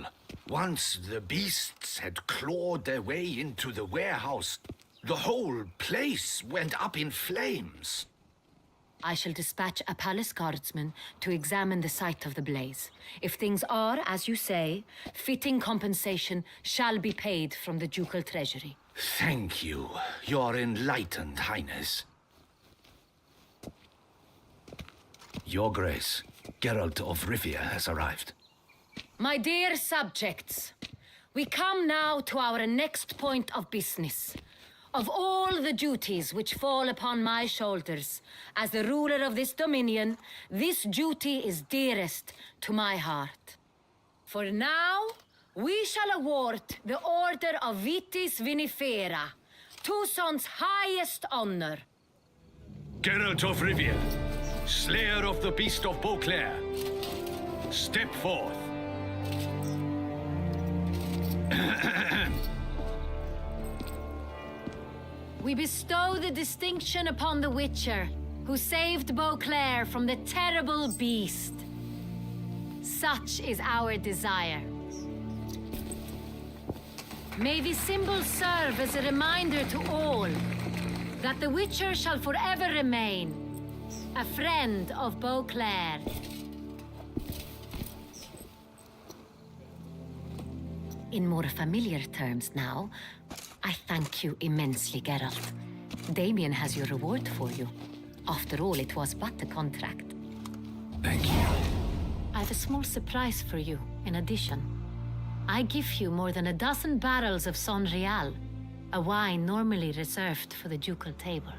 Once the beasts had clawed their way into the warehouse, the whole place went up in flames. I shall dispatch a palace guardsman to examine the site of the blaze. If things are, as you say, fitting compensation shall be paid from the ducal treasury. Thank you, your enlightened highness. Your Grace, Geralt of Rivia has arrived. My dear subjects, we come now to our next point of business. Of all the duties which fall upon my shoulders, as the ruler of this dominion, this duty is dearest to my heart. For now, we shall award the Order of Vitis Vinifera, Toussaint's highest honor. Geralt of Rivia, Slayer of the Beast of Beauclair, step forth. We bestow the distinction upon the Witcher, who saved Beauclair from the terrible beast. Such is our desire. May this symbol serve as a reminder to all that the Witcher shall forever remain a friend of Beauclair. In more familiar terms now, I thank you immensely, Geralt. Damien has your reward for you. After all, it was but a contract. Thank you. I have a small surprise for you, in addition. I give you more than a dozen barrels of Sonreal, a wine normally reserved for the ducal table.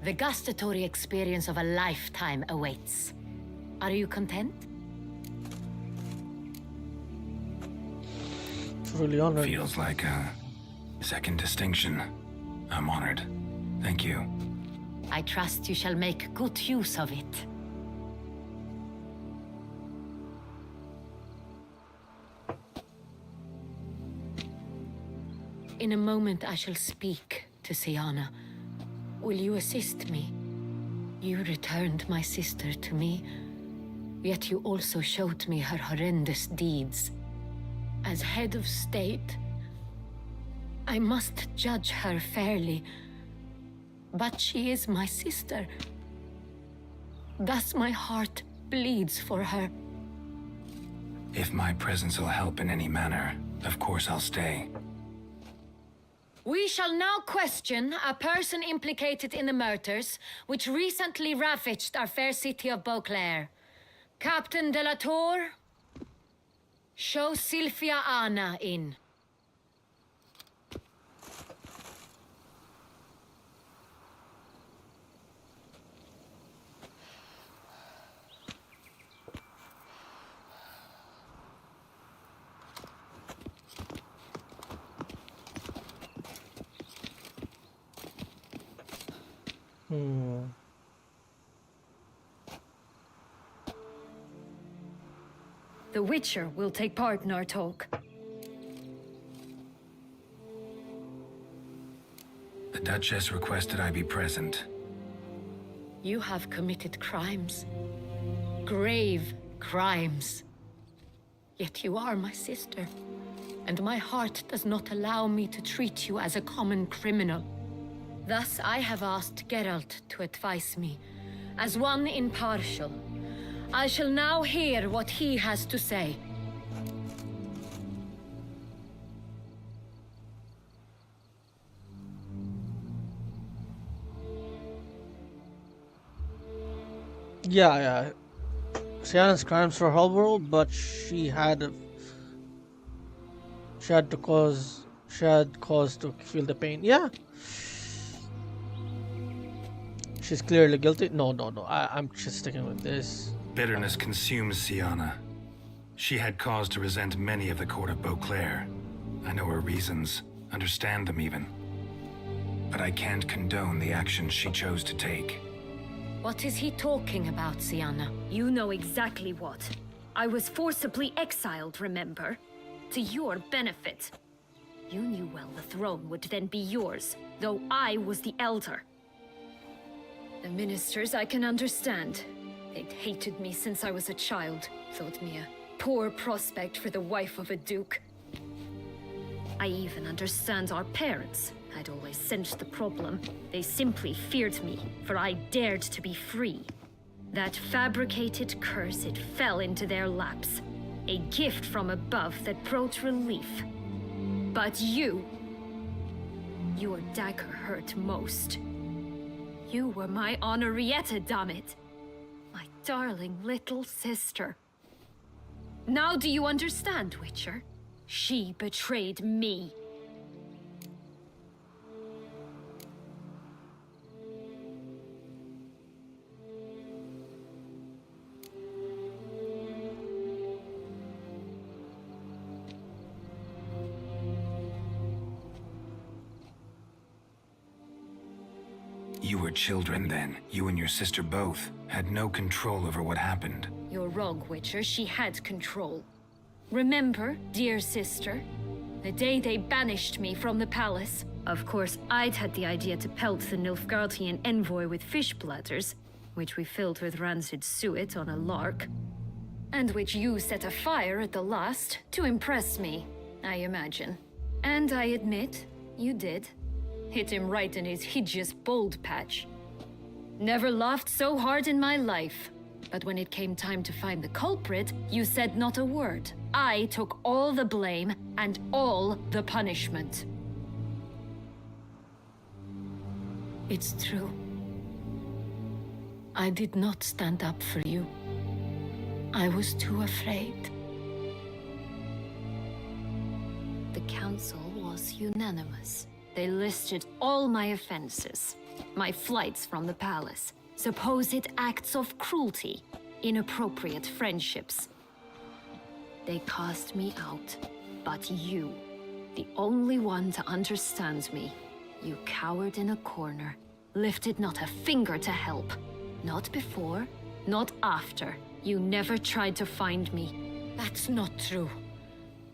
The gustatory experience of a lifetime awaits. Are you content? Truly honored. Feels like a second distinction. I'm honored. Thank you. I trust you shall make good use of it. In a moment I shall speak to Sienna. Will you assist me? You returned my sister to me, yet you also showed me her horrendous deeds. As head of state, I must judge her fairly, but she is my sister. Thus my heart bleeds for her. If my presence will help in any manner, of course I'll stay. We shall now question a person implicated in the murders which recently ravaged our fair city of Beauclair. Captain de la Tour, show Sylvia Anna in. Hmm. The Witcher will take part in our talk. The Duchess requested I be present. You have committed crimes. Grave crimes. Yet you are my sister, and my heart does not allow me to treat you as a common criminal. Thus, I have asked Geralt to advise me, as one impartial. I shall now hear what he has to say. Yeah. Sienna's crimes for whole world, but she had cause to feel the pain. Yeah. She's clearly guilty. No. I'm just sticking with this. Bitterness consumes Sienna. She had cause to resent many of the court of Beauclair. I know her reasons, understand them even. But I can't condone the actions she chose to take. What is he talking about, Sienna? You know exactly what. I was forcibly exiled, remember? To your benefit. You knew well the throne would then be yours, though I was the elder. The ministers I can understand. They'd hated me since I was a child, thought me a poor prospect for the wife of a duke. I even understand our parents. I'd always sensed the problem. They simply feared me, for I dared to be free. That fabricated curse, it fell into their laps. A gift from above that brought relief. But your dagger hurt most. You were my Henrietta, dammit. My darling little sister. Now do you understand, Witcher? She betrayed me. You were children then. You and your sister both had no control over what happened. You're wrong, Witcher. She had control. Remember, dear sister, the day they banished me from the palace? Of course, I'd had the idea to pelt the Nilfgaardian envoy with fish bladders, which we filled with rancid suet on a lark, and which you set afire at the last to impress me, I imagine. And I admit, you did. Hit him right in his hideous bald patch. Never laughed so hard in my life. But when it came time to find the culprit, you said not a word. I took all the blame and all the punishment. It's true. I did not stand up for you. I was too afraid. The council was unanimous. They listed all my offenses. My flights from the palace, supposed acts of cruelty, inappropriate friendships. They cast me out, but you, the only one to understand me, you cowered in a corner, lifted not a finger to help. Not before, not after. You never tried to find me. That's not true.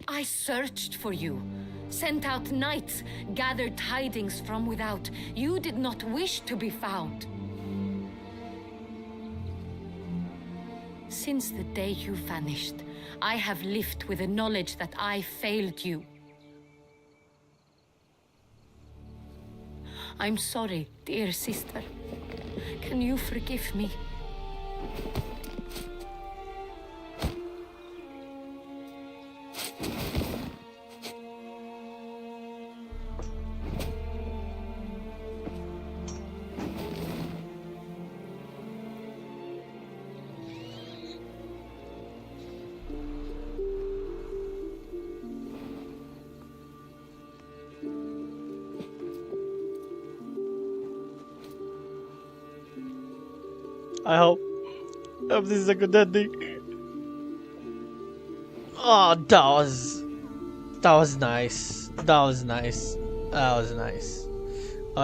I searched for you, sent out knights, gathered tidings from without. You did not wish to be found. Since the day you vanished, I have lived with the knowledge that I failed you. I'm sorry, dear sister. Can you forgive me? I hope this is a good ending. Oh, that was nice. That was nice.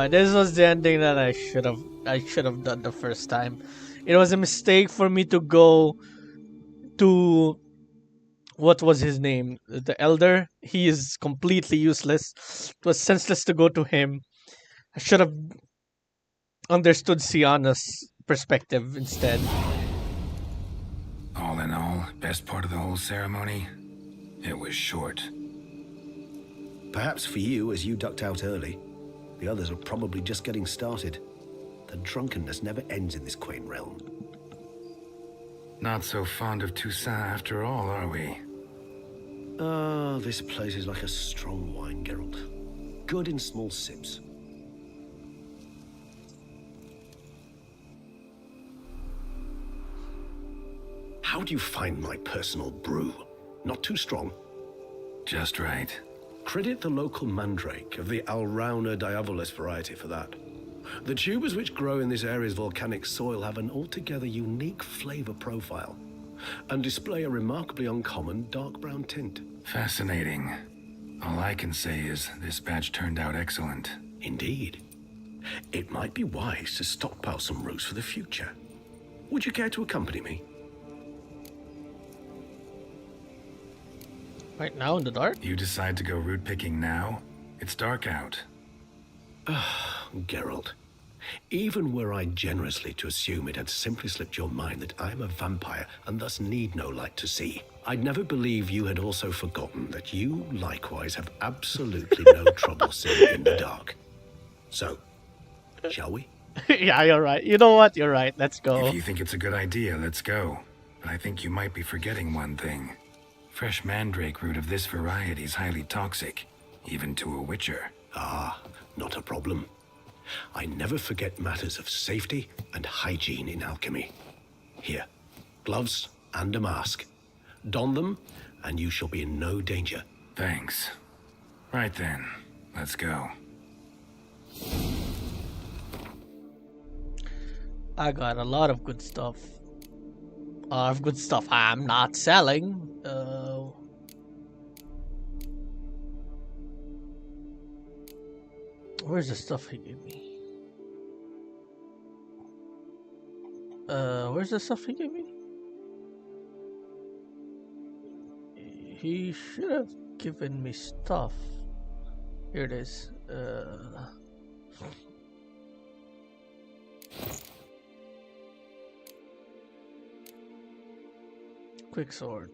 This was the ending that I should have done the first time. It was a mistake for me to go to what was his name? The Elder. He is completely useless. It was senseless to go to him. I should have understood Sienna's perspective instead. All in all, best part of the whole ceremony? It was short. Perhaps for you, as you ducked out early. The others are probably just getting started. The drunkenness never ends in this quaint realm. Not so fond of Toussaint after all, are we? Ah, this place is like a strong wine, Geralt. Good in small sips. How do you find my personal brew? Not too strong? Just right. Credit the local mandrake of the Alrauna diavolis variety for that. The tubers which grow in this area's volcanic soil have an altogether unique flavor profile and display a remarkably uncommon dark brown tint. Fascinating. All I can say is this batch turned out excellent. Indeed. It might be wise to stockpile some roots for the future. Would you care to accompany me? Right now in the dark? You decide to go root picking now? It's dark out. Geralt, even were I generously to assume it had simply slipped your mind that I am a vampire and thus need no light to see, I'd never believe you had also forgotten that you likewise have absolutely no trouble seeing in the dark. So, shall we? Yeah, you're right. You know what? You're right. Let's go. If you think it's a good idea, let's go. But I think you might be forgetting one thing. Fresh mandrake root of this variety is highly toxic, even to a witcher. Ah, not a problem. I never forget matters of safety and hygiene in alchemy. Here, gloves and a mask. Don them, and you shall be in no danger. Thanks. Right then, let's go. I got a lot of good stuff. I'm not selling. Where's the stuff he gave me? Where's the stuff he gave me? He should have given me stuff. Here it is. Quick sword.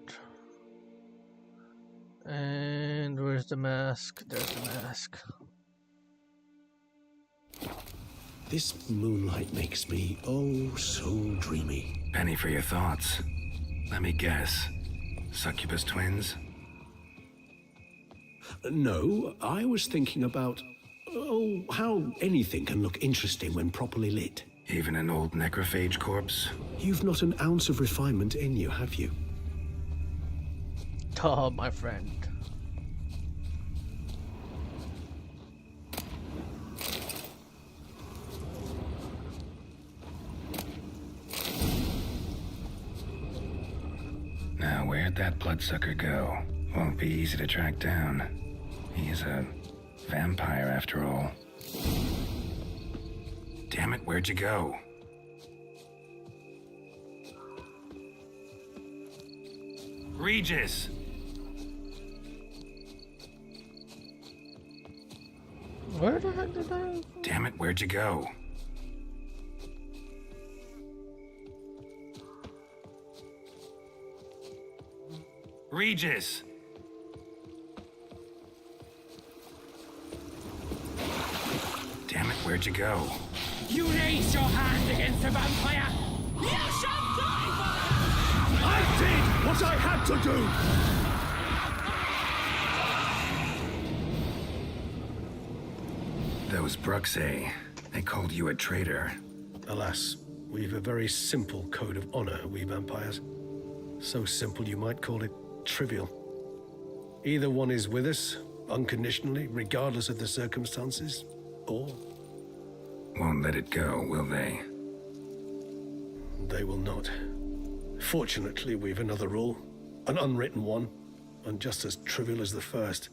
And where's the mask? There's the mask. This moonlight makes me, oh, so dreamy. Penny for your thoughts. Let me guess. Succubus twins? No, I was thinking about, oh, how anything can look interesting when properly lit. Even an old necrophage corpse? You've not an ounce of refinement in you, have you? Oh, my friend. Now, where'd that bloodsucker go? Won't be easy to track down. He is a vampire, after all. Damn it, where'd you go? Regis! Where the heck did I... Damn it, where'd you go? Regis! Damn it, where'd you go? You raise your hand against the vampire! You shall die for I did what I had to do! Those Bruxae, they called you a traitor. Alas, we've a very simple code of honor, we vampires. So simple you might call it trivial. Either one is with us, unconditionally, regardless of the circumstances, or... Won't let it go, will they? They will not. Fortunately, we've another rule, an unwritten one, and just as trivial as the first.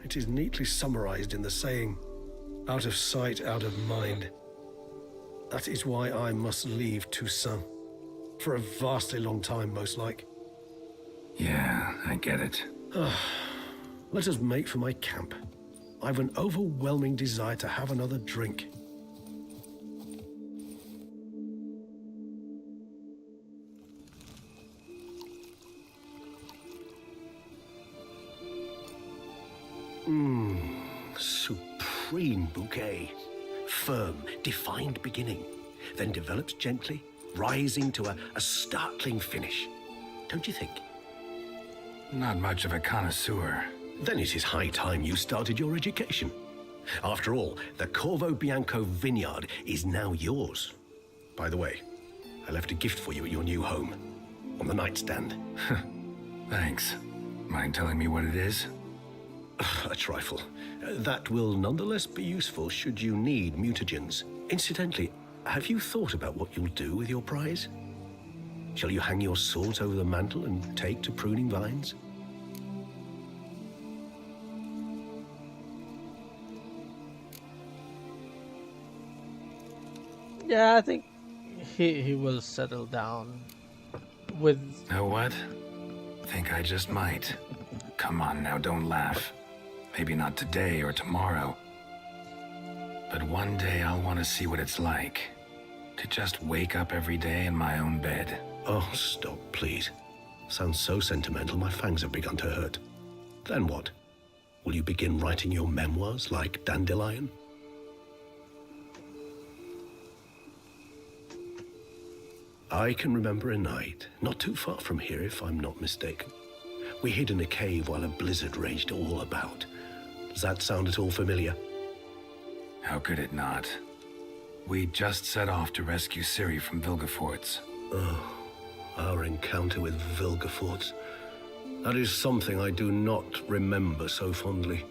It is neatly summarized in the saying, Out of sight, out of mind. That is why I must leave Toussaint. For a vastly long time, most like. Yeah, I get it. Let us make for my camp. I've an overwhelming desire to have another drink. Supreme bouquet. Firm, defined beginning, then develops gently, rising to a startling finish. Don't you think? Not much of a connoisseur. Then it is high time you started your education. After all, the Corvo Bianco vineyard is now yours. By the way, I left a gift for you at your new home. On the nightstand. Thanks. Mind telling me what it is? A trifle. That will nonetheless be useful should you need mutagens. Incidentally, have you thought about what you'll do with your prize? Shall you hang your swords over the mantle and take to pruning vines? Yeah, I think he will settle down with... Know what? Think I just might. Come on now, don't laugh. Maybe not today or tomorrow. But one day I'll want to see what it's like. To just wake up every day in my own bed. Oh, stop, please. Sounds so sentimental, my fangs have begun to hurt. Then what? Will you begin writing your memoirs like Dandelion? I can remember a night, not too far from here if I'm not mistaken. We hid in a cave while a blizzard raged all about. Does that sound at all familiar? How could it not? We just set off to rescue Ciri from Vilgefortz. Oh, our encounter with Vilgefortz. That is something I do not remember so fondly.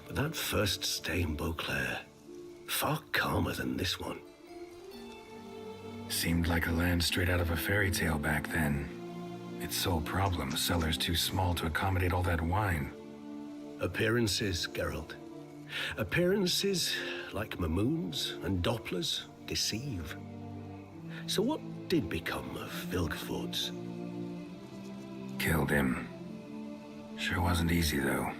But that first stay in Beauclair, far calmer than this one. Seemed like a land straight out of a fairy tale back then. Its sole problem, cellars too small to accommodate all that wine. Appearances, Geralt. Appearances, like Mamoons and Dopplers, deceive. So what did become of Vilgefortz? Killed him. Sure wasn't easy, though.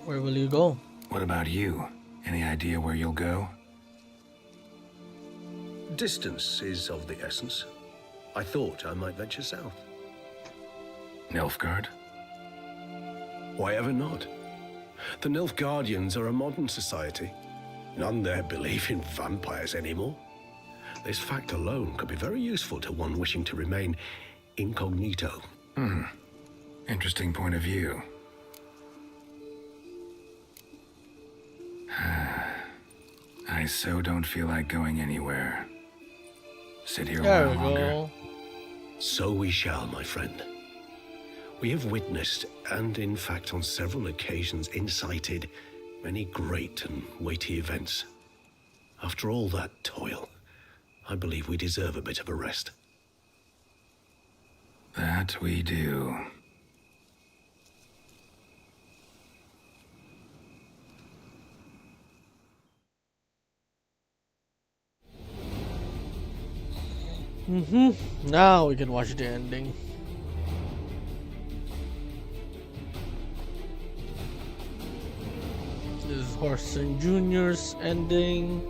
Where will you go? What about you? Any idea where you'll go? Distance is of the essence. I thought I might venture south. Nilfgaard? Why ever not? The Nilfgaardians are a modern society. None there believe in vampires anymore. This fact alone could be very useful to one wishing to remain incognito. Interesting point of view. I so don't feel like going anywhere. Sit here a There while we longer. go. So we shall, my friend. We have witnessed, and in fact on several occasions incited, many great and weighty events. After all that toil, I believe we deserve a bit of a rest. That we do. Now we can watch the ending. This is Horson Jr.'s ending.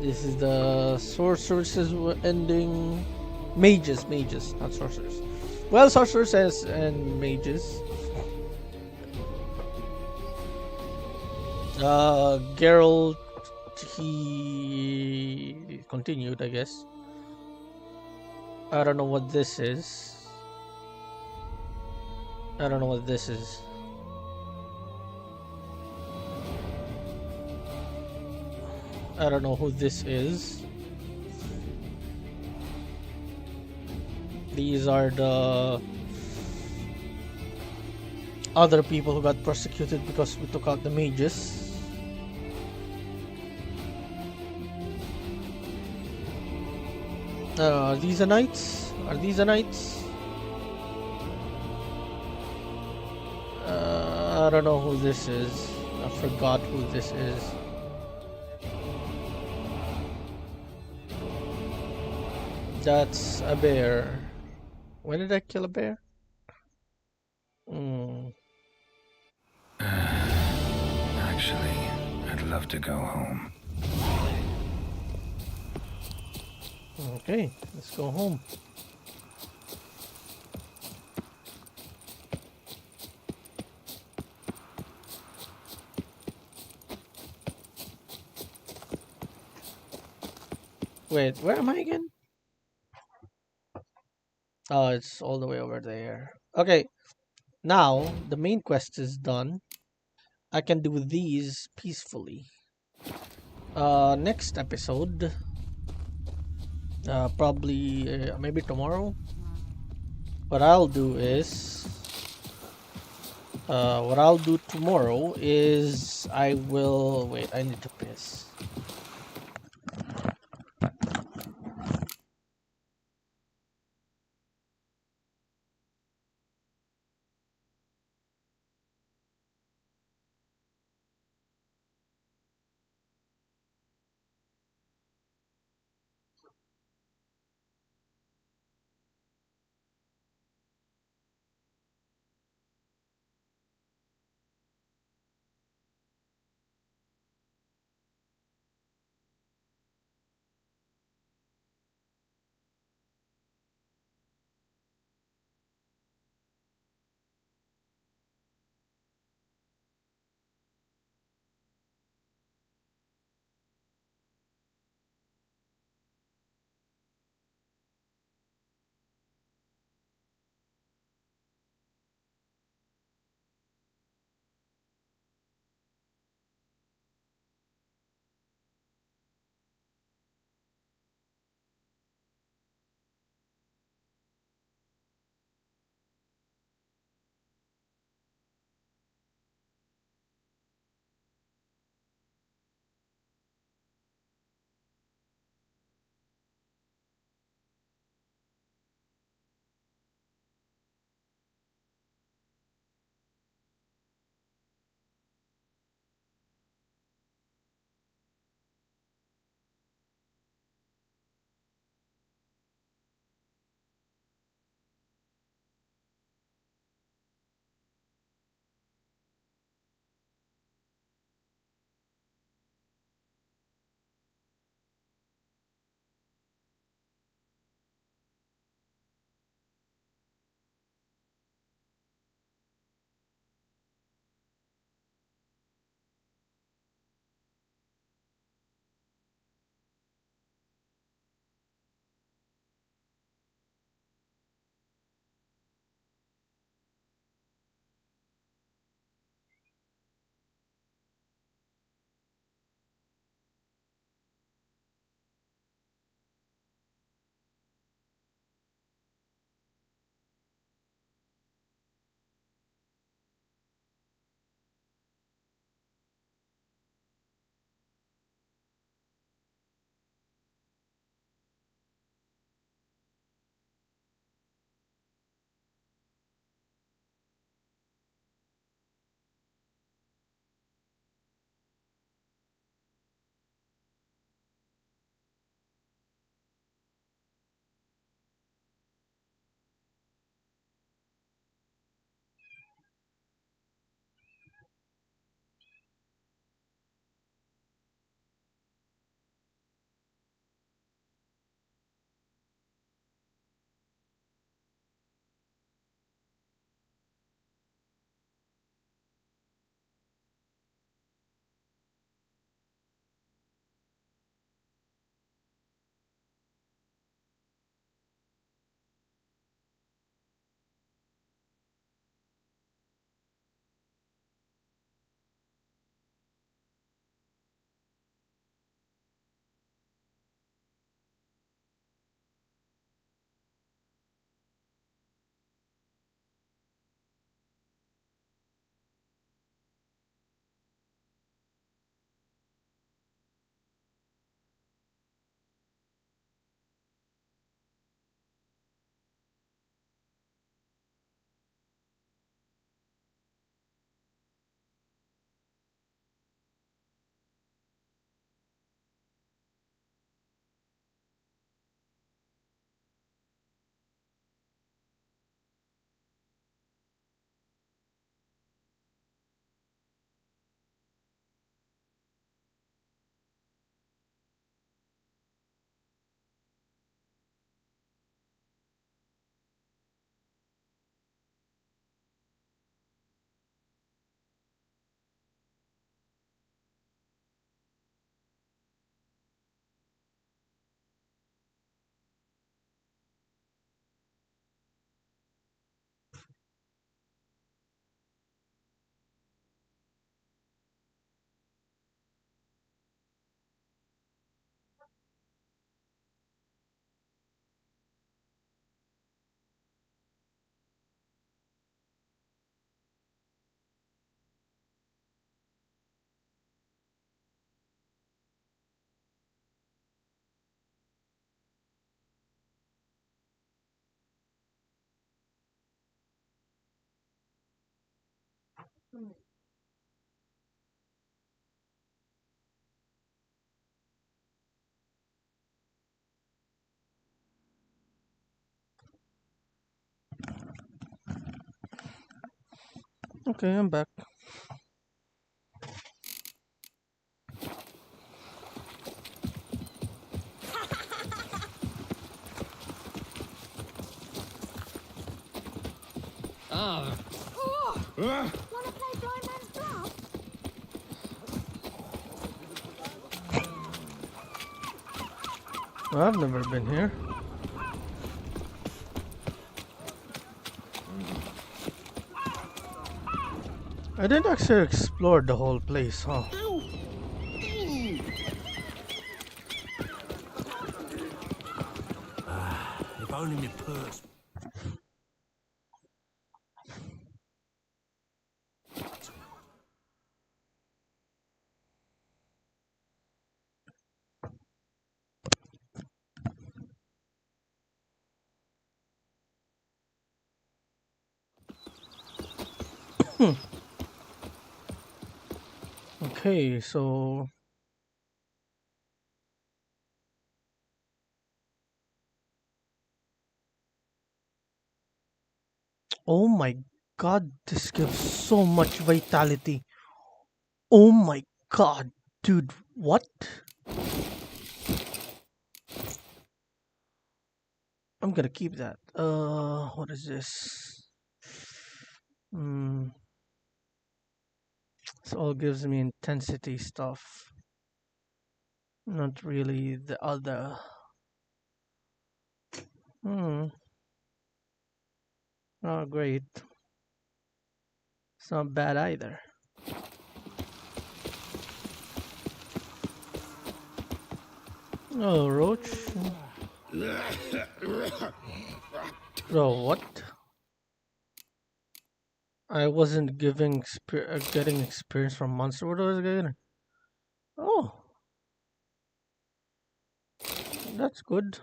This is the sorceress's ending. Mages, not sorcerers. Well, sorcerers and mages. Geralt, he continued, I guess. I don't know what this is. I don't know what this is. I don't know who this is. These are the other people who got prosecuted because we took out the mages. Are these the knights? Are these the knights? don't know who this is. I forgot who this is. That's a bear. When did I kill a bear? Actually, I'd love to go home. Okay, let's go home. Wait, where am I again? Oh, it's all the way over there. Okay, now the main quest is done. I can do these peacefully. Next episode, probably maybe tomorrow. What I'll do is, what I'll do tomorrow is I will wait. I need to piss. Okay, I'm back. Ah. Wanna play blind man's bluff? I've never been here. I didn't actually explore the whole place, huh? If only my purse. Okay, so oh my god, this gives so much vitality. Oh my god, dude, what? I'm gonna keep that. What is this? This all gives me intensity stuff. Not really the other. Oh, great. It's not bad either. Oh, Roach. Bro, what? I wasn't getting experience from Monster. What was I getting? Oh, that's good.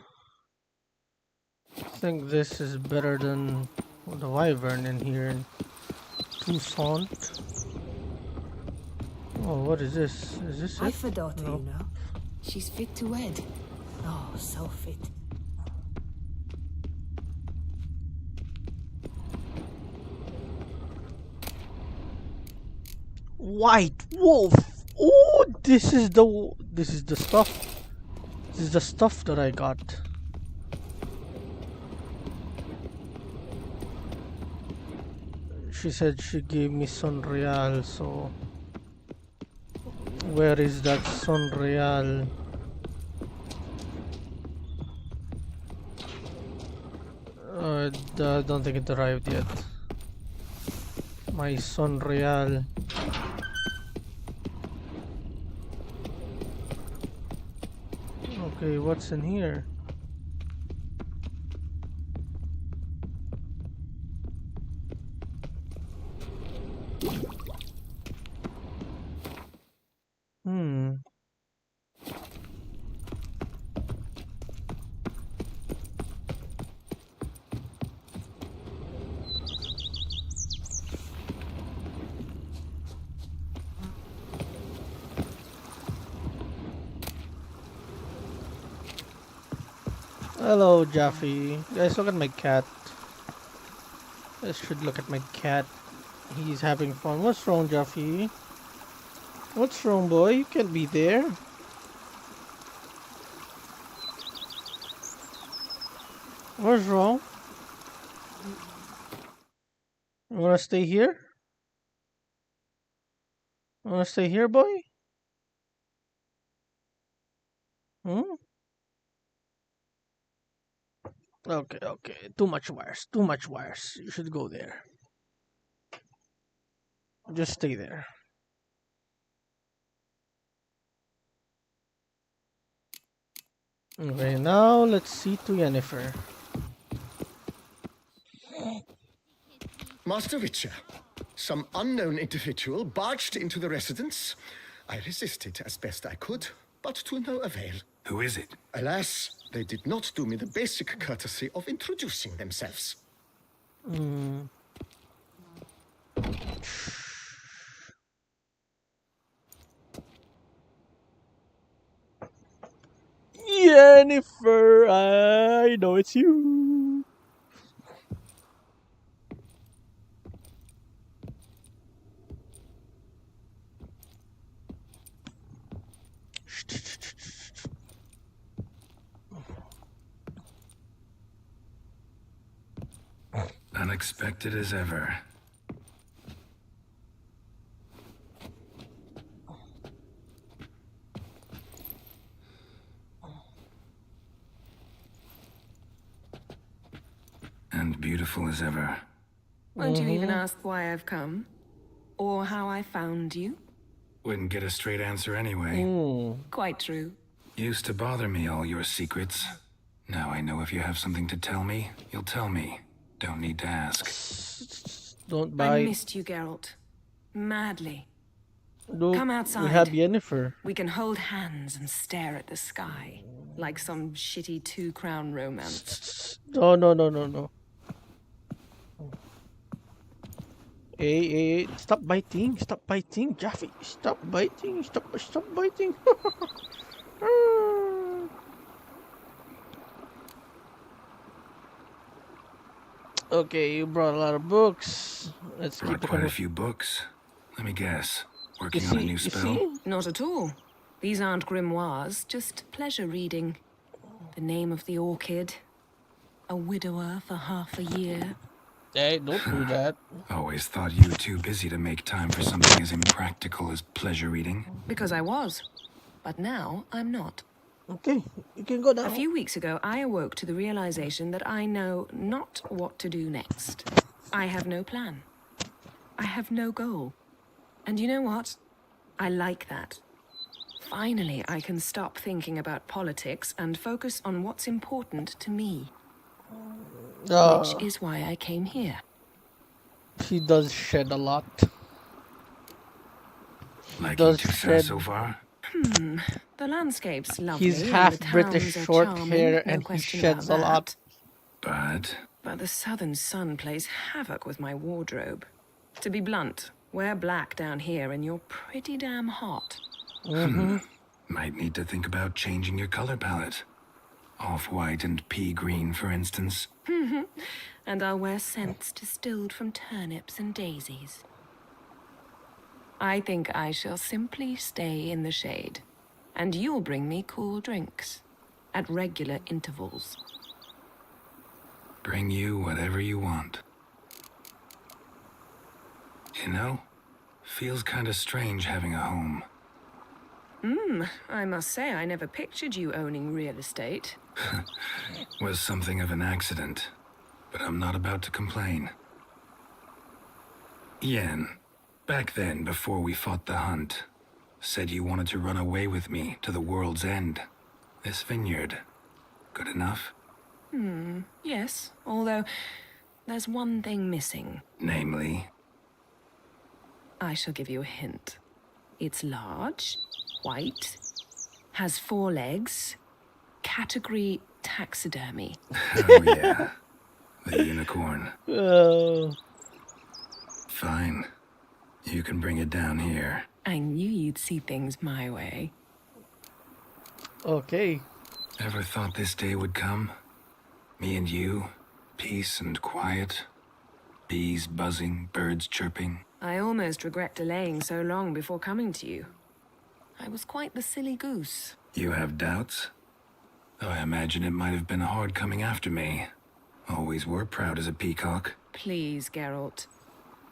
I think this is better than the Wyvern in here in Toussaint. Oh, what is this? Is this I've it? a daughter, No. you know. She's fit to wed. Oh, so fit. White Wolf. Oh, this is the stuff. This is the stuff that I got. She said she gave me Son Real, so where is that Son Real? I don't think it arrived yet. My Son Real. Okay, what's in here? Hello, Jaffe. Guys, look at my cat. I should look at my cat. He's having fun. What's wrong, Jaffe? What's wrong, boy? You can't be there. What's wrong? You wanna stay here? You wanna stay here, boy? Okay, okay. Too much wires. Too much wires. You should go there. Just stay there. Okay, now let's see to Yennefer. Master Witcher, some unknown individual barged into the residence. I resisted as best I could, but to no avail. Who is it? Alas, they did not do me the basic courtesy of introducing themselves. Yennefer, I know it's you. Unexpected as ever. And beautiful as ever. Won't you even ask why I've come? Or how I found you? Wouldn't get a straight answer anyway. Quite true. Used to bother me, all your secrets. Now I know if you have something to tell me, you'll tell me. Don't need to ask. Don't I buy. missed you, Geralt. Madly. Look, Come outside. we have Yennefer. We can hold hands and stare at the sky. Like some shitty 2-crown romance. No, no, no, no, no. Hey, stop biting, Jaffe, stop biting, stop biting. Okay, you brought a lot of books. Let's Brought keep quite a few books. Let me guess. Working on a new spell? Not at all. These aren't grimoires, just pleasure reading. The name of the orchid. A widower for half a year. Hey, don't do that. Always thought you were too busy to make time for something as impractical as pleasure reading. Because I was. But now I'm not. Okay, you can go now. A few weeks ago, I awoke to the realization that I know not what to do next. I have no plan. I have no goal. And you know what? I like that. Finally, I can stop thinking about politics and focus on what's important to me. Which is why I came here. He does shed a lot. Liking Toussaint so far? The landscape's lovely. He's and half the towns British, are short charming, hair, no and he question sheds a about lot. that. But the southern sun plays havoc with my wardrobe. To be blunt, wear black down here and you're pretty damn hot. Might need to think about changing your color palette. Off-white and pea green, for instance. And I'll wear scents distilled from turnips and daisies. I think I shall simply stay in the shade. And you'll bring me cool drinks. At regular intervals. Bring you whatever you want. You know, feels kinda strange having a home. I must say I never pictured you owning real estate. Was something of an accident, but I'm not about to complain. Yen, back then, before we fought the hunt, said you wanted to run away with me to the world's end. This vineyard, good enough? Yes, although there's one thing missing. Namely, I shall give you a hint. It's large, white, has 4 legs, category taxidermy. oh yeah, the unicorn. Oh. Fine, you can bring it down here. I knew you'd see things my way. Okay. Ever thought this day would come? Me and you, peace and quiet. Bees buzzing, birds chirping. I almost regret delaying so long before coming to you. I was quite the silly goose. You have doubts? Though I imagine it might have been hard coming after me. Always were proud as a peacock. Please, Geralt.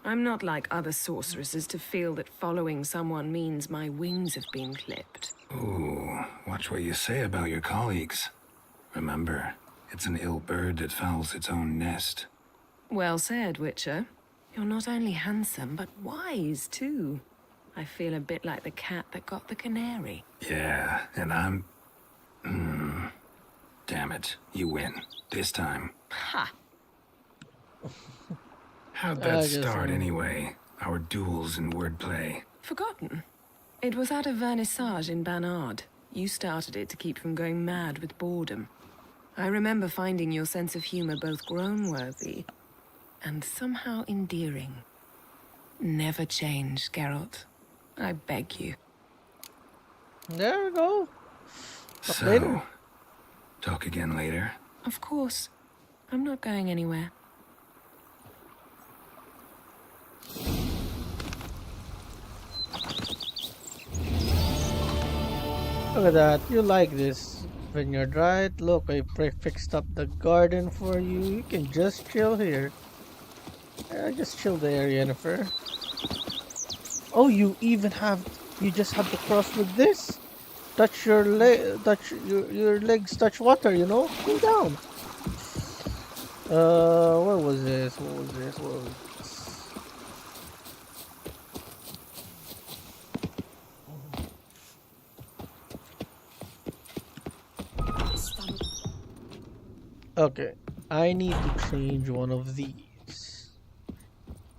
I'm not like other sorceresses to feel that following someone means my wings have been clipped. Ooh, watch what you say about your colleagues. Remember, it's an ill bird that fouls its own nest. Well said, Witcher. You're not only handsome, but wise, too. I feel a bit like the cat that got the canary. Yeah, and I'm... Damn it, you win. This time. Ha! How'd that start, anyway? Our duels and wordplay. Forgotten. It was at a vernissage in Banard. You started it to keep from going mad with boredom. I remember finding your sense of humor both groan-worthy and somehow endearing. Never change, Geralt. I beg you. There we go. So, Talk again later. Of course. I'm not going anywhere. Look at that. You like this vineyard, right? Look, I fixed up the garden for you. You can just chill here. Just chill there, Yennefer. Oh, you just have to cross with this. Touch your your legs touch water, you know? Cool down. What was this? What was this? What was this? Okay, I need to change one of these.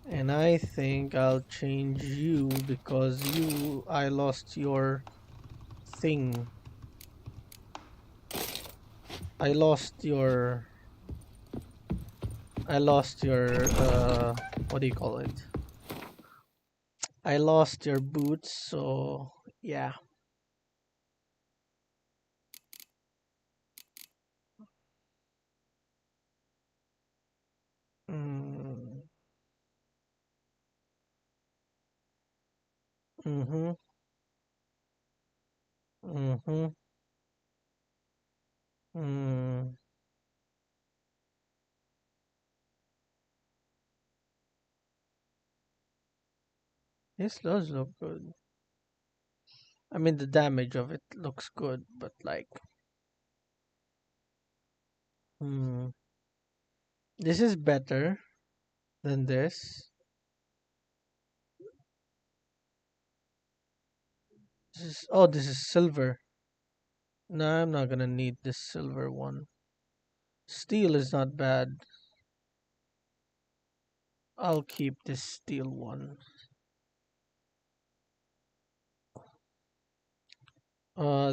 And I think I'll change you because I lost your thing. I lost your, what do you call it? I lost your boots, so yeah. Mm. Mm-hmm. Mm-hmm. Mm. This does look good. I mean, the damage of it looks good, but like, hmm, this is better than this. This is silver. No, I'm not gonna need this silver one. Steel is not bad. I'll keep this steel one.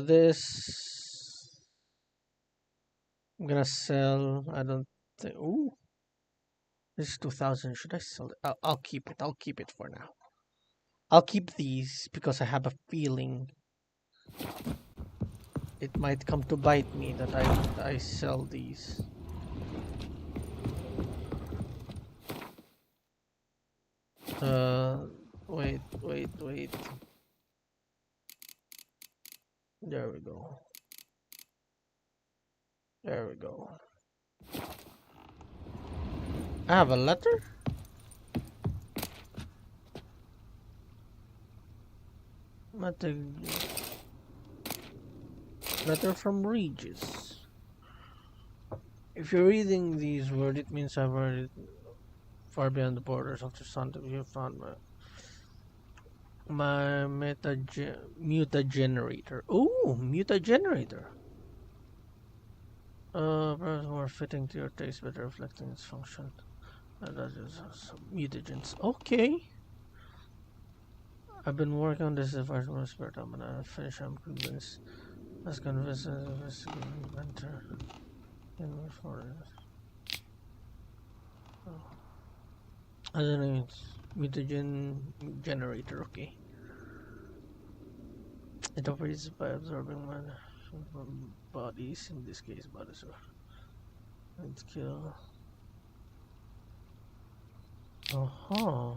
This I'm gonna sell. I don't think. Ooh, this is 2,000. Should I sell it? I'll keep it. I'll keep it for now. I'll keep these because I have a feeling it might come to bite me that I sell these. Wait. There we go. There we go. I have a letter? Letter from Regis. If you're reading these words, it means I've already far beyond the borders of the sun that you have found my mutagenerator. Oh, mutagenerator. Perhaps more fitting to your taste, better reflecting its function. That is mutagens. Okay. I've been working on this device with my spirit. I'm gonna finish. I'm convinced. As convinced as a inventor. I don't know. It's mutagen generator. Okay. It operates by absorbing my bodies. In this case, bodies are. Let's kill. Uh-huh.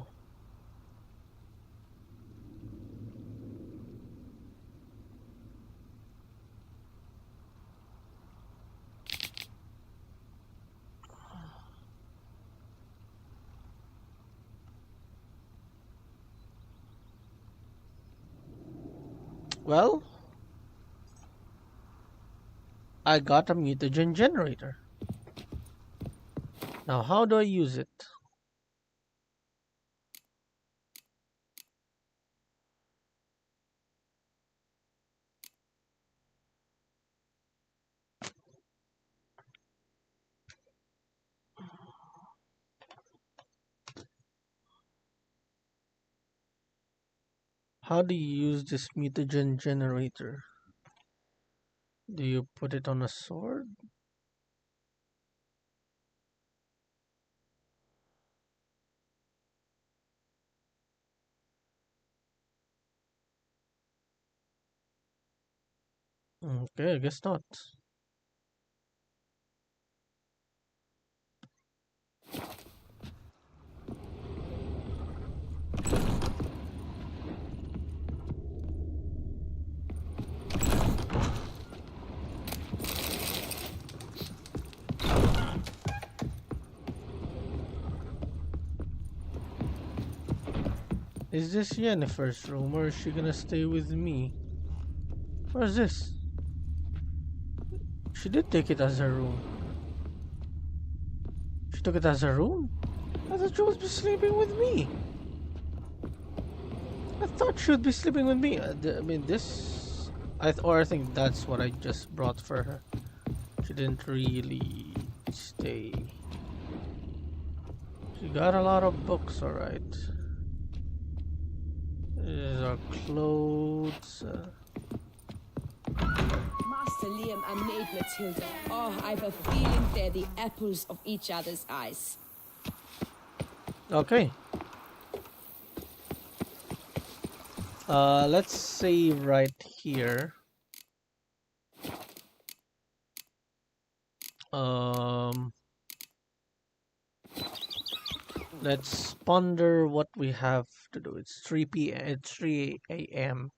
Well, I got a mutagen generator. Now, how do I use it? How do you use this mutagen generator? Do you put it on a sword? Okay, I guess not. Is this Yennefer's room, or is she gonna stay with me? Where's this? She did take it as her room. She took it as her room? I thought she would be sleeping with me. I thought she would be sleeping with me. I mean, this... I think that's what I just brought for her. She didn't really stay. She got a lot of books, alright. These are clothes. Master Liam and Maid Matilda. Oh, I've a feeling they're the apples of each other's eyes. Okay. Let's save right here. Let's ponder what we have to do. It's 3 p.m. It's 3 a.m.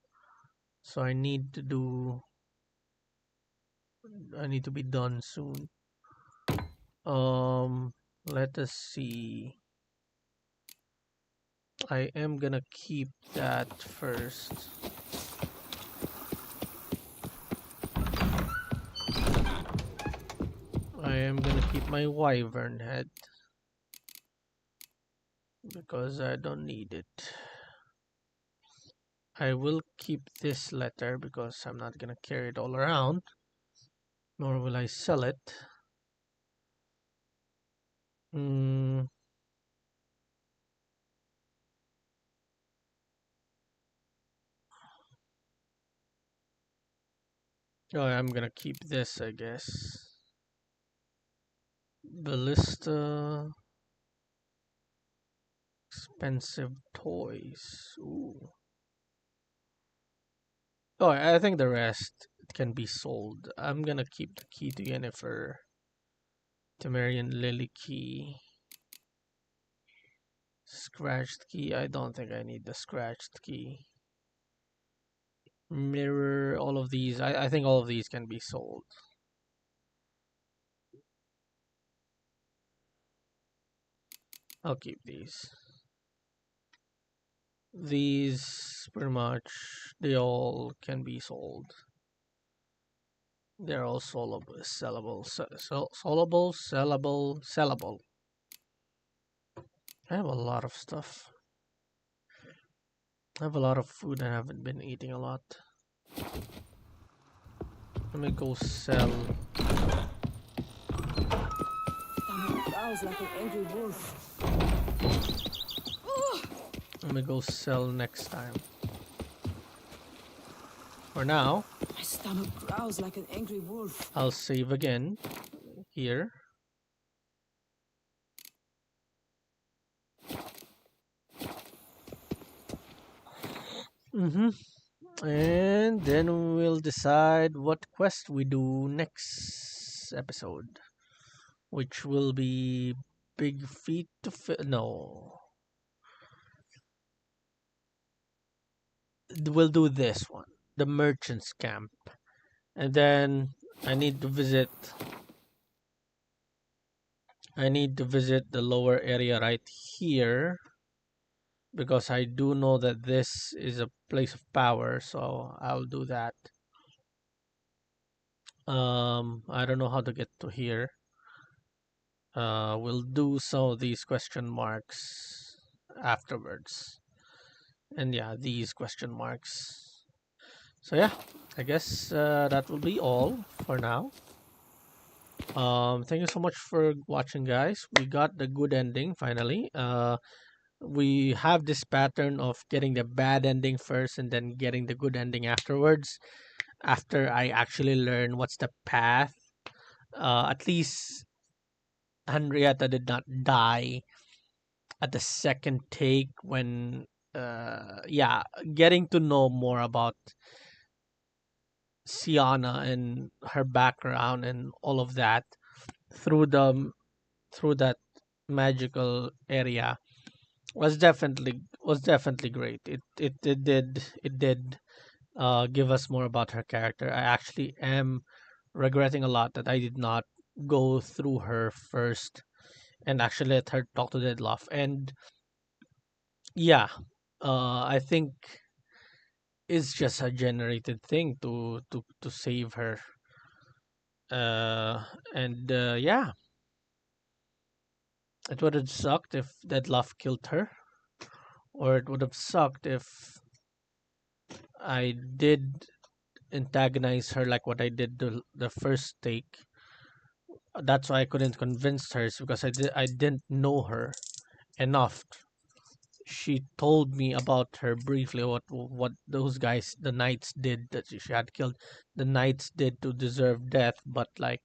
So I need to be done soon. Let us see. I am gonna keep that first. I am gonna keep my wyvern head because I don't need it. I will keep this letter because I'm not gonna carry it all around, nor will I sell it. Oh, I'm gonna keep this, I guess. Ballista. Expensive toys. Ooh. Oh, I think the rest can be sold. I'm gonna keep the key to Yennefer. Temerian Lily key. Scratched key. I don't think I need the scratched key. Mirror. All of these. I think all of these can be sold. I'll keep these. These pretty much, they all can be sold. They're all sellable. I have a lot of stuff. I have a lot of food. I haven't been eating a lot. Let me go sell. Growls like an angry wolf. Let me go sell next time. For now, My stomach growls like an angry wolf. I'll save again here. And then we'll decide what quest we do next episode, which will be Big Feet to no. We'll do this one, the merchant's camp, and then I need to visit the lower area right here, because I do know that this is a place of power, so I'll do that. I don't know how to get to here. We'll do some of these question marks afterwards. And yeah, these question marks. So yeah, I guess that will be all for now. Thank you so much for watching, guys. We got the good ending finally. We have this pattern of getting the bad ending first and then getting the good ending afterwards, after I actually learn what's the path. At least Henrietta did not die at the second take when yeah, getting to know more about Sienna and her background and all of that through that magical area was definitely great. It did give us more about her character. I actually am regretting a lot that I did not go through her first and actually let her talk to Deadloff. And yeah, I think is just a generated thing to save her. And yeah, it would have sucked if Deadloff killed her, or it would have sucked if I did antagonize her like what I did the first take. That's why I couldn't convince her, is because I didn't know her enough. She told me about her briefly, what those guys, the knights, did, that she had killed the knights did to deserve death, but like,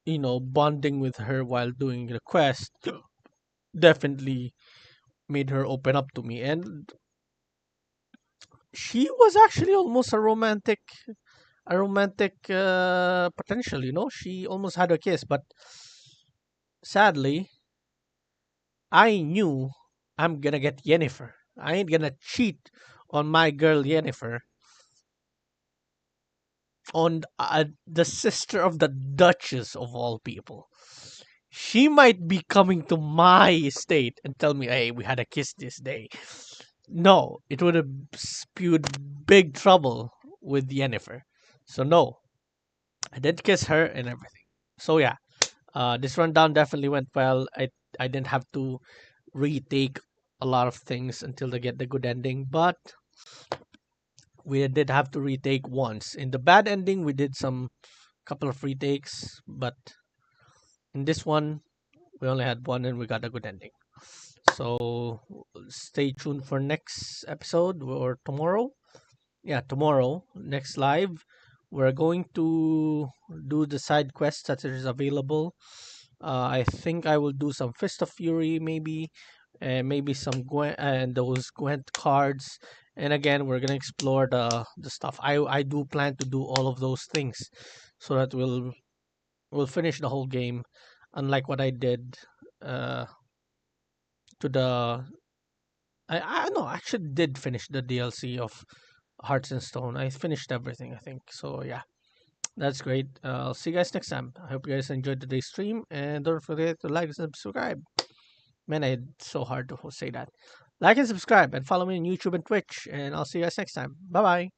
bonding with her while doing the quest definitely made her open up to me, and she was actually almost a romantic potential. She almost had a kiss, but sadly, I knew I'm gonna get Yennefer. I ain't gonna cheat on my girl Yennefer on the sister of the Duchess of all people. She might be coming to my estate and tell me, "Hey, we had a kiss this day." No, it would have spewed big trouble with Yennefer. So no, I did kiss her and everything. So yeah, this rundown definitely went well. I didn't have to retake a lot of things until they get the good ending, but we did have to retake once. In the bad ending, we did some couple of retakes, but in this one, we only had one and we got a good ending. So stay tuned for next episode, or tomorrow. Yeah, tomorrow, next live, we're going to do the side quests that is available. I think I will do some Fist of Fury, maybe, and maybe some Gwent, and those Gwent cards. And again, we're gonna explore the stuff. I do plan to do all of those things, so that we'll finish the whole game, unlike what I did to the. I know, I actually did finish the DLC of Hearts and Stone. I finished everything, I think. So yeah, that's great. I'll see you guys next time. I hope you guys enjoyed today's stream, and don't forget to like and subscribe. Man, it's so hard to say that. Like and subscribe, and follow me on YouTube and Twitch, and I'll see you guys next time. Bye bye.